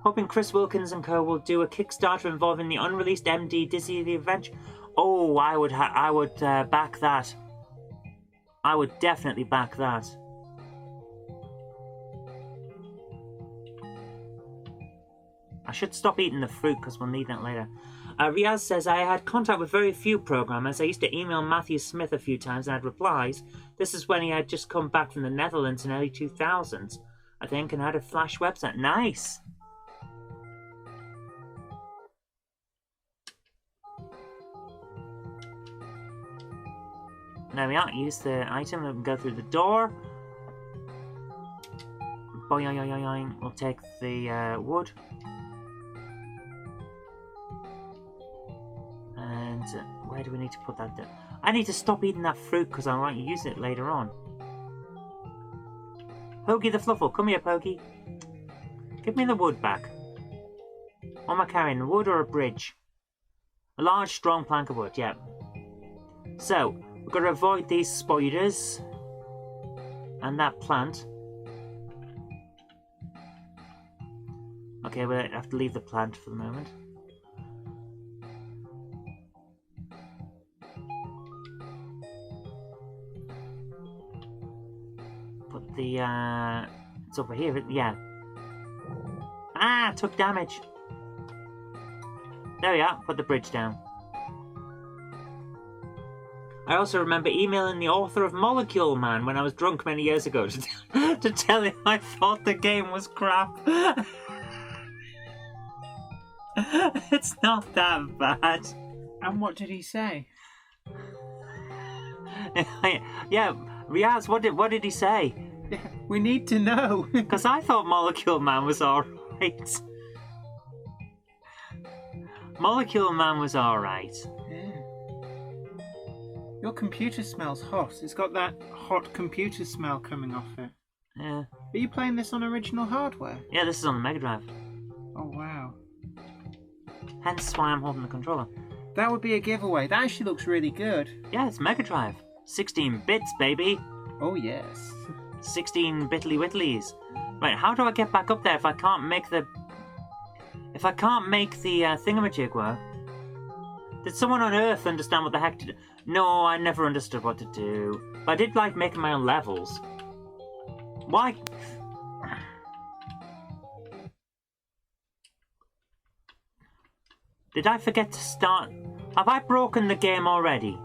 Hoping Chris Wilkins and co will do a Kickstarter involving the unreleased MD Dizzy the Adventure. Oh, I would back that. I would definitely back that. I should stop eating the fruit because we'll need that later. Riaz says, I had contact with very few programmers. I used to email Matthew Smith a few times and had replies. This is when he had just come back from the Netherlands in early 2000s, I think, and had a Flash website. Nice! There we are. Use the item and go through the door. Boing. We'll take the wood. And where do we need to put that down? I need to stop eating that fruit because I might use it later on. Pokey the Fluffle, come here, Pokey. Give me the wood back. What am I carrying? Wood or a bridge? A large, strong plank of wood, yeah. So, we've got to avoid these spiders. And that plant. Okay, we'll have to leave the plant for the moment. the, it's over here, yeah. Ah, took damage. There we are, put the bridge down. I also remember emailing the author of Molecule Man when I was drunk many years ago to tell him I thought the game was crap. It's not that bad. And what did he say? Yeah, Riaz, what did he say? We need to know. Because I thought Molecule Man was alright. Molecule Man was alright. Yeah. Your computer smells hot. It's got that hot computer smell coming off it. Yeah. Are you playing this on original hardware? Yeah, this is on the Mega Drive. Oh, wow. Hence why I'm holding the controller. That would be a giveaway. That actually looks really good. Yeah, it's Mega Drive. 16 bits, baby. Oh, yes. 16 bitly whitlies. Right, how do I get back up there if I can't make the... If I can't make the thingamajig work? Did someone on Earth understand what the heck to do? No, I never understood what to do. But I did like making my own levels. Why? Did I forget to start? Have I broken the game already?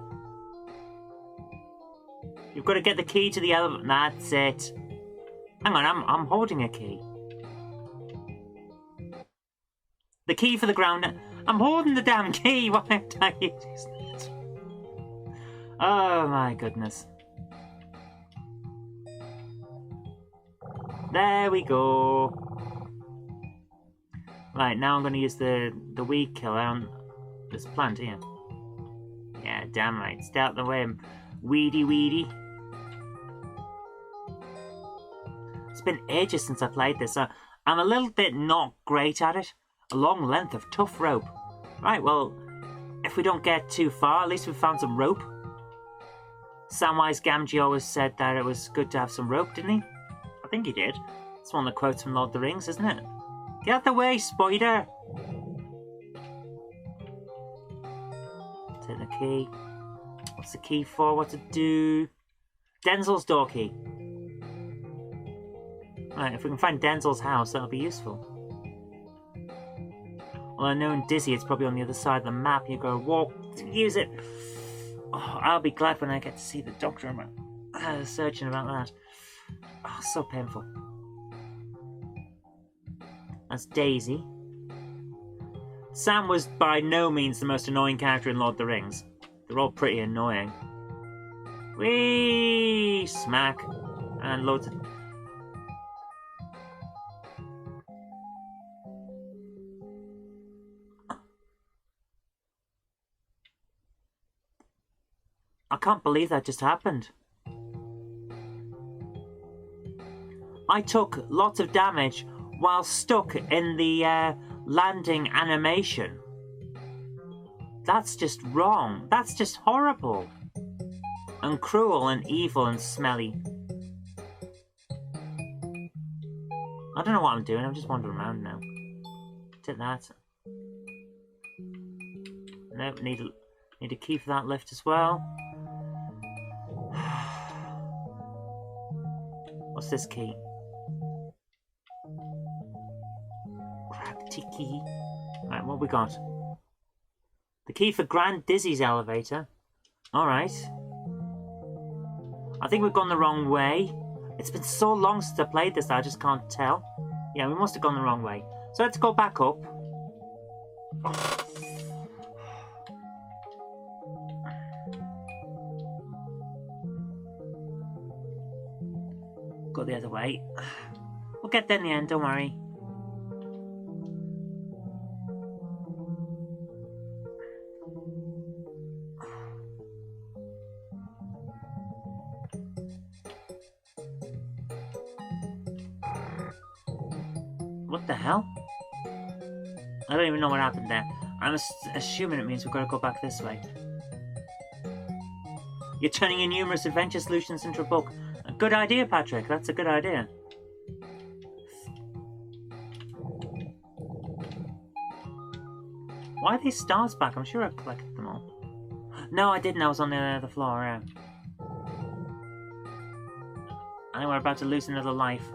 You've got to get the key to the elevator. That's it. Hang on, I'm holding a key. The key for the ground. I'm holding the damn key. Why haven't I used it? Oh my goodness. There we go. Right, now I'm going to use the weed killer on this plant here. Yeah, damn right. Stay out the way, weedy. It's been ages since I played this, so I'm a little bit not great at it. A long length of tough rope. Right, well, if we don't get too far, at least we've found some rope. Samwise Gamgee always said that it was good to have some rope, didn't he? I think he did. It's one of the quotes from Lord of the Rings, isn't it? Get out the way, spider! Take the key. What's the key for? What to do? Denzel's door key. Right, if we can find Denzel's house, that'll be useful. Well, I know in Dizzy it's probably on the other side of the map. You've got to walk to use it. Oh, I'll be glad when I get to see the doctor about surgeon about that. Oh, so painful. That's Daisy. Sam was by no means the most annoying character in Lord of the Rings. They're all pretty annoying. Whee! Smack. And loads of... I can't believe that just happened. I took lots of damage while stuck in the landing animation. That's just wrong. That's just horrible. And cruel and evil and smelly. I don't know what I'm doing. I'm just wandering around now. Take that. Nope, need a key for that lift as well. What's this key? Gravity key. Right, what we got? The key for Grand Dizzy's elevator. Alright. I think we've gone the wrong way. It's been so long since I played this that I just can't tell. Yeah, we must have gone the wrong way. So let's go back up. Go the other way. We'll get there in the end, don't worry. What the hell? I don't even know what happened there. I'm assuming it means we've got to go back this way. You're turning your numerous adventure solutions into a book. A good idea, Patrick. That's a good idea. Why are these stars back? I'm sure I collected them all. No, I didn't. I was on the floor. And we're about to lose another life.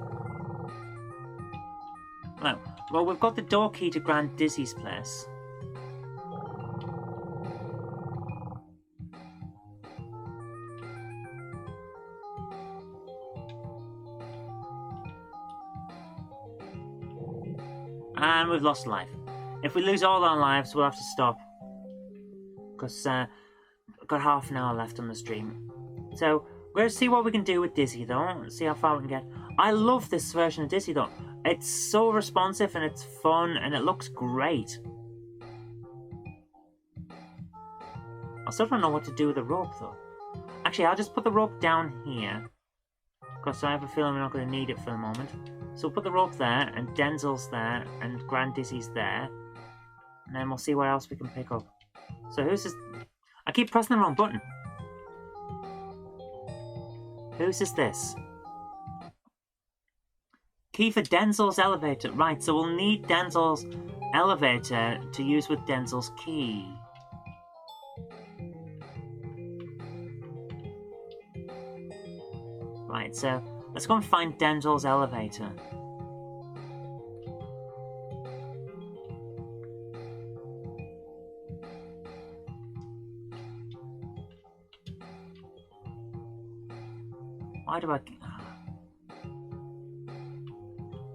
Right, well, we've got the door key to Grand Dizzy's place. And we've lost a life. If we lose all our lives, we'll have to stop. Because I've got half an hour left on the stream. So, we're going to see what we can do with Dizzy, though. See how far we can get. I love this version of Dizzy, though. It's so responsive, and it's fun, and it looks great. I still don't know what to do with the rope, though. Actually, I'll just put the rope down here. Because I have a feeling we're not going to need it for the moment. So we'll put the rope there, and Denzel's there, and Grand Dizzy's there. And then we'll see what else we can pick up. So who's this? I keep pressing the wrong button. Whose is this? Key for Denzel's elevator. Right, so we'll need Denzel's elevator to use with Denzel's key. Right, so let's go and find Denzel's elevator. Why do I...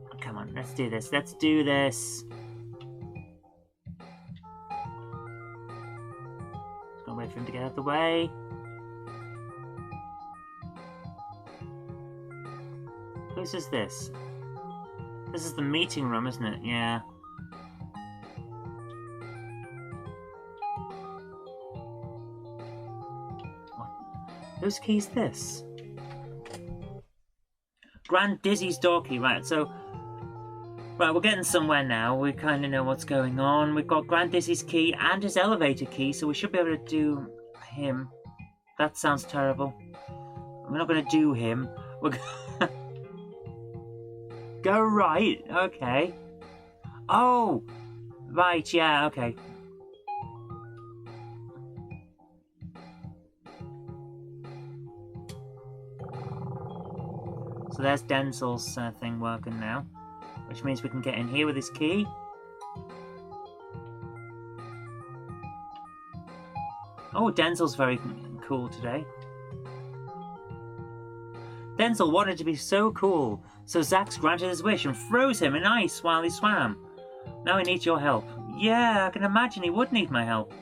Oh, come on, let's do this. Let's do this. Just gonna wait for him to get out of the way. Whose is this? This is the meeting room, isn't it? Yeah. What? Whose key's this? Grand Dizzy's door key, right, so... Right, we're getting somewhere now. We kind of know what's going on. We've got Grand Dizzy's key and his elevator key, so we should be able to do him. That sounds terrible. We're not going to do him. We're going Go right, okay. Oh! Right, yeah, okay. So there's Denzel's thing working now, which means we can get in here with his key. Oh, Denzel's very cool today. Denzel wanted to be so cool, so Zax granted his wish and froze him in ice while he swam. Now he needs your help. Yeah, I can imagine he would need my help.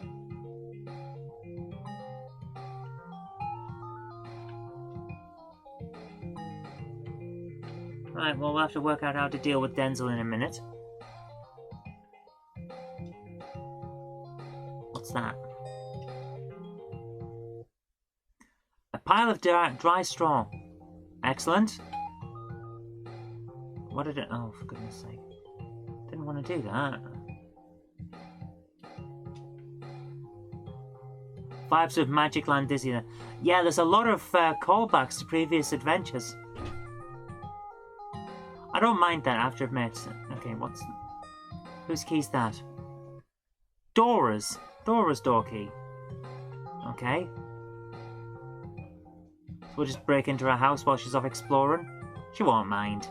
Right, well, we'll have to work out how to deal with Denzel in a minute. What's that? A pile of dry straw. Excellent. What did it... Oh, for goodness sake. Didn't want to do that. Vibes of Magic Land Dizzy. Yeah, there's a lot of callbacks to previous adventures. I don't mind that, I have to admit. Okay, what's... Whose key's that? Dora's. Dora's door key. Okay. So we'll just break into her house while she's off exploring. She won't mind.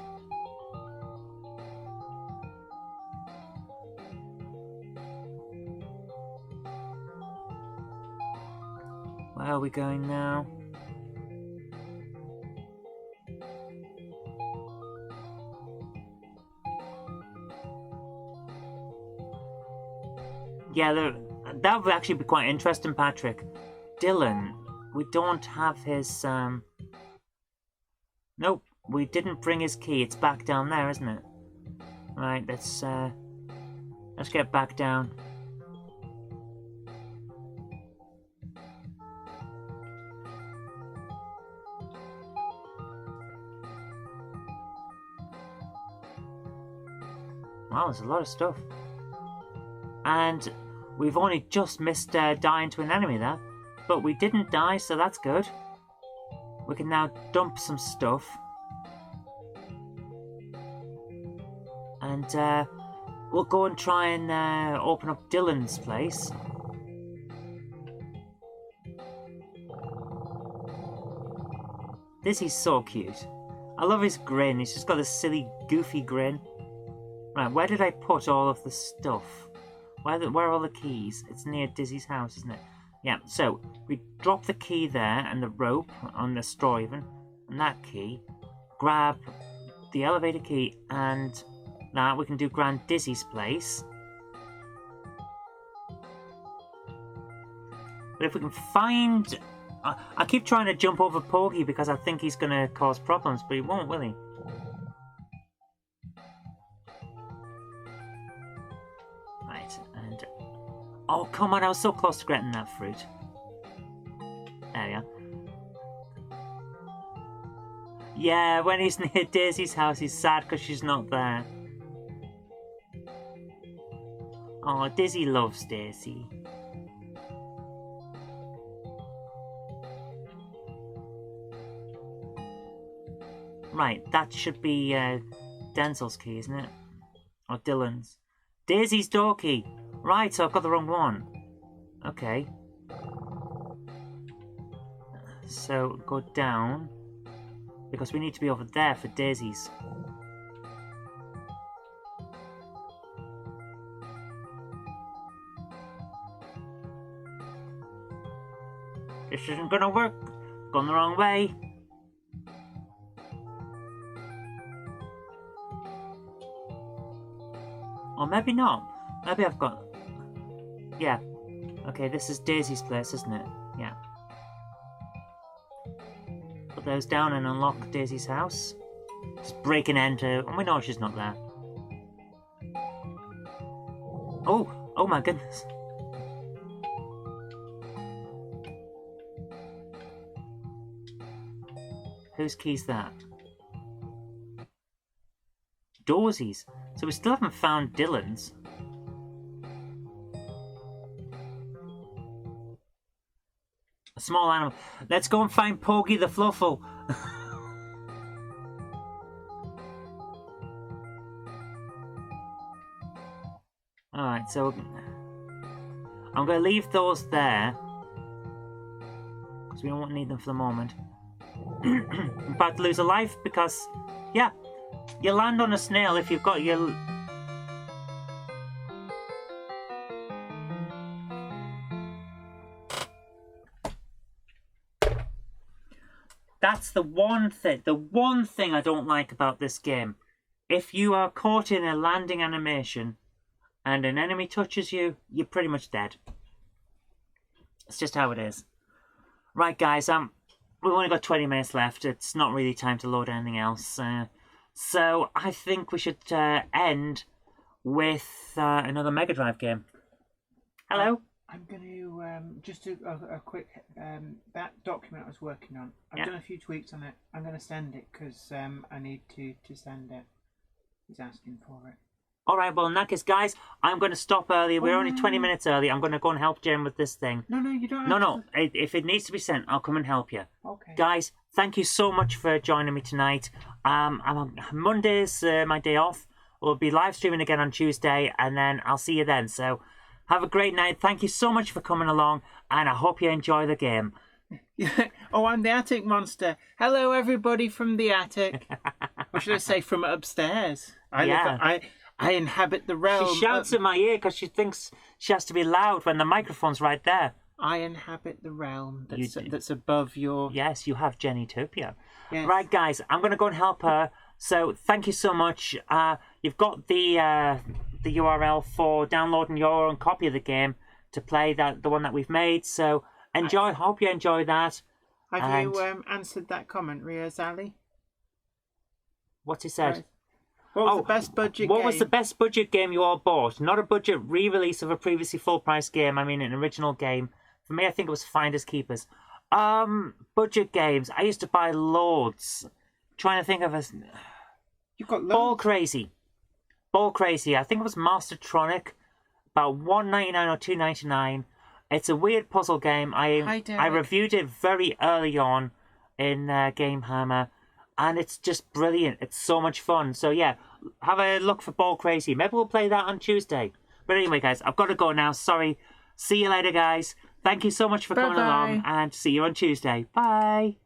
Where are we going now? Yeah, that would actually be quite interesting, Patrick. Dylan, we don't have his, Nope, we didn't bring his key. It's back down there, isn't it? Right, let's get back down. Wow, there's a lot of stuff. And we've only just missed dying to an enemy there. But we didn't die, so that's good. We can now dump some stuff. And we'll go and try and open up Dylan's place. This is so cute. I love his grin. He's just got this silly, goofy grin. Right, where did I put all of the stuff? Where are all the keys? It's near Dizzy's house, isn't it? Yeah, so we drop the key there and the rope on the straw even, and that key. Grab the elevator key, and now we can do Grand Dizzy's place. But if we can find... I keep trying to jump over Porgy because I think he's going to cause problems, but he won't, will he? Right, and... Oh, come on, I was so close to getting that fruit. There we are. Yeah, when he's near Daisy's house, he's sad because she's not there. Oh, Dizzy loves Daisy. Right, that should be Denzel's key, isn't it? Or Dylan's. Daisy's door key. Right, so I've got the wrong one. Okay. So, go down. Because we need to be over there for Daisy's. This isn't gonna work. Gone the wrong way. Or maybe not. Maybe I've got... Yeah. Okay, this is Daisy's place, isn't it? Yeah. Put those down and unlock Daisy's house. Just break and enter. And we know she's not there. Oh! Oh my goodness. Whose key's that? Dawsy's. So we still haven't found Dylan's. A small animal. Let's go and find Porgy the Fluffle. Alright, so I'm going to leave those there. Because we don't need them for the moment. I'm about to lose a life because, yeah. You land on a snail if you've got your... That's the one thing I don't like about this game. If you are caught in a landing animation and an enemy touches you, you're pretty much dead. It's just how it is. Right, guys, we've only got 20 minutes left. It's not really time to load anything else. So I think we should end with another Mega Drive game. Hello? I'm going to just do a quick, that document I was working on, I've done a few tweaks on it. I'm going to send it because I need to send it. He's asking for it. Alright, well in that case, guys, I'm going to stop early. We're only 20 minutes early. I'm going to go and help Jen with this thing. No, you don't have to. No, if it needs to be sent, I'll come and help you. Okay. Guys, thank you so much for joining me tonight. Monday's my day off. We'll be live streaming again on Tuesday, and then I'll see you then. So, have a great night. Thank you so much for coming along, and I hope you enjoy the game. Oh, I'm the Attic Monster. Hello, everybody from the attic. Or should I say from upstairs? I inhabit the realm. She shouts in my ear because she thinks she has to be loud when the microphone's right there. I inhabit the realm that's above your... Yes, you have Jennytopia. Yes. Right, guys, I'm going to go and help her. So, thank you so much. You've got the URL for downloading your own copy of the game to play the one that we've made. So, enjoy. Hope you enjoy that. Have you answered that comment, Riazali? What's he said? Right. What was the best budget game? What was the best budget game you all bought? Not a budget re-release of a previously full-price game. I mean, an original game. For me, I think it was Finders Keepers. Budget games. I used to buy loads. Trying to think of a... You've got loads. Ball Crazy. I think it was Mastertronic. About $1.99 or $2.99. It's a weird puzzle game. I reviewed it very early on in GameHammer. And it's just brilliant. It's so much fun. So yeah, have a look for Ball Crazy. Maybe we'll play that on Tuesday. But anyway, guys, I've got to go now. Sorry. See you later, guys. Thank you so much for coming along. And see you on Tuesday. Bye.